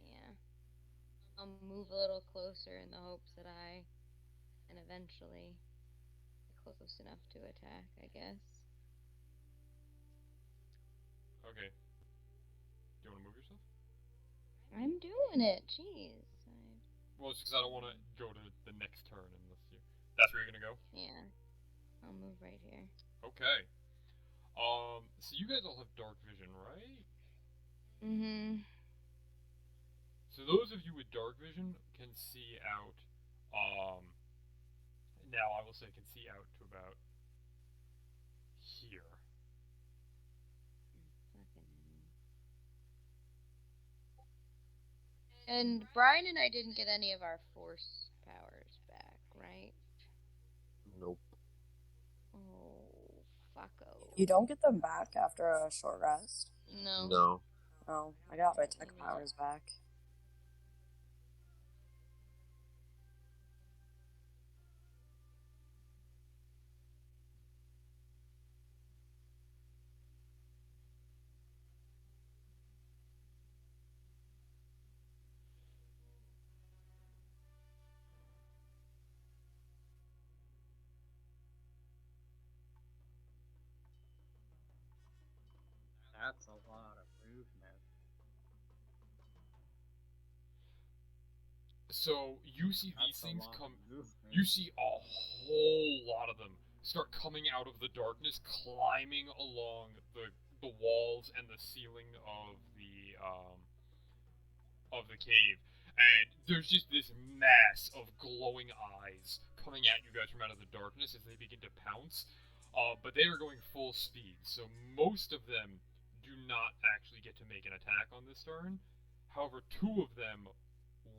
S7: yeah. I'll move a little closer in the hopes that I can eventually get close enough to attack, I guess.
S3: Okay. Do you want to move yourself?
S7: I'm doing it, jeez.
S3: Well, it's because I don't want to go to the next turn unless you. That's where you're gonna go.
S7: Yeah, I'll move right here.
S3: Okay. So you guys all have dark vision, right?
S7: Mm-hmm.
S3: So those of you with dark vision can see out. Now I will say can see out to about here.
S7: And Brian and I didn't get any of our force powers back, right?
S5: Nope.
S7: Oh, fucko.
S6: You don't get them back after a short rest?
S7: No.
S5: No.
S6: Oh, I got my tech powers back.
S4: That's a lot of movement.
S3: So you see these
S4: That's a
S3: things
S4: lot
S3: come.
S4: of movement.
S3: You see a whole lot of them start coming out of the darkness, climbing along the walls and the ceiling of the cave, and there's just this mass of glowing eyes coming at you guys from out of the darkness as they begin to pounce. But they are going full speed, so most of them do not actually get to make an attack on this turn. However, two of them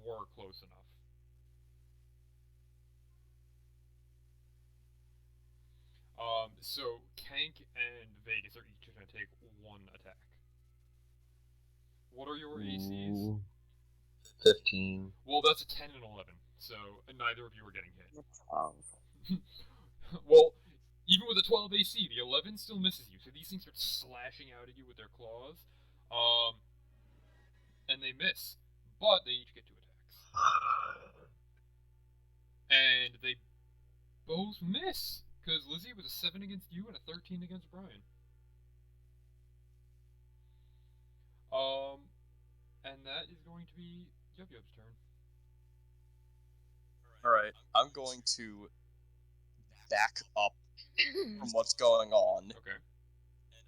S3: were close enough. So Kank and Vegas are each going to take one attack. What are your ACs?
S5: Ooh. 15.
S3: Well, that's a 10 and 11, so neither of you are getting hit.
S6: 12.
S3: Well, even with a 12 AC, the 11 still misses you, so these things start slashing out at you with their claws. And they miss, but they each get 2 attacks. And they both miss, because Lizzie was a 7 against you and a 13 against Brian. And that is going to be Yub Yub's turn.
S1: Alright, I'm going to back up from what's going on,
S3: Okay.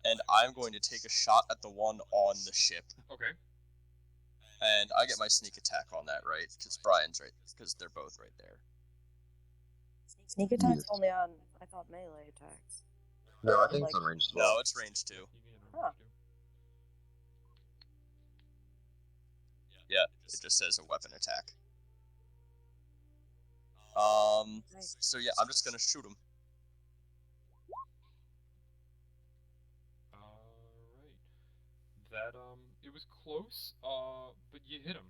S1: and I'm going to take a shot at the one on the ship.
S3: Okay.
S1: And I get my sneak attack on that, right? Because Brian's right, because they're both right there.
S6: Sneak attack's only on, I thought, melee attacks.
S5: No, I think it's on range as well.
S1: No, it's range 2.
S6: Huh.
S1: Yeah, it just says a weapon attack. So yeah, I'm just gonna shoot him.
S3: Alright. That, it was close, but you hit him.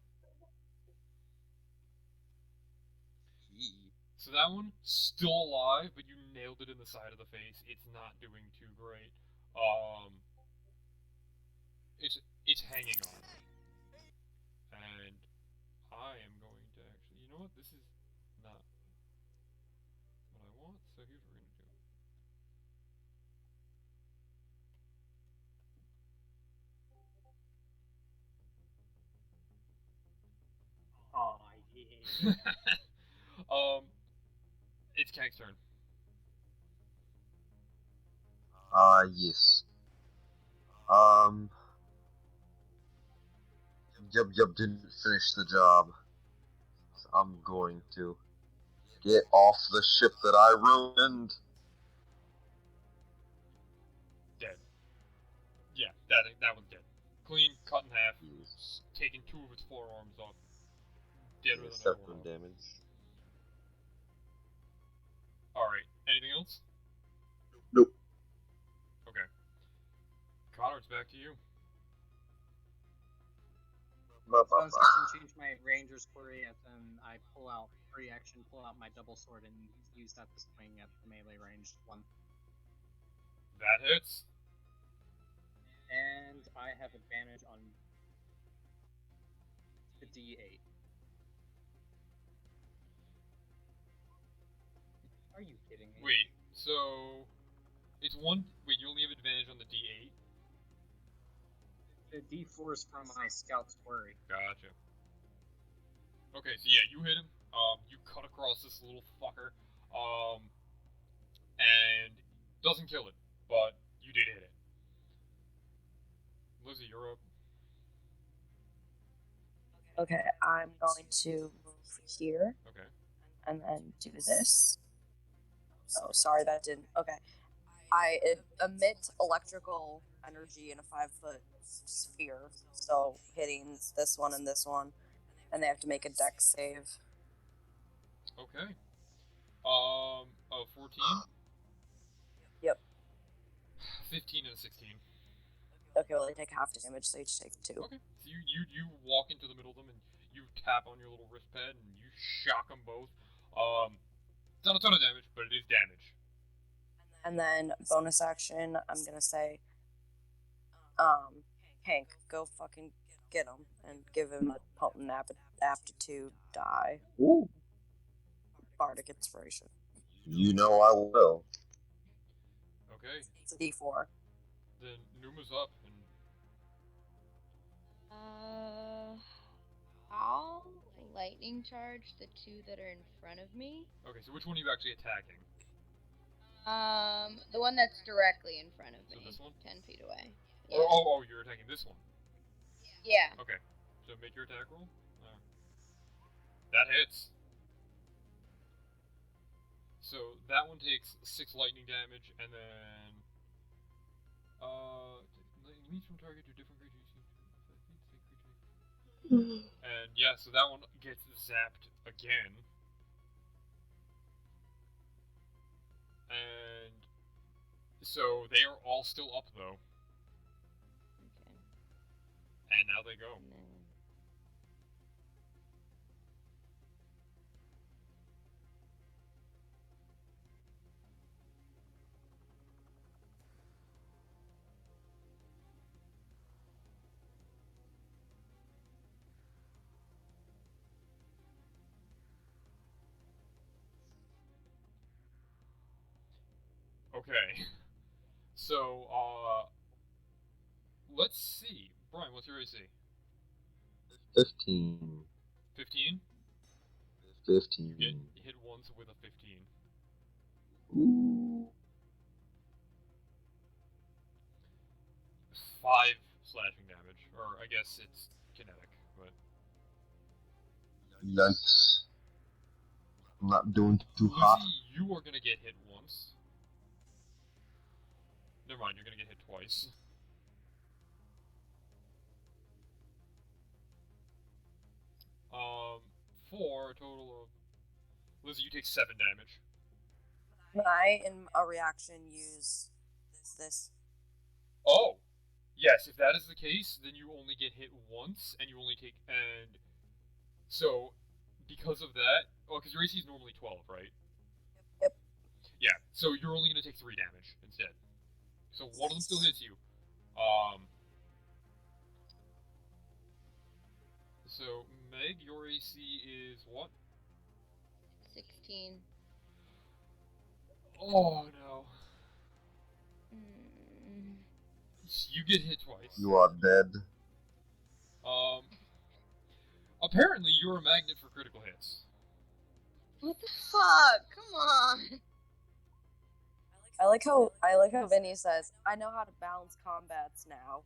S3: So that one, still alive, but you nailed it in the side of the face. It's not doing too great. It's hanging on. And I am going to actually, you know what, this is not what I want, so here's what we're going to do. It's Kank's turn.
S5: Yes. Yep, didn't finish the job. I'm going to get off the ship that I ruined.
S3: Dead. Yeah, that one's dead. Clean, cut in half,
S5: Yes.
S3: taking 2 of its forearms off. Deader than a
S5: 7
S3: doorknob.
S5: damage.
S3: Alright, anything else?
S5: Nope.
S3: Okay. Connor, it's back to you.
S4: Bonus action, change my ranger's query, and then I pull out free action, pull out my double sword, and use that to swing at the melee ranged one.
S3: That hits.
S4: And I have advantage on the D8. Are you kidding me?
S3: Wait, so it's one. Wait, you only have advantage on the D8.
S4: The D4 is from my scout's query.
S3: Gotcha. Okay, so yeah, you hit him. You cut across this little fucker. And doesn't kill it, but you did hit it. Lizzie, you're up.
S6: Okay, I'm going to move here
S3: Okay.
S6: and then do this. Oh, sorry, that didn't. Okay. I emit electrical energy in a 5-foot sphere, so hitting this one, and they have to make a dex save.
S3: Okay. 14?
S6: Yep.
S3: 15 and 16.
S6: Okay, well, they take half damage, so each take 2.
S3: Okay. So you walk into the middle of them and you tap on your little wrist pad and you shock them both. It's not a ton of damage, but it is damage.
S6: And then bonus action, I'm gonna say, Hank, go fucking get him and give him a potent aptitude die.
S5: Ooh.
S6: Bardic inspiration.
S5: You know I will.
S3: Okay.
S6: It's a D4.
S3: Then Numa's up and
S7: I'll lightning charge the 2 that are in front of me.
S3: okay. So which one are you actually attacking?
S7: The one that's directly in front of
S3: So
S7: me.
S3: this one?
S7: 10 feet away.
S3: Yeah. Oh, you're attacking this one.
S7: Yeah.
S3: Okay. So make your attack roll. That hits. So that one takes 6 lightning damage, and then leads from target to different creatures. And yeah, so that one gets zapped again. And so they are all still up though.
S7: Okay.
S3: And now they go.
S7: And then...
S3: Okay. So, let's see. Brian, what's your AC?
S5: 15.
S3: 15?
S5: 15.
S3: You hit once with a 15.
S5: Ooh.
S3: 5 slashing damage. Or, I guess it's kinetic, but...
S5: Yikes. I'm not doing too hot.
S3: Lizzie, you are gonna get hit once. Never mind, you're gonna get hit twice. For a total of... Lizzie, you take 7 damage.
S6: Can I, in a reaction, use this?
S3: Oh! Yes, if that is the case, then you only get hit once, and you only take... And... So, because of that... Oh, because your AC is normally 12, right?
S6: Yep.
S3: Yeah, so you're only going to take 3 damage instead. So one of them still hits you. So, Meg, your AC is what?
S7: 16.
S3: Oh, no. You get hit twice.
S5: You are dead.
S3: Apparently, you're a magnet for critical hits.
S7: What the fuck? Come on.
S6: I like how Vinny says, "I know how to balance combats now."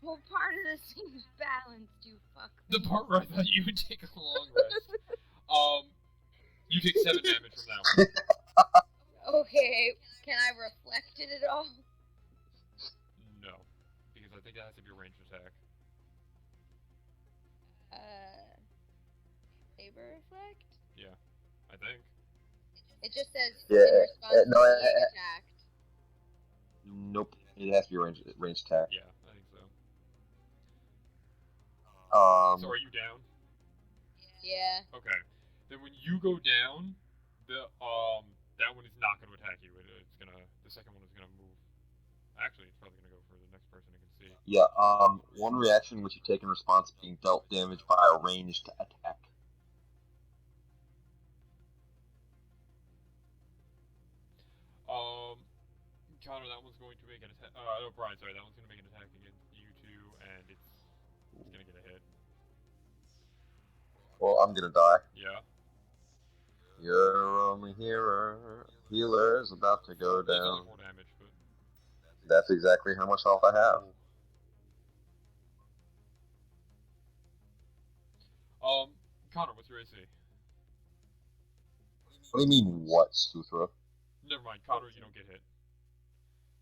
S7: Well, part of this thing's balanced, you fuck.
S3: The part where I thought you would take a long rest. You take 7 damage from that one.
S7: Okay, can I reflect it at all?
S3: No, because I think that has to be a ranged attack.
S7: Saber reflect?
S3: Yeah, I think.
S7: It just says
S5: Yeah,
S7: in response
S5: no,
S7: to being attacked.
S5: Nope. It has to be a ranged attack.
S3: Yeah, I think so.
S5: Um,
S3: So are you down?
S7: Yeah.
S3: Okay. Then when you go down, that one is not going to attack you. The second one is gonna move. Actually, it's probably gonna go for the next person who can see.
S5: yeah. One reaction which you take in response to being dealt damage by a ranged attack.
S3: Connor, that one's going to make an attack. No, Brian, sorry, that one's going to make an attack against you two, and it's going to get a hit.
S5: Well, I'm gonna die.
S3: Yeah.
S5: Your only healer is about to go
S3: It's only
S5: down.
S3: 4 damage, but
S5: That's exactly how much health I have.
S3: Connor, what's your AC?
S5: What do you mean, what, Suthra?
S3: Never mind, Connor, you don't get hit.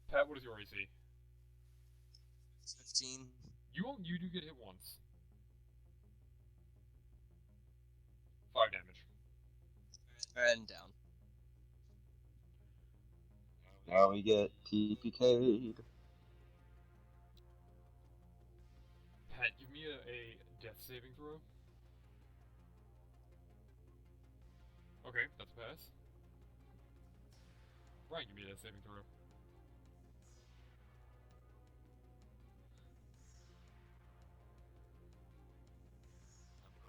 S3: Pat, what is your AC?
S1: 15.
S3: You do get hit once. 5 damage.
S1: And down.
S5: Now we get TPK'd.
S3: Pat, give me a death saving throw. Okay, that's a pass. Brian, give me a death saving throw.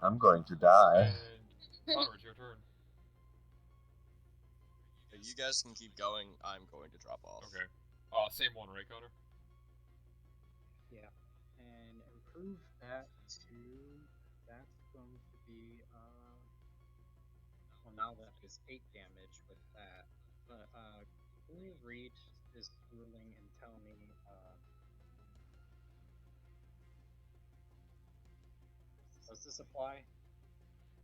S5: I'm going to die.
S3: And Connor, it's your turn.
S1: You guys can keep going. I'm going to drop off.
S3: Okay. Same one, right, Connor?
S4: Yeah. And improve that to. That's going to be. Well, now that is 8 damage with that. But, can you read this ruling and tell me, does this apply?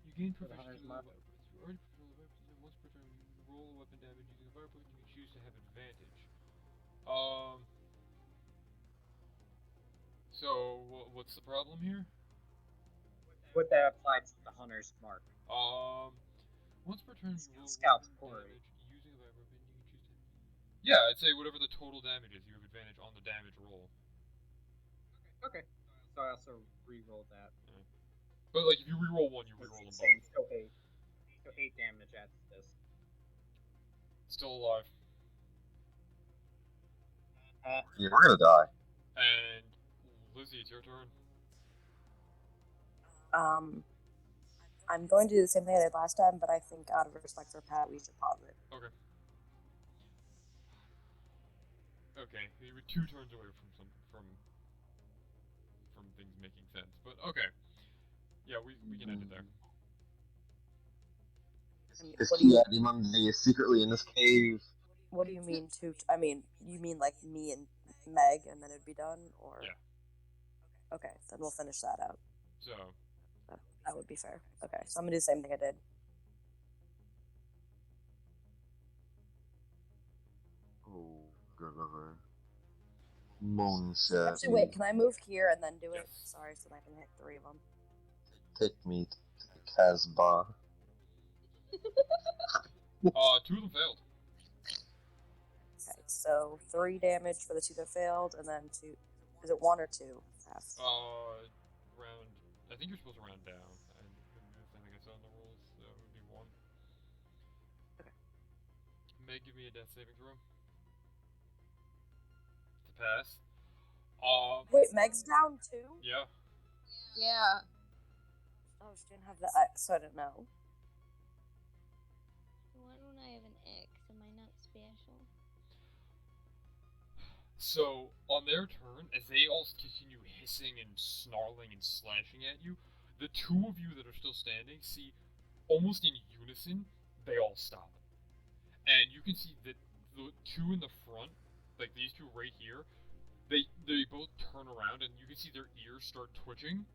S3: You gain
S4: For the
S3: proficiency
S4: hunter's
S3: with
S4: mark?
S3: weapons. You already control the weapons, and once per turn, you can roll a weapon damage using a fire potion. You can choose to have advantage. So what's the problem here?
S4: Would that apply to the hunter's mark?
S3: Once per turn, you roll
S4: Scout's
S3: weapon
S4: quarry.
S3: damage using a fire weapon. You can choose to. Yeah, I'd say whatever the total damage is, you have advantage on the damage roll.
S4: Okay. So I also re-rolled that.
S3: Yeah. But like, if you re-roll one, you re-roll them both.
S4: Still 8. So 8 damage at this.
S3: Still alive.
S5: Yeah, we're gonna die.
S3: And Lizzie, it's your turn.
S6: I'm going to do the same thing I did last time, but I think out of respect for Pat, we should pause it.
S3: Okay. Okay, you were 2 turns away from things making sense, but okay. Yeah, we can end it there.
S5: This
S6: What do you,
S5: Kiadimundi is secretly in this cave.
S6: what do you mean to? I mean, you mean like me and Meg, and then it'd be done, or?
S3: Yeah.
S6: Okay, then we'll finish that out.
S3: So,
S6: That would be fair. Okay, so I'm gonna do the same thing I did.
S5: Oh, God. Moonshine.
S6: Actually, wait. Can I move here and then do it?
S3: Yes.
S6: Sorry, so I can hit 3 of them.
S5: Take me to the Casbah.
S3: 2 of them failed.
S6: Okay, so 3 damage for the 2 that failed, and then 2. Is it 1 or 2? Half.
S3: Round. I think you're supposed to round down. I think I saw in the rules, so it would be 1.
S6: Okay.
S3: Meg, give me a death saving throw. To pass.
S6: Wait, Meg's down too?
S3: Yeah.
S7: Yeah.
S6: Oh, she didn't have the X, so I didn't know.
S7: Why don't I have an X? Am I not special?
S3: So, on their turn, as they all continue hissing and snarling and slashing at you. The two of you that are still standing see, almost in unison, they all stop. And you can see that the two in the front, like these two right here, they both turn around and you can see their ears start twitching.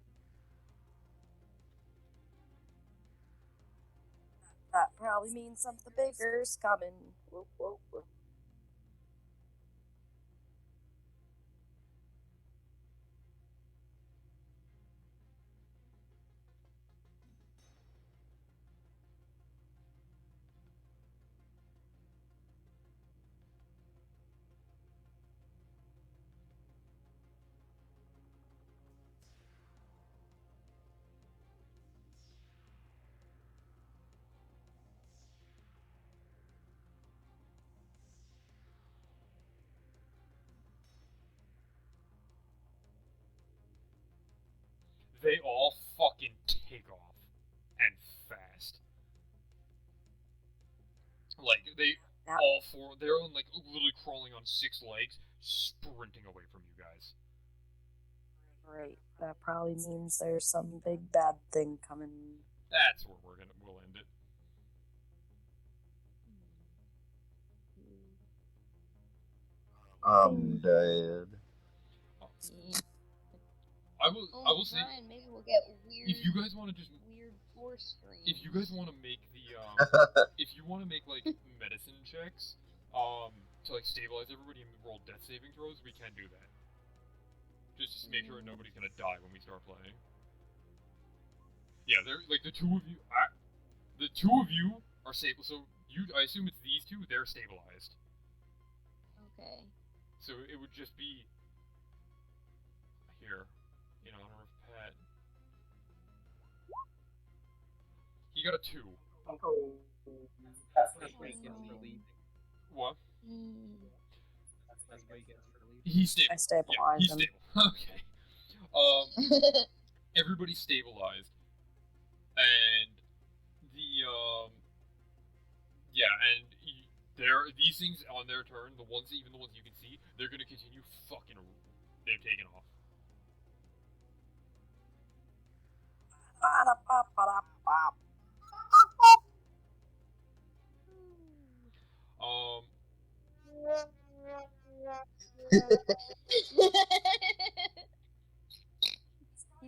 S6: That probably means something bigger's coming. Whoop, whoop, whoop.
S3: They all fucking take off. And fast. Like, they
S6: That,
S3: all four, they're on, like, literally crawling on 6 legs, sprinting away from you guys.
S6: right. That probably means there's some big bad thing coming.
S3: That's where we'll end it.
S5: I'm dead.
S3: I will say,
S7: Brian, maybe we'll get weird.
S3: if you guys want to just,
S7: weird force screens.
S3: if you guys want to make the, if you want to make, like, medicine checks, to, like, stabilize everybody and roll death saving throws, we can do that. Just to make sure nobody's gonna die when we start playing. Yeah, they're, like, the two of you are stable, so I assume it's these two, they're stabilized.
S7: Okay.
S3: So it would just be here, in honor of Pat. He got a 2.
S4: That's the way he gets for leaving.
S3: What?
S4: That's the way he gets for leaving.
S3: He's stable.
S6: I stabilized
S3: Yeah, he's
S6: him.
S3: stable. Okay. Everybody's stabilized, and the yeah, and these things on their turn, even the ones you can see, they're gonna continue fucking. They've taken off. Um.